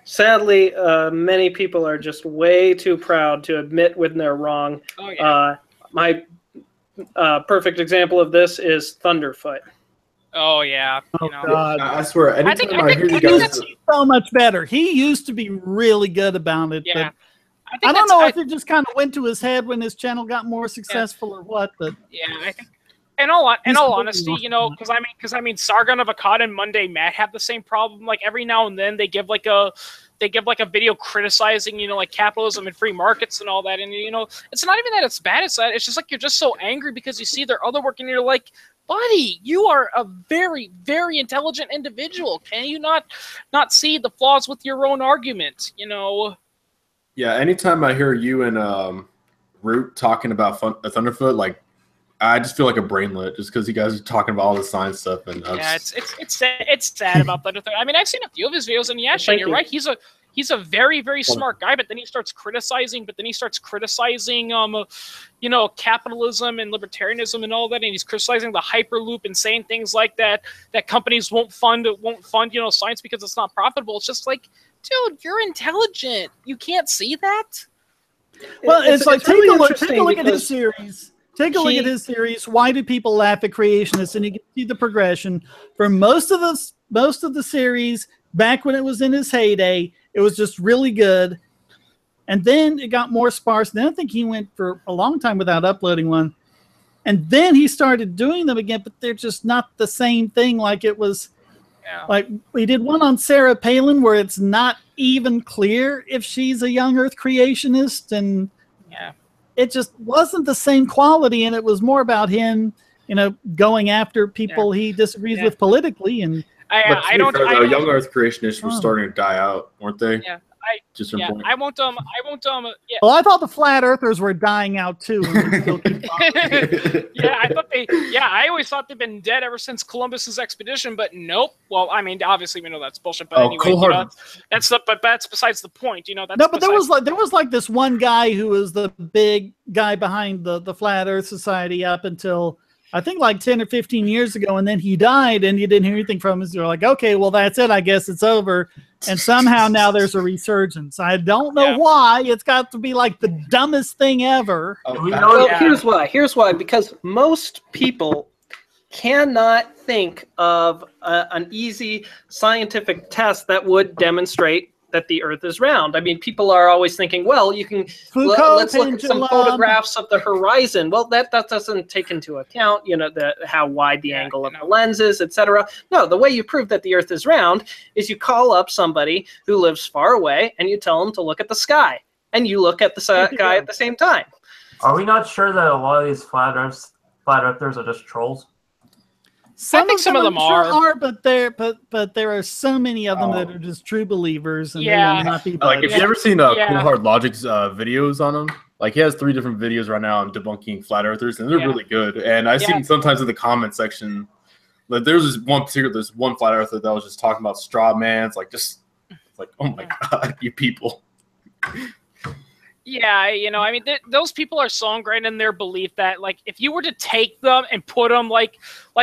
Sadly, many people are just way too proud to admit when they're wrong. Oh yeah. My perfect example of this is Thunderfoot. Oh yeah. God. I swear, anytime I hear you guys, so much better. He used to be really good about it. Yeah. But I don't know if it just kind of went to his head when his channel got more successful or what. But yeah, I think. In all honesty, because Sargon of Akkad and Monday Matt have the same problem. Like every now and then they give a video criticizing, capitalism and free markets and all that. And, it's not even that it's bad. It's that it's just you're just so angry because you see their other work and you're like, buddy, you are a very, very intelligent individual. Can you not see the flaws with your own argument, Yeah, anytime I hear you and Root talking about Thunderfoot, I just feel like a brainlet just because you guys are talking about all the science stuff. And it's sad about Thunderfoot. I've seen a few of his videos, and Shane, you're right. He's he's a very, very smart guy, but then he starts criticizing. You know, capitalism and libertarianism and all that, and he's criticizing the hyperloop and saying things like that companies won't fund you know, science because it's not profitable. It's just like, dude, you're intelligent. You can't see that. Well, it's like take a look at his series. Take a look at his series. Why do people laugh at creationists? And you can see the progression for most of the series back when it was in his heyday. It was just really good, and then it got more sparse. Then I think he went for a long time without uploading one, and then he started doing them again. But they're just not the same thing. Like it was, like we did one on Sarah Palin where it's not even clear if she's a young Earth creationist, and it just wasn't the same quality, and it was more about him, you know, going after people he disagrees with politically. And I don't. Young Earth creationists were starting to die out, weren't they? Yeah. I won't. Yeah. Well, I thought the flat earthers were dying out too. Yeah, I thought they. Yeah, I always thought they've been dead ever since Columbus's expedition, but nope. Well, I mean, obviously we know that's bullshit. But anyway, you know, that's besides the point. You know, that's no. But there was like this one guy who was the big guy behind the Flat Earth Society up until I think like 10 or 15 years ago, and then he died, and you didn't hear anything from him. So you're like, okay, well that's it. I guess it's over. And somehow now there's a resurgence. I don't know why. It's got to be like the dumbest thing ever. Well, here's why. Here's why. Because most people cannot think of an easy scientific test that would demonstrate that the Earth is round. I mean, people are always thinking, well, you can let's look at some photographs of the horizon. Well, that doesn't take into account, you know, how wide the angle of the lens is, etc. No, the way you prove that the Earth is round is you call up somebody who lives far away and you tell them to look at the sky, and you look at the sky at the same time. Are we not sure that a lot of these flat earthers are just trolls? I think some of them are, but there are so many of them that are just true believers, and they will not be. Like, if you ever seen Cool Hard Logic's videos on them, like he has 3 different videos right now on debunking flat earthers, and they're really good. And I've seen sometimes in the comment section, like there's one flat earther that was just talking about straw mans, like oh my god, you people. Yeah, you know, I mean, those people are so ingrained in their belief that, like, if you were to take them and put them, like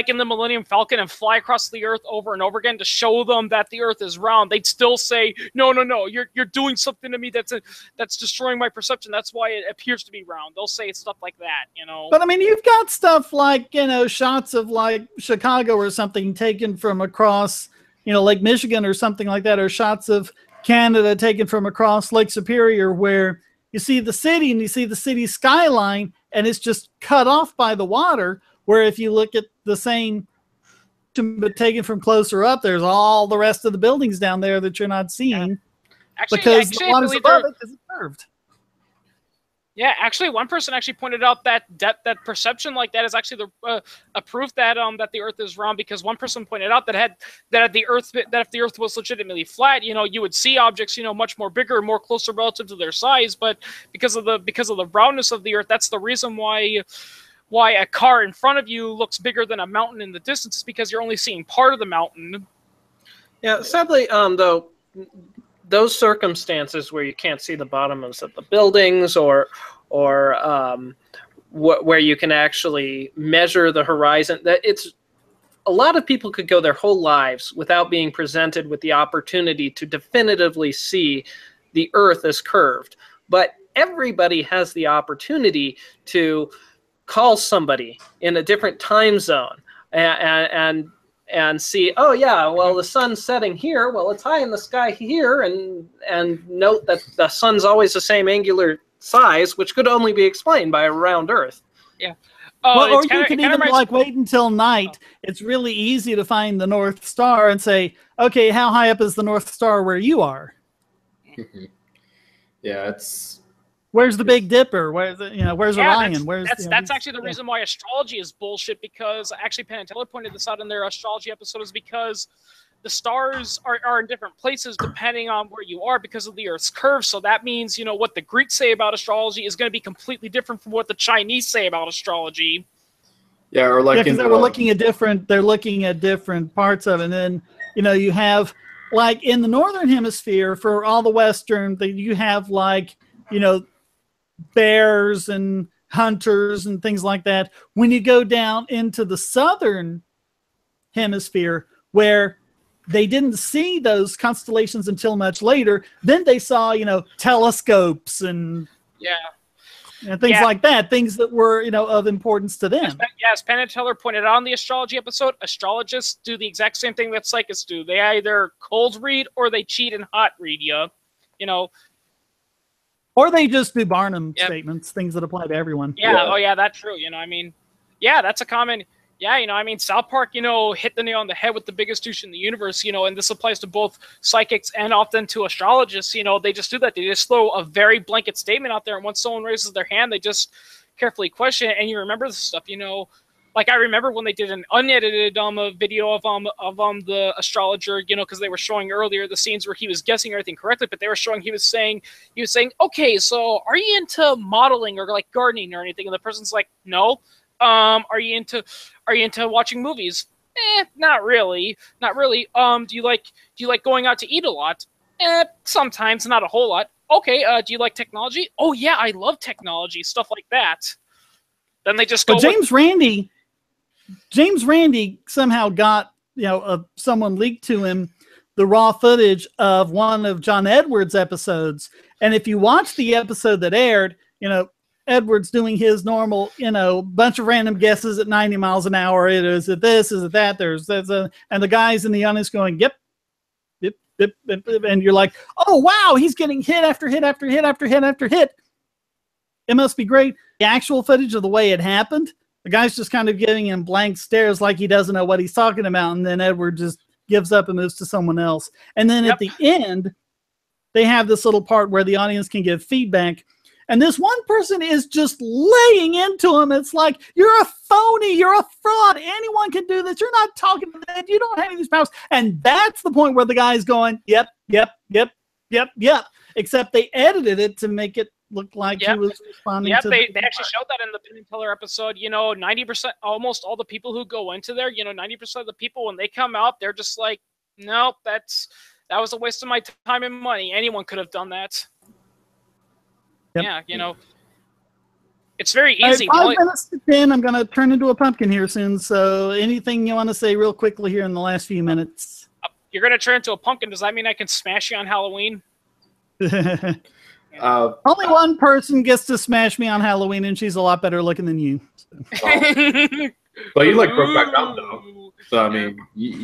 in the Millennium Falcon and fly across the Earth over and over again to show them that the Earth is round, they'd still say, no, you're doing something to me that's destroying my perception. That's why it appears to be round. They'll say stuff like that, you know. But I mean, you've got stuff like, you know, shots of like Chicago or something taken from across, you know, Lake Michigan or something like that, or shots of Canada taken from across Lake Superior where you see the city and you see the city skyline and it's just cut off by the water, where if you look at the same but taken from closer up, there's all the rest of the buildings down there that you're not seeing because the water's above it is curved. Yeah, actually, one person actually pointed out that perception like that is actually a proof that that the Earth is round, because one person pointed out that if the Earth was legitimately flat, you know, you would see objects, you know, much more bigger and more closer relative to their size. But because of the roundness of the Earth, that's the reason why a car in front of you looks bigger than a mountain in the distance, is because you're only seeing part of the mountain. Yeah, sadly, though, those circumstances where you can't see the bottoms of the buildings, or where you can actually measure the horizon, that it's a lot of people could go their whole lives without being presented with the opportunity to definitively see the Earth as curved. But everybody has the opportunity to call somebody in a different time zone and see, oh yeah, well, the sun's setting here, well, it's high in the sky here, and note that the sun's always the same angular size, which could only be explained by a round Earth. Yeah. Well, or you can even like wait until night. It's really easy to find the North Star and say, okay, how high up is the North Star where you are? Yeah, it's... Where's the Big Dipper? Where's Orion? That's actually the reason why astrology is bullshit, because actually Penn and Teller pointed this out in their astrology episode, is because the stars are in different places depending on where you are because of the Earth's curve. So that means, you know, what the Greeks say about astrology is going to be completely different from what the Chinese say about astrology. Yeah, or like because they're looking at different parts of it. And then, you know, you have like in the Northern Hemisphere, for all the Western, you have like, you know, bears and hunters and things like that. When you go down into the Southern Hemisphere, where they didn't see those constellations until much later, then they saw, you know, telescopes and things like that, things that were, you know, of importance to them. Yes, Penn and Teller pointed out on the astrology episode, astrologists do the exact same thing that psychics do. They either cold read or they cheat and hot read you, you know. Or they just do Barnum statements, things that apply to everyone. Yeah, oh yeah, that's true. You know, I mean, yeah, that's a common... Yeah, you know, I mean, South Park, you know, hit the nail on the head with the biggest douche in the universe, you know, and this applies to both psychics and often to astrologists. You know, they just do that. They just throw a very blanket statement out there, and once someone raises their hand, they just carefully question it. And you remember this stuff, you know, like I remember when they did an unedited video of the astrologer, you know, because they were showing earlier the scenes where he was guessing everything correctly, but they were showing he was saying, okay, so are you into modeling or like gardening or anything? And the person's like, no. Are you into watching movies? Not really. Do you like going out to eat a lot? Sometimes, not a whole lot. Okay, do you like technology? Oh yeah, I love technology, stuff like that. Then they just go. But James Randi somehow got, you know, someone leaked to him the raw footage of one of John Edwards' episodes, and if you watch the episode that aired, you know, Edwards doing his normal, you know, bunch of random guesses at 90 miles an hour. Is it this? Is it that? And the guys in the audience going, yep. And you're like, oh, wow, he's getting hit after hit after hit after hit after hit. It must be great. The actual footage of the way it happened, the guy's just kind of giving him blank stares like he doesn't know what he's talking about. And then Edward just gives up and moves to someone else. And then at the end, they have this little part where the audience can give feedback. And this one person is just laying into him. It's like, you're a phony. You're a fraud. Anyone can do this. You're not talking to that. You don't have any of these powers. And that's the point where the guy's going, yep. Except they edited it to make it look like he was responding to... They actually showed that in the Penn and Teller episode. You know, 90%, almost all the people who go into there, you know, 90% of the people, when they come out, they're just like, nope, that was a waste of my time and money. Anyone could have done that. Yep. Yeah, you know, it's very easy. 5 minutes to 10. I'm going to turn into a pumpkin here soon. So anything you want to say real quickly here in the last few minutes? You're going to turn into a pumpkin. Does that mean I can smash you on Halloween? Only one person gets to smash me on Halloween, and she's a lot better looking than you. But you like Brokeback Mountain, though. So, I mean...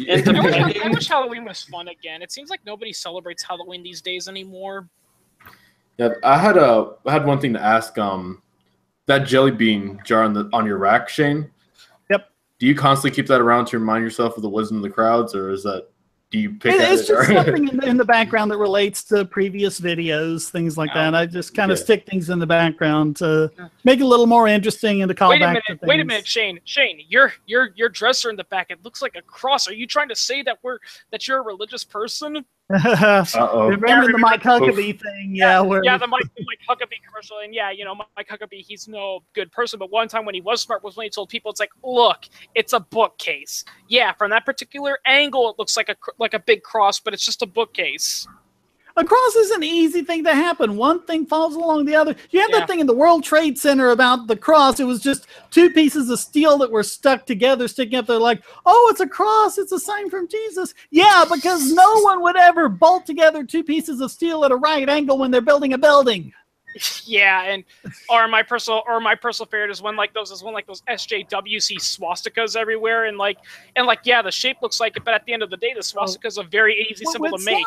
I wish Halloween was fun again. It seems like nobody celebrates Halloween these days anymore. Yeah, I had one thing to ask. That jelly bean jar on your rack, Shane. Yep. Do you constantly keep that around to remind yourself of the wisdom of the crowds, or is that? Do you pick? It's just something in the background that relates to previous videos, things like that. I just kind of stick things in the background to make it a little more interesting and to call back to things. Wait a minute, Shane. Your dresser in the back, it looks like a cross. Are you trying to say that you're a religious person? Remember the Mike Huckabee thing? Yeah, the Mike Huckabee commercial. And yeah, you know, Mike Huckabee, he's no good person. But one time when he was smart was when he told people, it's like, look, it's a bookcase. Yeah, from that particular angle, it looks like a big cross, but it's just a bookcase. A cross is an easy thing to happen. One thing falls along the other. You have that thing in the World Trade Center about the cross. It was just two pieces of steel that were stuck together, sticking up there like, oh, it's a cross. It's a sign from Jesus. Yeah, because no one would ever bolt together two pieces of steel at a right angle when they're building a building. Yeah, or my personal favorite is when those SJW see swastikas everywhere, and the shape looks like it, but at the end of the day, the swastika is a very easy symbol to make.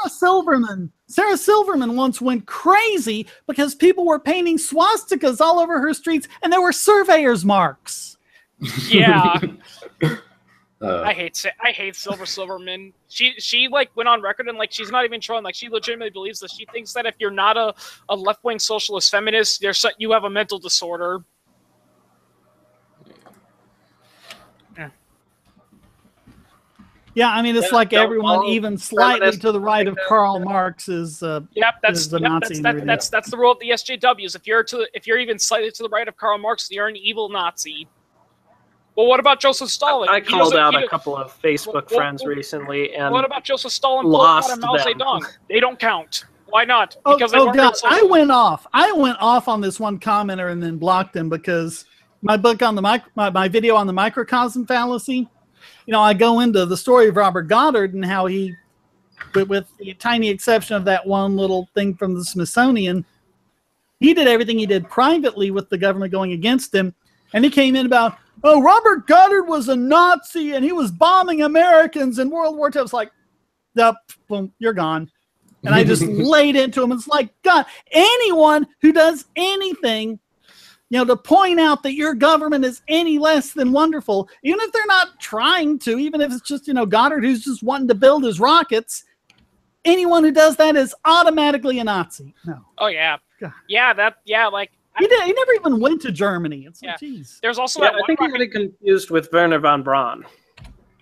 Sarah Silverman once went crazy because people were painting swastikas all over her streets, and there were surveyor's marks. Yeah. I hate Silverman. She went on record and she's not even trolling. She legitimately believes that she thinks that if you're not a left-wing socialist feminist, you have a mental disorder. Yeah, I mean, it's like everyone even slightly to the right of Karl Marx is the Nazi. That's the rule of the SJWs. If you're even slightly to the right of Karl Marx, you're an evil Nazi. Well, what about Joseph Stalin? I called out a couple of Facebook friends recently, and what about Joseph Stalin, lost and Mao Zedong? They don't count. Why not? Because they weren't I went off. I went off on this one commenter and then blocked him because my book on the my video on the microcosm fallacy. You know, I go into the story of Robert Goddard and how he, with the tiny exception of that one little thing from the Smithsonian, he did everything he did privately with the government going against him, and he came in about, oh, Robert Goddard was a Nazi and he was bombing Americans in World War II. I was like, nope, boom, you're gone. And I just laid into him. It's like, God, anyone who does anything, you know, to point out that your government is any less than wonderful, even if they're not trying to, even if it's just, you know, Goddard who's just wanting to build his rockets, anyone who does that is automatically a Nazi. No. Oh, yeah. God. Yeah, like, he never even went to Germany. It's like, geez. There's also that I think he got confused with Werner von Braun.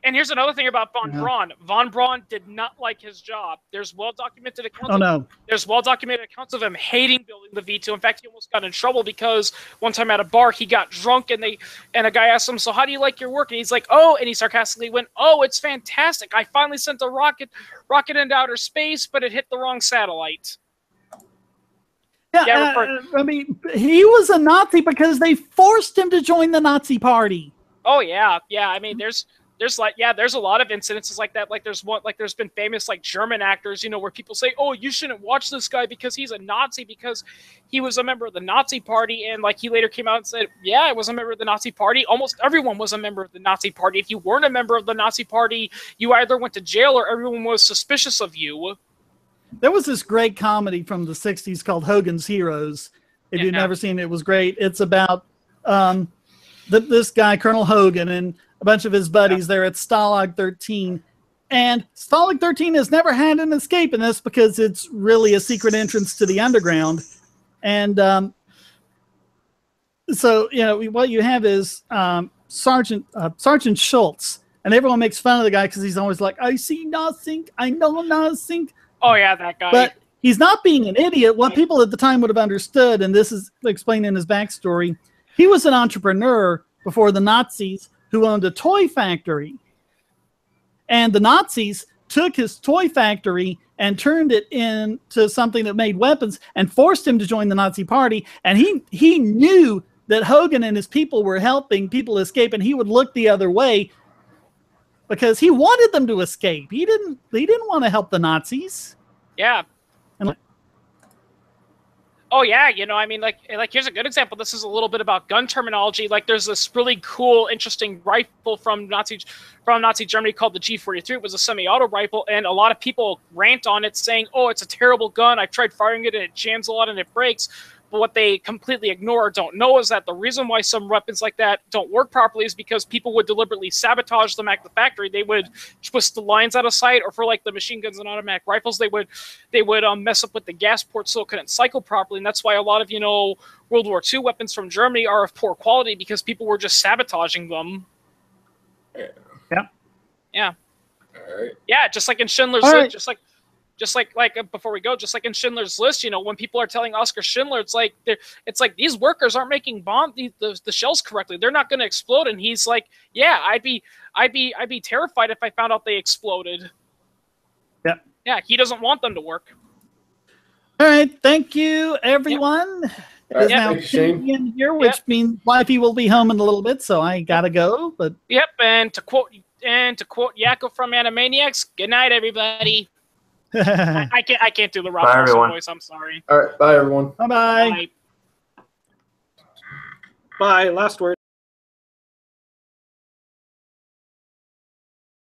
And here's another thing about von Braun. Von Braun did not like his job. There's well-documented accounts. There's well-documented accounts of him hating building the V2. In fact, he almost got in trouble because one time at a bar he got drunk and a guy asked him, "So how do you like your work?" And he's like, "Oh," and he sarcastically went, "Oh, it's fantastic. I finally sent a rocket into outer space, but it hit the wrong satellite." Yeah, I mean, he was a Nazi because they forced him to join the Nazi party. Oh yeah. I mean, there's a lot of incidences like that. Like there's been famous like German actors, you know, where people say, "Oh, you shouldn't watch this guy because he's a Nazi because he was a member of the Nazi party." And like he later came out and said, "Yeah, I was a member of the Nazi party. Almost everyone was a member of the Nazi party. If you weren't a member of the Nazi party, you either went to jail or everyone was suspicious of you." There was this great comedy from the 60s called Hogan's Heroes. If you've never seen it, it was great. It's about this guy, Colonel Hogan, and a bunch of his buddies there at Stalag 13. And Stalag 13 has never had an escape in this because it's really a secret entrance to the underground. And so, you know, what you have is Sergeant Schultz. And everyone makes fun of the guy because he's always like, "I see nothing. I know nothing." Oh, yeah, that guy. But he's not being an idiot. What people at the time would have understood, and this is explained in his backstory, he was an entrepreneur before the Nazis who owned a toy factory. And the Nazis took his toy factory and turned it into something that made weapons and forced him to join the Nazi party. And he knew that Hogan and his people were helping people escape, and he would look the other way because he wanted them to escape. He didn't want to help the Nazis. Yeah. And oh yeah, you know, I mean, like here's a good example. This is a little bit about gun terminology. Like, there's this really cool, interesting rifle from Nazi Germany called the G43. It was a semi-auto rifle, and a lot of people rant on it, saying, "Oh, it's a terrible gun. I've tried firing it, and it jams a lot, and it breaks." But what they completely ignore or don't know is that the reason why some weapons like that don't work properly is because people would deliberately sabotage them at the factory. They would twist the lines out of sight, or for like the machine guns and automatic rifles, they would mess up with the gas port so it couldn't cycle properly. And that's why a lot of, you know, World War II weapons from Germany are of poor quality, because people were just sabotaging them. Yeah. All right. Yeah, just like in Schindler's List, just like before we go, just like in Schindler's List, you know, when people are telling Oskar Schindler, it's like these workers aren't making the shells correctly. They're not going to explode. And he's like, "Yeah, I'd be terrified if I found out they exploded." Yeah. Yeah, he doesn't want them to work. All right, thank you, everyone. Yep. It is now 10 p.m. here, which means Wifey will be home in a little bit, so I gotta go. But and to quote Yakko from Animaniacs, good night, everybody. I can't do the Rob Paulson voice. I'm sorry. All right, bye everyone. Bye. Bye. Last word.